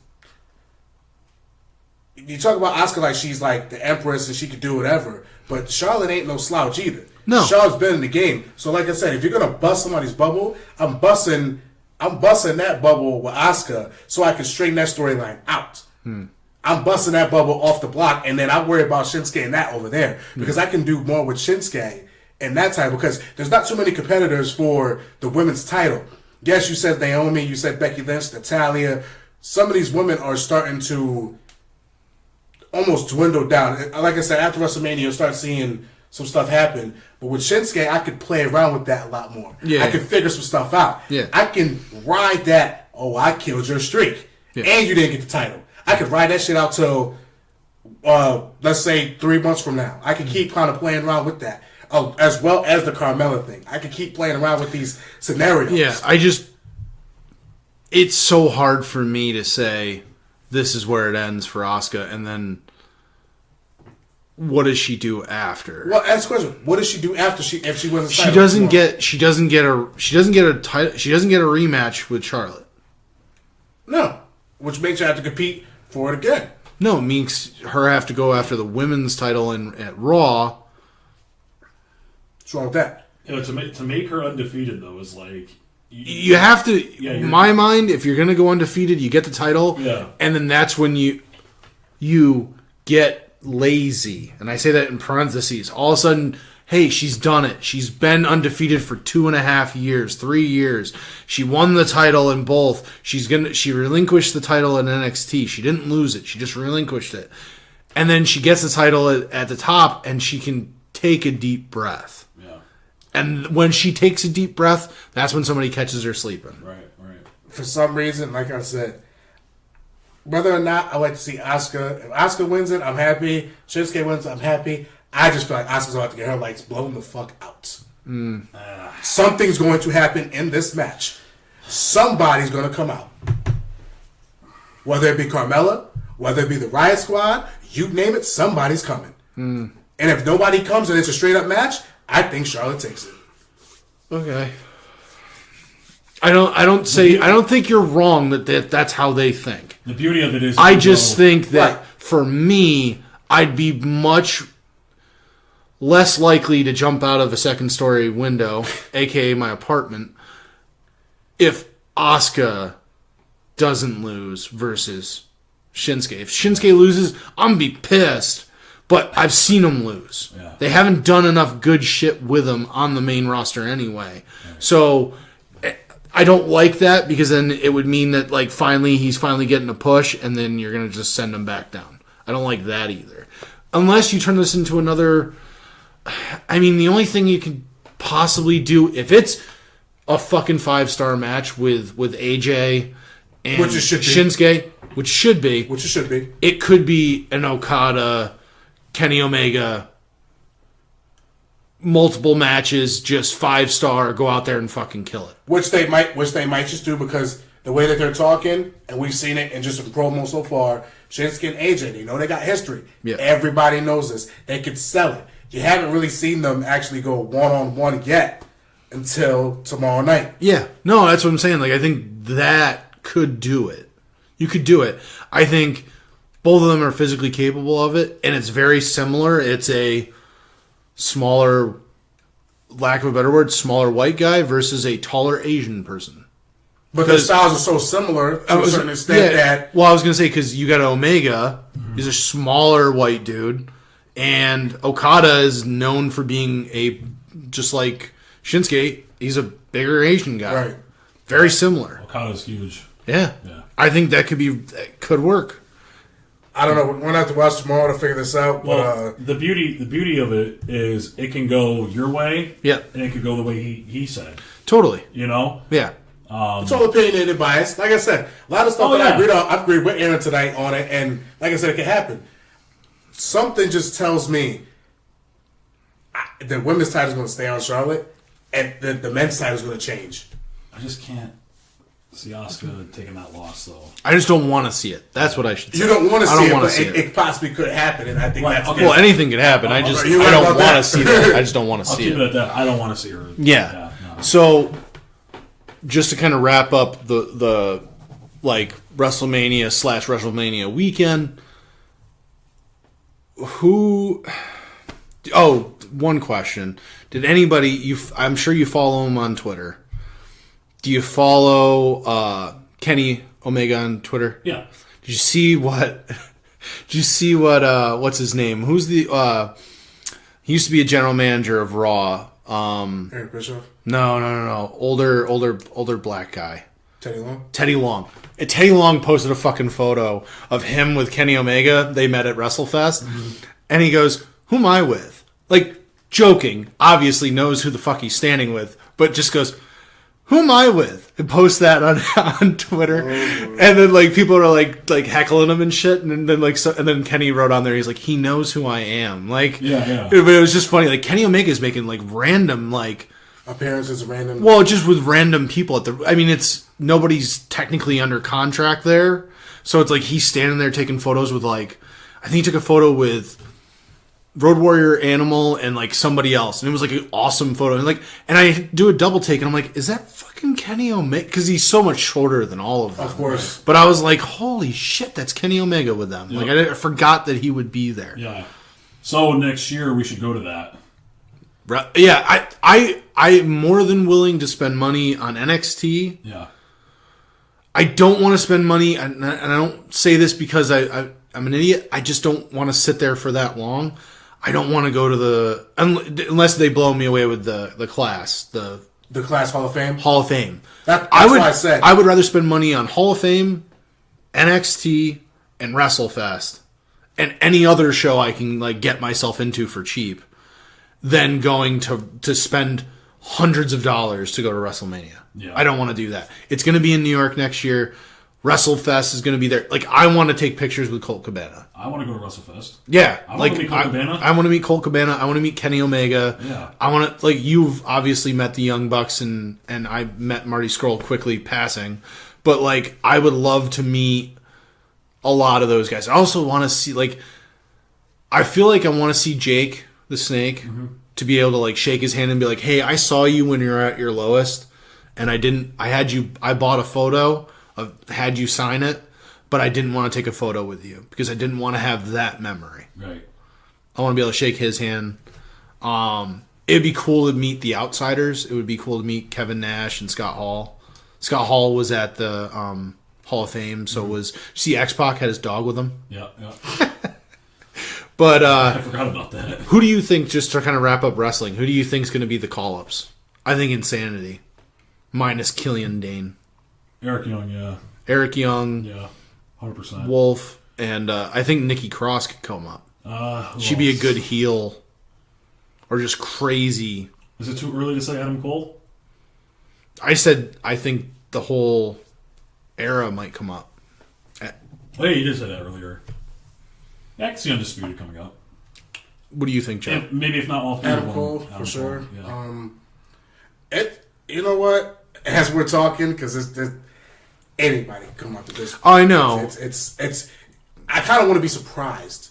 You talk about Asuka like she's like the Empress and she could do whatever, but Charlotte ain't no slouch either. No, Charlotte's been in the game. So like I said, if you're gonna bust somebody's bubble, I'm busting that bubble with Asuka so I can straighten that storyline out. I'm busting that bubble off the block, and then I worry about Shinsuke and that over there because I can do more with Shinsuke and that title because there's not too many competitors for the women's title. Yes, you said Naomi, you said Becky Lynch, Natalya. Some of these women are starting to almost dwindle down. Like I said, after WrestleMania, you'll start seeing some stuff happen. But with Shinsuke, I could play around with that a lot more. Yeah. I could figure some stuff out. Yeah. I can ride that, I killed your streak. Yeah. And you didn't get the title. I could ride that shit out till, let's say, 3 months from now. I can keep kind of playing around with that. As well as the Carmella thing. I can keep playing around with these scenarios. Yeah, it's so hard for me to say this is where it ends for Asuka, and then what does she do after? Well, ask the question. What does she do after if she wins the title? She doesn't get a title. She doesn't get a rematch with Charlotte. No, which makes her have to compete for it again. No, it means her have to go after the women's title at Raw. What's wrong with that? To make her undefeated though is like you have to. In my mind, if you're going to go undefeated, you get the title, and then that's when you get lazy. And I say that in parentheses. All of a sudden, hey, she's done it. She's been undefeated for 2.5 years, 3 years. She won the title in both. She relinquished the title in NXT. She didn't lose it. She just relinquished it. And then she gets the title at the top, and she can take a deep breath. And when she takes a deep breath, that's when somebody catches her sleeping. Right. For some reason, like I said, whether or not I like to see Asuka, if Asuka wins it, I'm happy. Shinsuke wins it, I'm happy. I just feel like Asuka's about to get her lights blown the fuck out. Something's going to happen in this match. Somebody's going to come out. Whether it be Carmella, whether it be the Riot Squad, you name it, somebody's coming. And if nobody comes and it's a straight up match, I think Charlotte takes it. Okay. I don't think you're wrong that's how they think. The beauty of it is I just think that for me, I'd be much less likely to jump out of a second story window, aka my apartment, if Asuka doesn't lose versus Shinsuke. If Shinsuke loses, I'm gonna be pissed. But I've seen them lose. Yeah. They haven't done enough good shit with them on the main roster anyway. Yeah. So I don't like that because then it would mean that he's finally getting a push and then you're going to just send him back down. I don't like that either. Unless you turn this into another... I mean, the only thing you could possibly do, if it's a fucking 5-star match with AJ and Shinsuke, which it should be, it could be an Okada... Kenny Omega, multiple matches, just 5-star, go out there and fucking kill it. Which they might just do because the way that they're talking, and we've seen it in just a promo so far, Shinsuke and AJ, they got history. Yeah. Everybody knows this. They could sell it. You haven't really seen them actually go one-on-one yet until tomorrow night. Yeah. No, that's what I'm saying. I think that could do it. You could do it. I think... both of them are physically capable of it, and it's very similar. It's a smaller, lack of a better word, smaller white guy versus a taller Asian person. But the styles are so similar to a certain extent that... Well, I was going to say, because you got Omega, he's a smaller white dude, and Okada is known for being just like Shinsuke, he's a bigger Asian guy. Right. Very similar. Okada's huge. Yeah. Yeah. I think that could work. I don't know. We're gonna have to watch tomorrow to figure this out. Well, But the beauty of it is it can go your way, Yeah. and it could go the way he said. Totally. You know, Yeah. it's all opinionated bias. Like I said, a lot of stuff that I agreed with Aaron tonight on it, and like I said, it can happen. Something just tells me the women's title is going to stay on Charlotte, and the men's title is going to change. I just can't see Asuka taking that loss though. I just don't want to see it. That's what I should say. You don't want to I see don't it, wanna but see it possibly could happen, and I think Right, that's okay. good. Well, anything could happen. I You're right don't about want that. to see that. I just don't want to I'll see keep it it. at that. I don't want to see her. Yeah. No. So, just to kind of wrap up the like WrestleMania / WrestleMania weekend, one question. Did anybody, I'm sure you follow him on Twitter. Do you follow Kenny Omega on Twitter? Yeah. Did you see what what's his name? Who's the he used to be a general manager of Raw. Eric Bischoff, No. Older black guy. Teddy Long. Teddy Long. And Teddy Long posted a fucking photo of him with Kenny Omega. They met at WrestleFest. And he goes, "Who am I with?" Like, joking. Obviously knows who the fuck he's standing with. But just goes, "Who am I with?" And post that on Twitter. And then, like, people are, like heckling him and shit. And then, like, and then Kenny wrote on there, he's like, "He knows who I am." Like, Yeah. But it was just funny. Like, Kenny Omega's making, like, random, like, Appearances, random. well, just with random people at the. I mean, it's nobody's technically under contract there, so it's like he's standing there taking photos with like. I think he took a photo with Road Warrior Animal and like somebody else, and it was like an awesome photo. And I do a double take, and I'm like, is that fucking Kenny Omega? Because he's so much shorter than all of them. Of course. But I was like, holy shit, that's Kenny Omega with them. Yep. Like I forgot that he would be there. Yeah. So next year we should go to that. Yeah, I'm more than willing to spend money on NXT. Yeah. I don't want to spend money, and I don't say this because I'm an idiot. I just don't want to sit there for that long. I don't want to go to unless they blow me away with the class, the Class Hall of Fame. Hall of Fame. That's I would, what I said. I would rather spend money on Hall of Fame, NXT, and WrestleFest, and any other show I can like get myself into for cheap, than going to spend hundreds of dollars to go to WrestleMania. Yeah. I don't want to do that. It's going to be in New York next year. WrestleFest is going to be there. Like, I want to take pictures with Colt Cabana. I want to go to WrestleFest. Yeah. I want to meet Colt Cabana. I want to meet Colt Cabana. I want to meet Kenny Omega. Yeah. I want to, like, you've obviously met the Young Bucks, and I met Marty Scurll quickly passing. But, like, I would love to meet a lot of those guys. I also want to see, like, I feel like I want to see Jake the Snake to be able to, like, shake his hand and be like, hey, I saw you when you were at your lowest, and I bought a photo, had you sign it, but I didn't want to take a photo with you because I didn't want to have that memory. Right. I want to be able to shake his hand. It'd be cool to meet the outsiders. It would be cool to meet Kevin Nash and Scott Hall. Scott Hall was at the Hall of Fame, so was. See, X-Pac had his dog with him. Yeah. But I forgot about that. who do you think, just to kind of wrap up wrestling, who do you think is going to be the call-ups? I think Insanity, minus Killian Dane. Eric Young, yeah. Eric Young, Yeah, 100%. Wolf, and I think Nikki Cross could come up. She'd be a good heel. Or just crazy. Is it too early to say Adam Cole? I said I think the whole era might come up. Oh, yeah, you did say that earlier. Yeah, I can see Undisputed coming up. What do you think, Joe? Maybe if not all three Adam of them. Cole, Adam for sure. Yeah. You know what? As we're talking, because anybody can come up with this. I know. It's I kind of want to be surprised,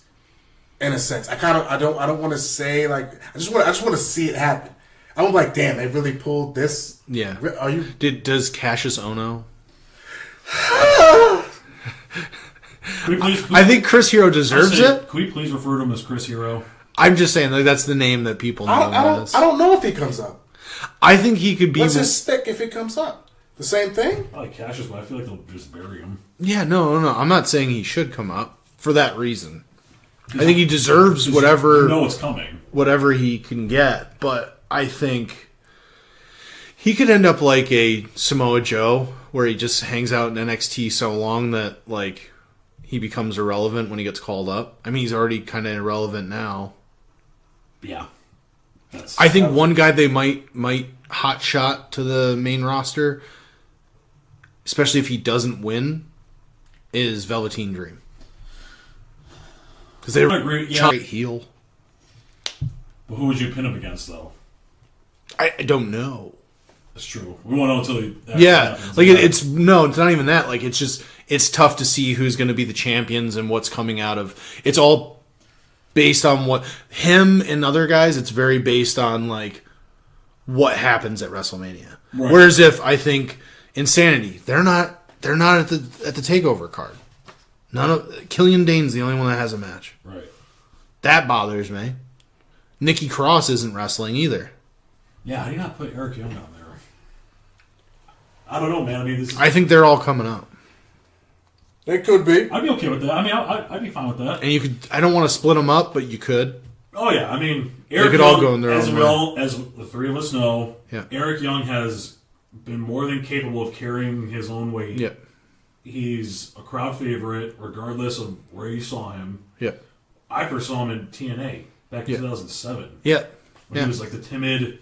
in a sense. I don't want to say like I just want to see it happen. I'm like, damn, they really pulled this. Yeah. Are you? Does Cassius Ohno? Can I think Chris Hero deserves it. Can we please refer to him as Chris Hero? I'm just saying, like, that's the name that people know him as. I don't know if he comes up. I think he could be. What's his stick if he comes up? The same thing? I like Cassius, but I feel like they'll just bury him. Yeah, no. I'm not saying he should come up for that reason. I think he deserves whatever. You know it's coming. Whatever he can get, but I think he could end up like a Samoa Joe, where he just hangs out in NXT so long that like he becomes irrelevant when he gets called up. I mean, he's already kind of irrelevant now. Yeah. I think one guy they might hot shot to the main roster, especially if he doesn't win, is Velveteen Dream. Because they're great heel. But who would you pin him against, though? I don't know. That's true. We won't know until he happens. Like it's not even that. Like it's tough to see who's going to be the champions and what's coming out of. It's all based on what him and other guys. It's very based on like what happens at WrestleMania. Right. Whereas if I think Insanity, they're not at the Takeover card. Killian Dane's the only one that has a match. Right. That bothers me. Nikki Cross isn't wrestling either. Yeah, how do you not put Eric Young on there? I don't know, man. I mean, I think they're all coming up. They could be. I'd be okay with that. I mean, I'd be fine with that. And you could. I don't want to split them up, but you could. Oh yeah, I mean, Eric they could Young, all go in their own way. As the three of us know, yeah. Eric Young has been more than capable of carrying his own weight. Yeah. He's a crowd favorite, regardless of where you saw him. Yeah. I first saw him in TNA back in 2007. Yeah. When he was like the timid.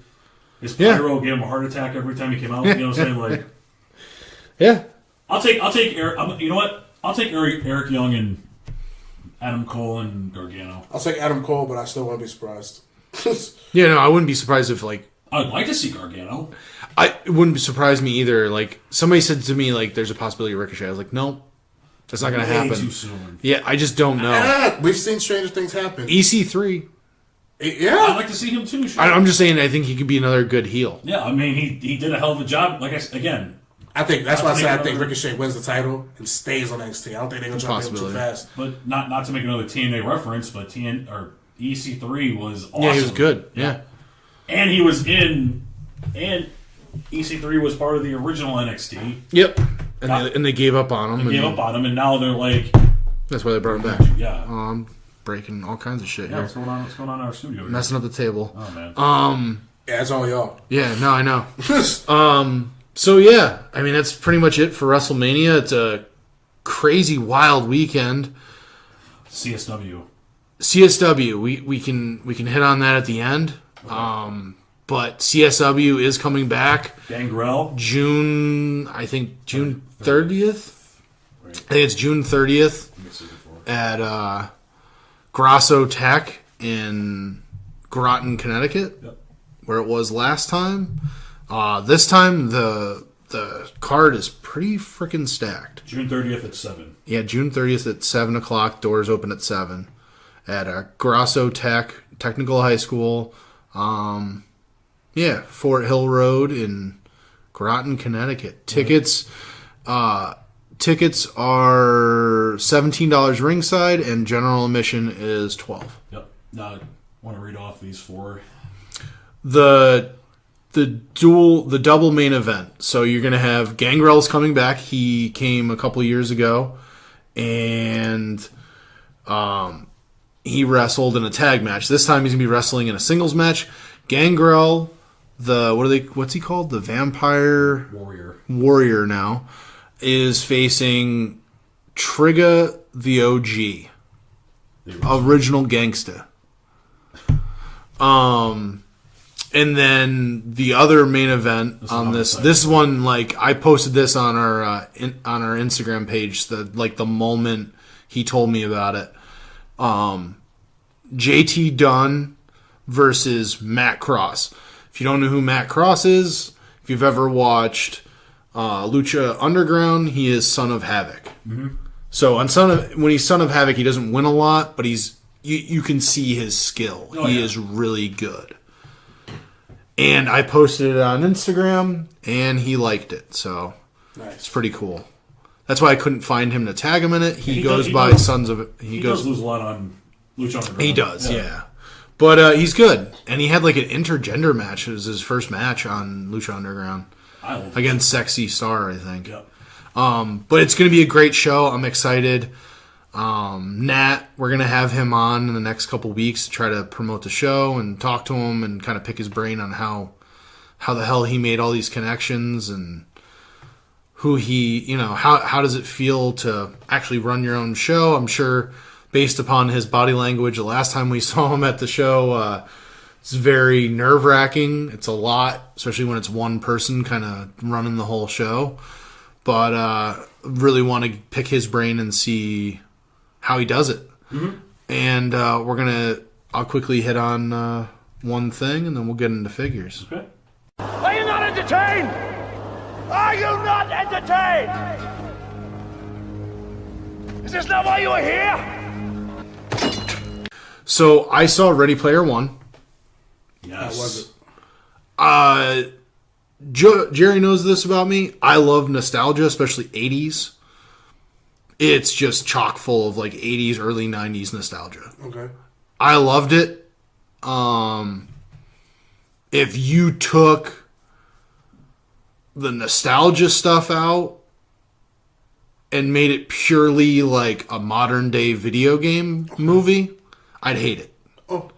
His pyro gave him a heart attack every time he came out. You know what I'm saying? Like, yeah. I'll take Eric. You know what? I'll take Eric Young and Adam Cole and Gargano. I'll take Adam Cole, but I still won't be surprised. Yeah, no, I wouldn't be surprised if like. I'd like to see Gargano. It wouldn't surprise me either. Like somebody said to me, like there's a possibility of Ricochet. I was like, no, that's not going to happen. Too soon. Yeah, I just don't know. We've seen stranger things happen. EC3. Yeah, I'd like to see him too. Sure. I'm just saying, I think he could be another good heel. Yeah, I mean, he did a hell of a job. Like I said, again, I think that's why I think Ricochet wins the title and stays on NXT. I don't think they're gonna try to him too fast. But not to make another TNA reference, but EC3 was awesome. Yeah, he was good. Yeah, and he was in, and EC3 was part of the original NXT. Yep, and they gave up on him. They gave up on him, and now they're like. That's why they brought him back. Yeah. Breaking all kinds of shit here. What's going on? What's going on in our studio here? Messing up the table. Oh man. Yeah, it's all y'all. Yeah, no, I know. So yeah, I mean that's pretty much it for WrestleMania. It's a crazy, wild weekend. CSW. We can hit on that at the end. Okay. But CSW is coming back. Gangrel. June 30th. Right. I think it's June 30th at Grasso Tech in Groton, Connecticut, where it was last time. This time the card is pretty freaking stacked. June 30th at 7. Yeah, June 30th at 7 o'clock. Doors open at 7 at Grasso Tech Technical High School. Fort Hill Road in Groton, Connecticut. Tickets are $17 ringside, and general admission is $12. Yep. Now, I want to read off these four. The double main event. So you're going to have Gangrel's coming back. He came a couple years ago, and he wrestled in a tag match. This time he's going to be wrestling in a singles match. Gangrel, what's he called? The Vampire Warrior now, is facing Trigger the OG. Original Gangsta. And then the other main event on this one, like I posted this on our Instagram page. The moment he told me about it, JT Dunn versus Matt Cross. If you don't know who Matt Cross is, if you've ever watched Lucha Underground, he is Son of Havoc. Mm-hmm. So when he's Son of Havoc, he doesn't win a lot, but you can see his skill. He is really good. And I posted it on Instagram, and he liked it. So It's pretty cool. That's why I couldn't find him to tag him in it. He goes by Sons of... He does lose a lot on Lucha Underground. He does, yeah. But he's good. And he had like an intergender match. It was his first match on Lucha Underground. Against Sexy Star, I think. Yep. But it's going to be a great show. I'm excited. Nat, we're going to have him on in the next couple weeks to try to promote the show and talk to him and kind of pick his brain on how the hell he made all these connections and who he, how does it feel to actually run your own show? I'm sure based upon his body language, the last time we saw him at the show, it's very nerve-wracking. It's a lot, especially when it's one person kind of running the whole show. But really want to pick his brain and see how he does it. Mm-hmm. And I'll quickly hit on one thing, and then we'll get into figures. Okay. Are you not entertained? Are you not entertained? Is this not why you are here? So I saw Ready Player One. Yes. How was it? Jerry knows this about me. I love nostalgia, especially 80s. It's just chock full of like 80s, early 90s nostalgia. Okay. I loved it. If you took the nostalgia stuff out and made it purely like a modern day video game movie, I'd hate it. Oh.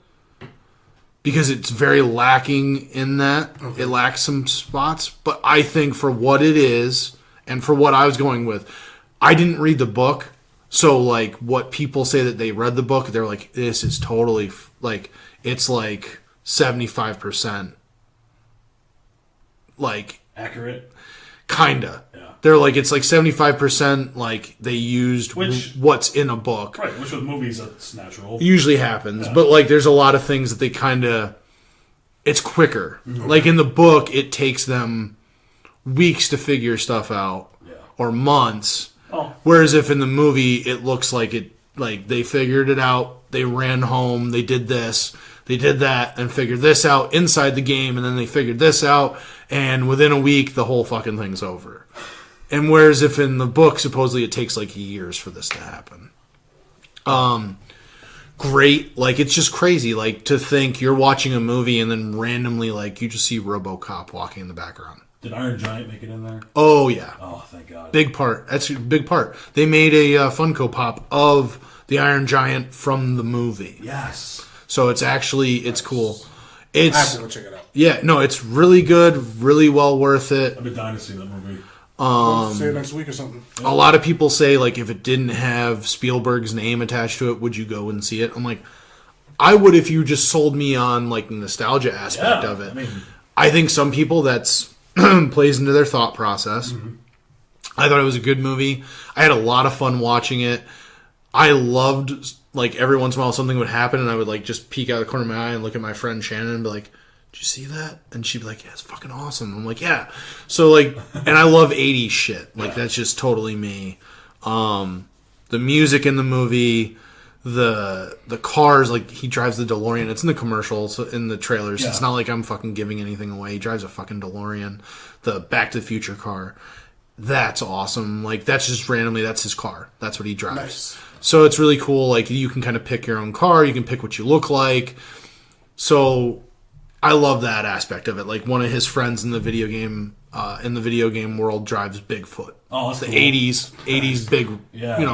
Because it's very lacking in that. Okay. It lacks some spots. But I think for what it is, and for what I was going with, I didn't read the book. So, like, what people say that they read the book, they're like, this is totally, like, it's like 75%. Like... accurate? Kinda. Yeah. They're like, it's like 75%, like, they used what's in a book. Right, which with movies, that's natural. It usually happens. Yeah. But, like, there's a lot of things that they kind of... It's quicker. Mm-hmm. Like, in the book, it takes them weeks to figure stuff out. Yeah. Or months. Oh. Whereas if in the movie, it looks like they figured it out, they ran home, they did this, they did that, and figured this out inside the game, and then they figured this out, and within a week, the whole fucking thing's over. And whereas if in the book, supposedly it takes like years for this to happen. Great. Like, it's just crazy. Like, to think you're watching a movie and then randomly, like, you just see RoboCop walking in the background. Did Iron Giant make it in there? Oh, yeah. Oh, thank God. Big part. That's a big part. They made a Funko Pop of the Iron Giant from the movie. Yes. So it's actually, it's cool. I have to go check it out. Yeah, no, it's really good, really well worth it. I've been dying to see that movie. Say it next week or something. A lot of people say, like, if it didn't have Spielberg's name attached to it, would you go and see it? I'm like, I would if you just sold me on, like, the nostalgia aspect of it. I think some people that's plays into their thought process. Mm-hmm. I thought it was a good movie. I had a lot of fun watching it. I loved, like, every once in a while something would happen and I would, like, just peek out the corner of my eye and look at my friend Shannon and be like, did you see that? And she'd be like, yeah, it's fucking awesome. I'm like, yeah. So, like, and I love 80s shit. Like, that's just totally me. The music in the movie, the cars, like, he drives the DeLorean. It's in the commercials, in the trailers. Yeah. It's not like I'm fucking giving anything away. He drives a fucking DeLorean. The Back to the Future car. That's awesome. Like, that's just randomly, that's his car. That's what he drives. Nice. So it's really cool. Like, you can kind of pick your own car. You can pick what you look like. So I love that aspect of it. Like, one of his friends in the video game world drives Bigfoot. Oh, that's the cool. 80s big,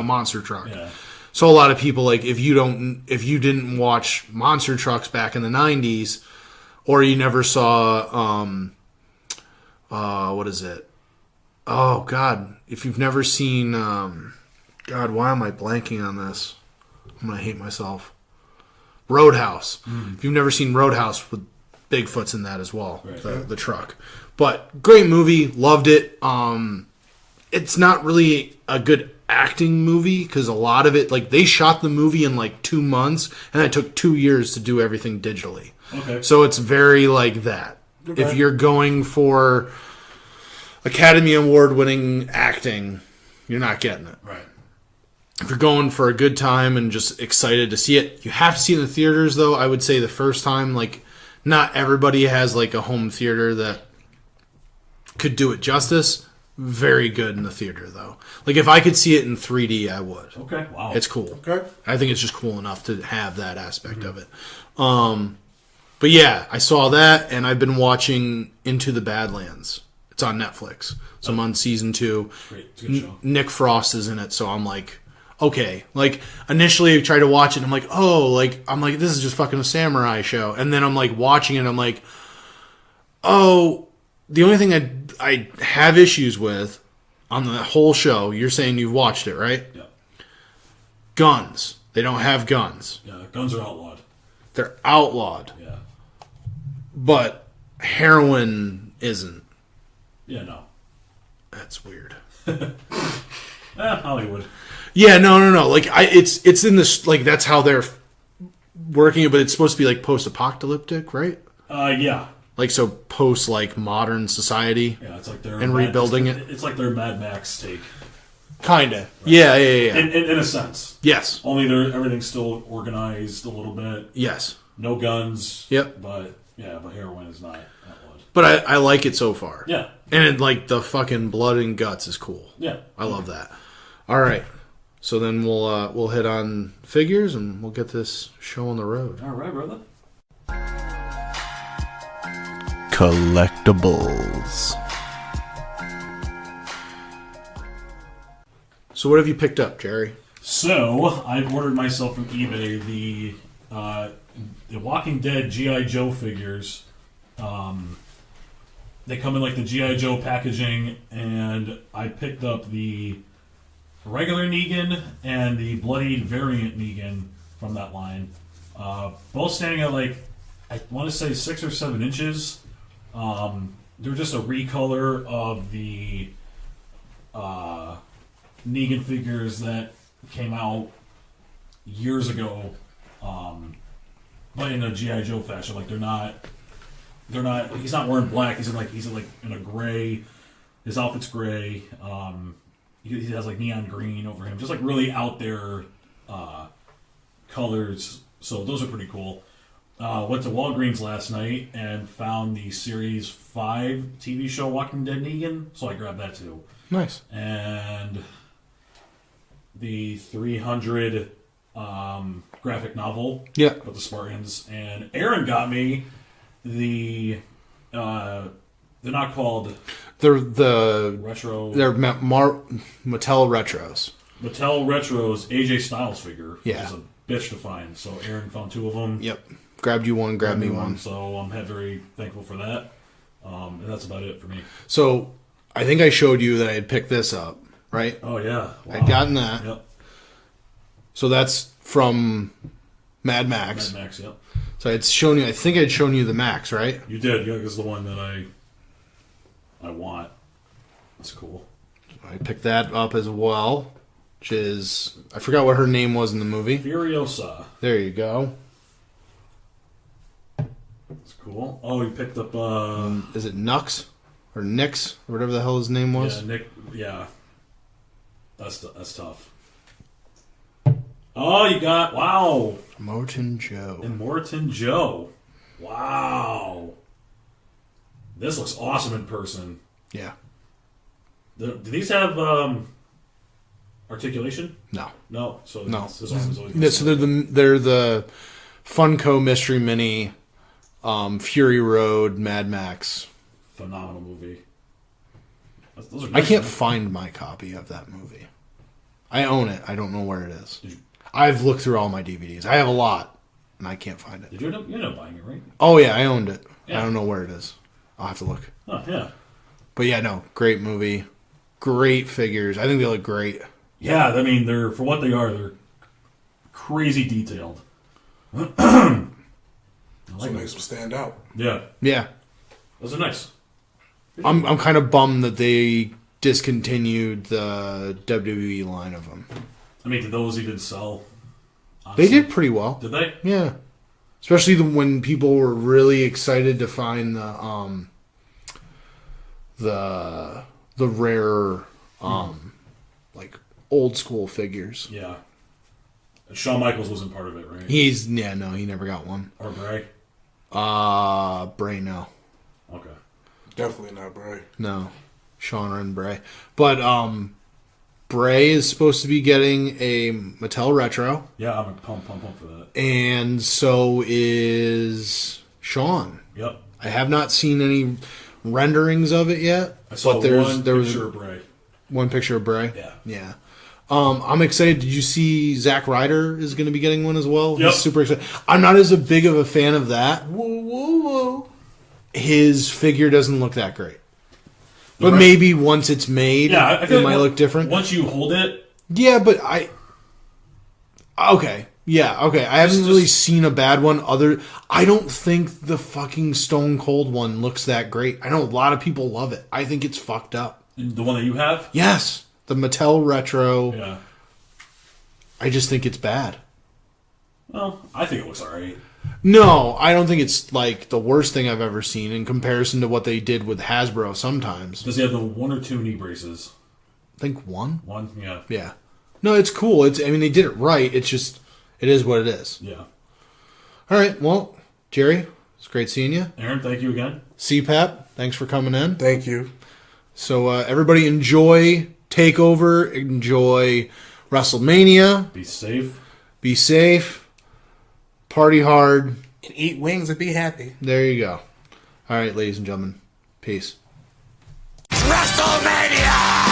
monster truck. Yeah. So a lot of people, like, if you didn't watch monster trucks back in the 90s, or you never saw, what is it? Oh, God. If you've never seen, God, why am I blanking on this? I'm going to hate myself. Roadhouse. If you've never seen Roadhouse, with Bigfoot's in that as well, right. the truck. But great movie, loved it. It's not really a good acting movie because a lot of it, like, they shot the movie in like 2 months, and it took 2 years to do everything digitally. Okay. So it's very like that. Okay. If you're going for Academy Award winning acting, you're not getting it. Right. If you're going for a good time and just excited to see it, you have to see it in the theaters, though. I would say the first time, like, not everybody has, like, a home theater that could do it justice. Very good in the theater, though. Like, if I could see it in 3D, I would. Okay, wow. It's cool. Okay. I think it's just cool enough to have that aspect of it. But, yeah, I saw that, and I've been watching Into the Badlands. It's on Netflix. So I'm on season 2. Great. It's a good show. Nick Frost is in it, so I'm like, okay. Like, initially I tried to watch it, and I'm like, oh, like, this is just fucking a samurai show. And then I'm like watching it, I'm like, oh, the only thing I have issues with on the whole show, you're saying you've watched it, right? Yeah. Guns. They don't have guns. Yeah, guns are outlawed. They're outlawed. Yeah. But heroin isn't. Yeah, no. That's weird. Hollywood. Yeah, no. Like it's in this, like, that's how they're working it, but it's supposed to be like post-apocalyptic, right? Yeah. Like, so post, like, modern society. Yeah, it's like their and rebuilding it. It's like their Mad Max take. Kinda. Right. Yeah. In a sense. Yes. Only everything's still organized a little bit. Yes. No guns. Yep. But heroin is not outlawed. But I like it so far. Yeah. And like the fucking blood and guts is cool. Yeah. I love that. All right. So then we'll hit on figures and we'll get this show on the road. All right, brother. Collectibles. So what have you picked up, Jerry? So I've ordered myself from eBay the Walking Dead G.I. Joe figures. They come in like the G.I. Joe packaging, and I picked up the regular Negan and the bloodied variant Negan from that line. Both standing at like, I want to say 6 or 7 inches. They're just a recolor of the Negan figures that came out years ago, but in a G.I. Joe fashion. Like they're not. He's not wearing black. He's in a gray. His outfit's gray. He has like neon green over him. Just like really out there colors. So those are pretty cool. Went to Walgreens last night and found the Series 5 TV show Walking Dead Negan. So I grabbed that too. Nice. And the 300 graphic novel with the Spartans. And Aaron got me the they're not called they're the retro. They're Mattel Retros. Mattel Retros AJ Styles figure. Yeah. Which is a bitch to find. So Aaron found 2 of them. Yep. Grabbed you one, grabbed me one. So I'm very thankful for that. And that's about it for me. So I think I showed you that I had picked this up, right? Oh yeah. Wow. I'd gotten that. Yep. So that's from Mad Max. Mad Max, yep. So I'd shown you. I think I'd shown you the Max, right? You did. Yeah, it's the one that I want. That's cool. I picked that up as well, which is, I forgot what her name was in the movie. Furiosa. There you go. That's cool. Oh, you picked up is it Nux or Nix or whatever the hell his name was? Yeah, Nick. Yeah. That's tough. Oh, you got Morton Joe. And Morton Joe. Wow. This looks awesome in person. Yeah. Do these have articulation? No. No. So No. his arm is always Yeah, so they're the Funko Mystery Mini Fury Road Mad Max. Phenomenal movie. Those are I nice, can't man. find my copy of that movie. I own it. I don't know where it is. Did you- I've looked through all my DVDs. I have a lot, and I can't find it. Did you end up buying it, right? Oh, yeah, I owned it. Yeah. I don't know where it is. I'll have to look. Oh, yeah. But yeah, no, great movie. Great figures. I think they look great. Yeah, I mean, they're for what they are, they're crazy detailed. So it makes them stand out. Yeah. Yeah. Those are nice. I'm kind of bummed that they discontinued the WWE line of them. I mean, did those even sell? They did pretty well. Did they? Yeah. Especially when people were really excited to find the rare like old school figures. Yeah. And Shawn Michaels wasn't part of it, right? He never got one. Or Bray? Bray, no. Okay. Definitely not Bray. No. Shawn and Bray. But Bray is supposed to be getting a Mattel Retro. Yeah, I'm pump for that. And so is Shawn. Yep. I have not seen any renderings of it yet. I saw but there was picture of Bray. One picture of Bray? Yeah. Yeah. I'm excited. Did you see Zack Ryder is going to be getting one as well? Yep. He's super excited. I'm not as big of a fan of that. Whoa, whoa, whoa. His figure doesn't look that great. But maybe once it's made, I feel it like might look different. Once you hold it, yeah, but okay. Yeah, okay. I haven't really seen a bad one. I don't think the fucking Stone Cold one looks that great. I know a lot of people love it. I think it's fucked up. the one that you have, Yes, the Mattel Retro. yeah. I just think it's bad. Well, I think it looks alright. No, I don't think it's like the worst thing I've ever seen in comparison to what they did with Hasbro sometimes. Does he have the 1 or 2 knee braces? I think one. One, yeah. Yeah. No, it's cool. I mean, they did it right. It's just, it is what it is. Yeah. All right. Well, Jerry, it's great seeing you. Aaron, thank you again. CPAP, thanks for coming in. Thank you. So everybody enjoy Takeover. Enjoy Wrestlemania. Be safe. Be safe. Party hard. And eat wings and be happy. There you go. All right, ladies and gentlemen. Peace. WrestleMania!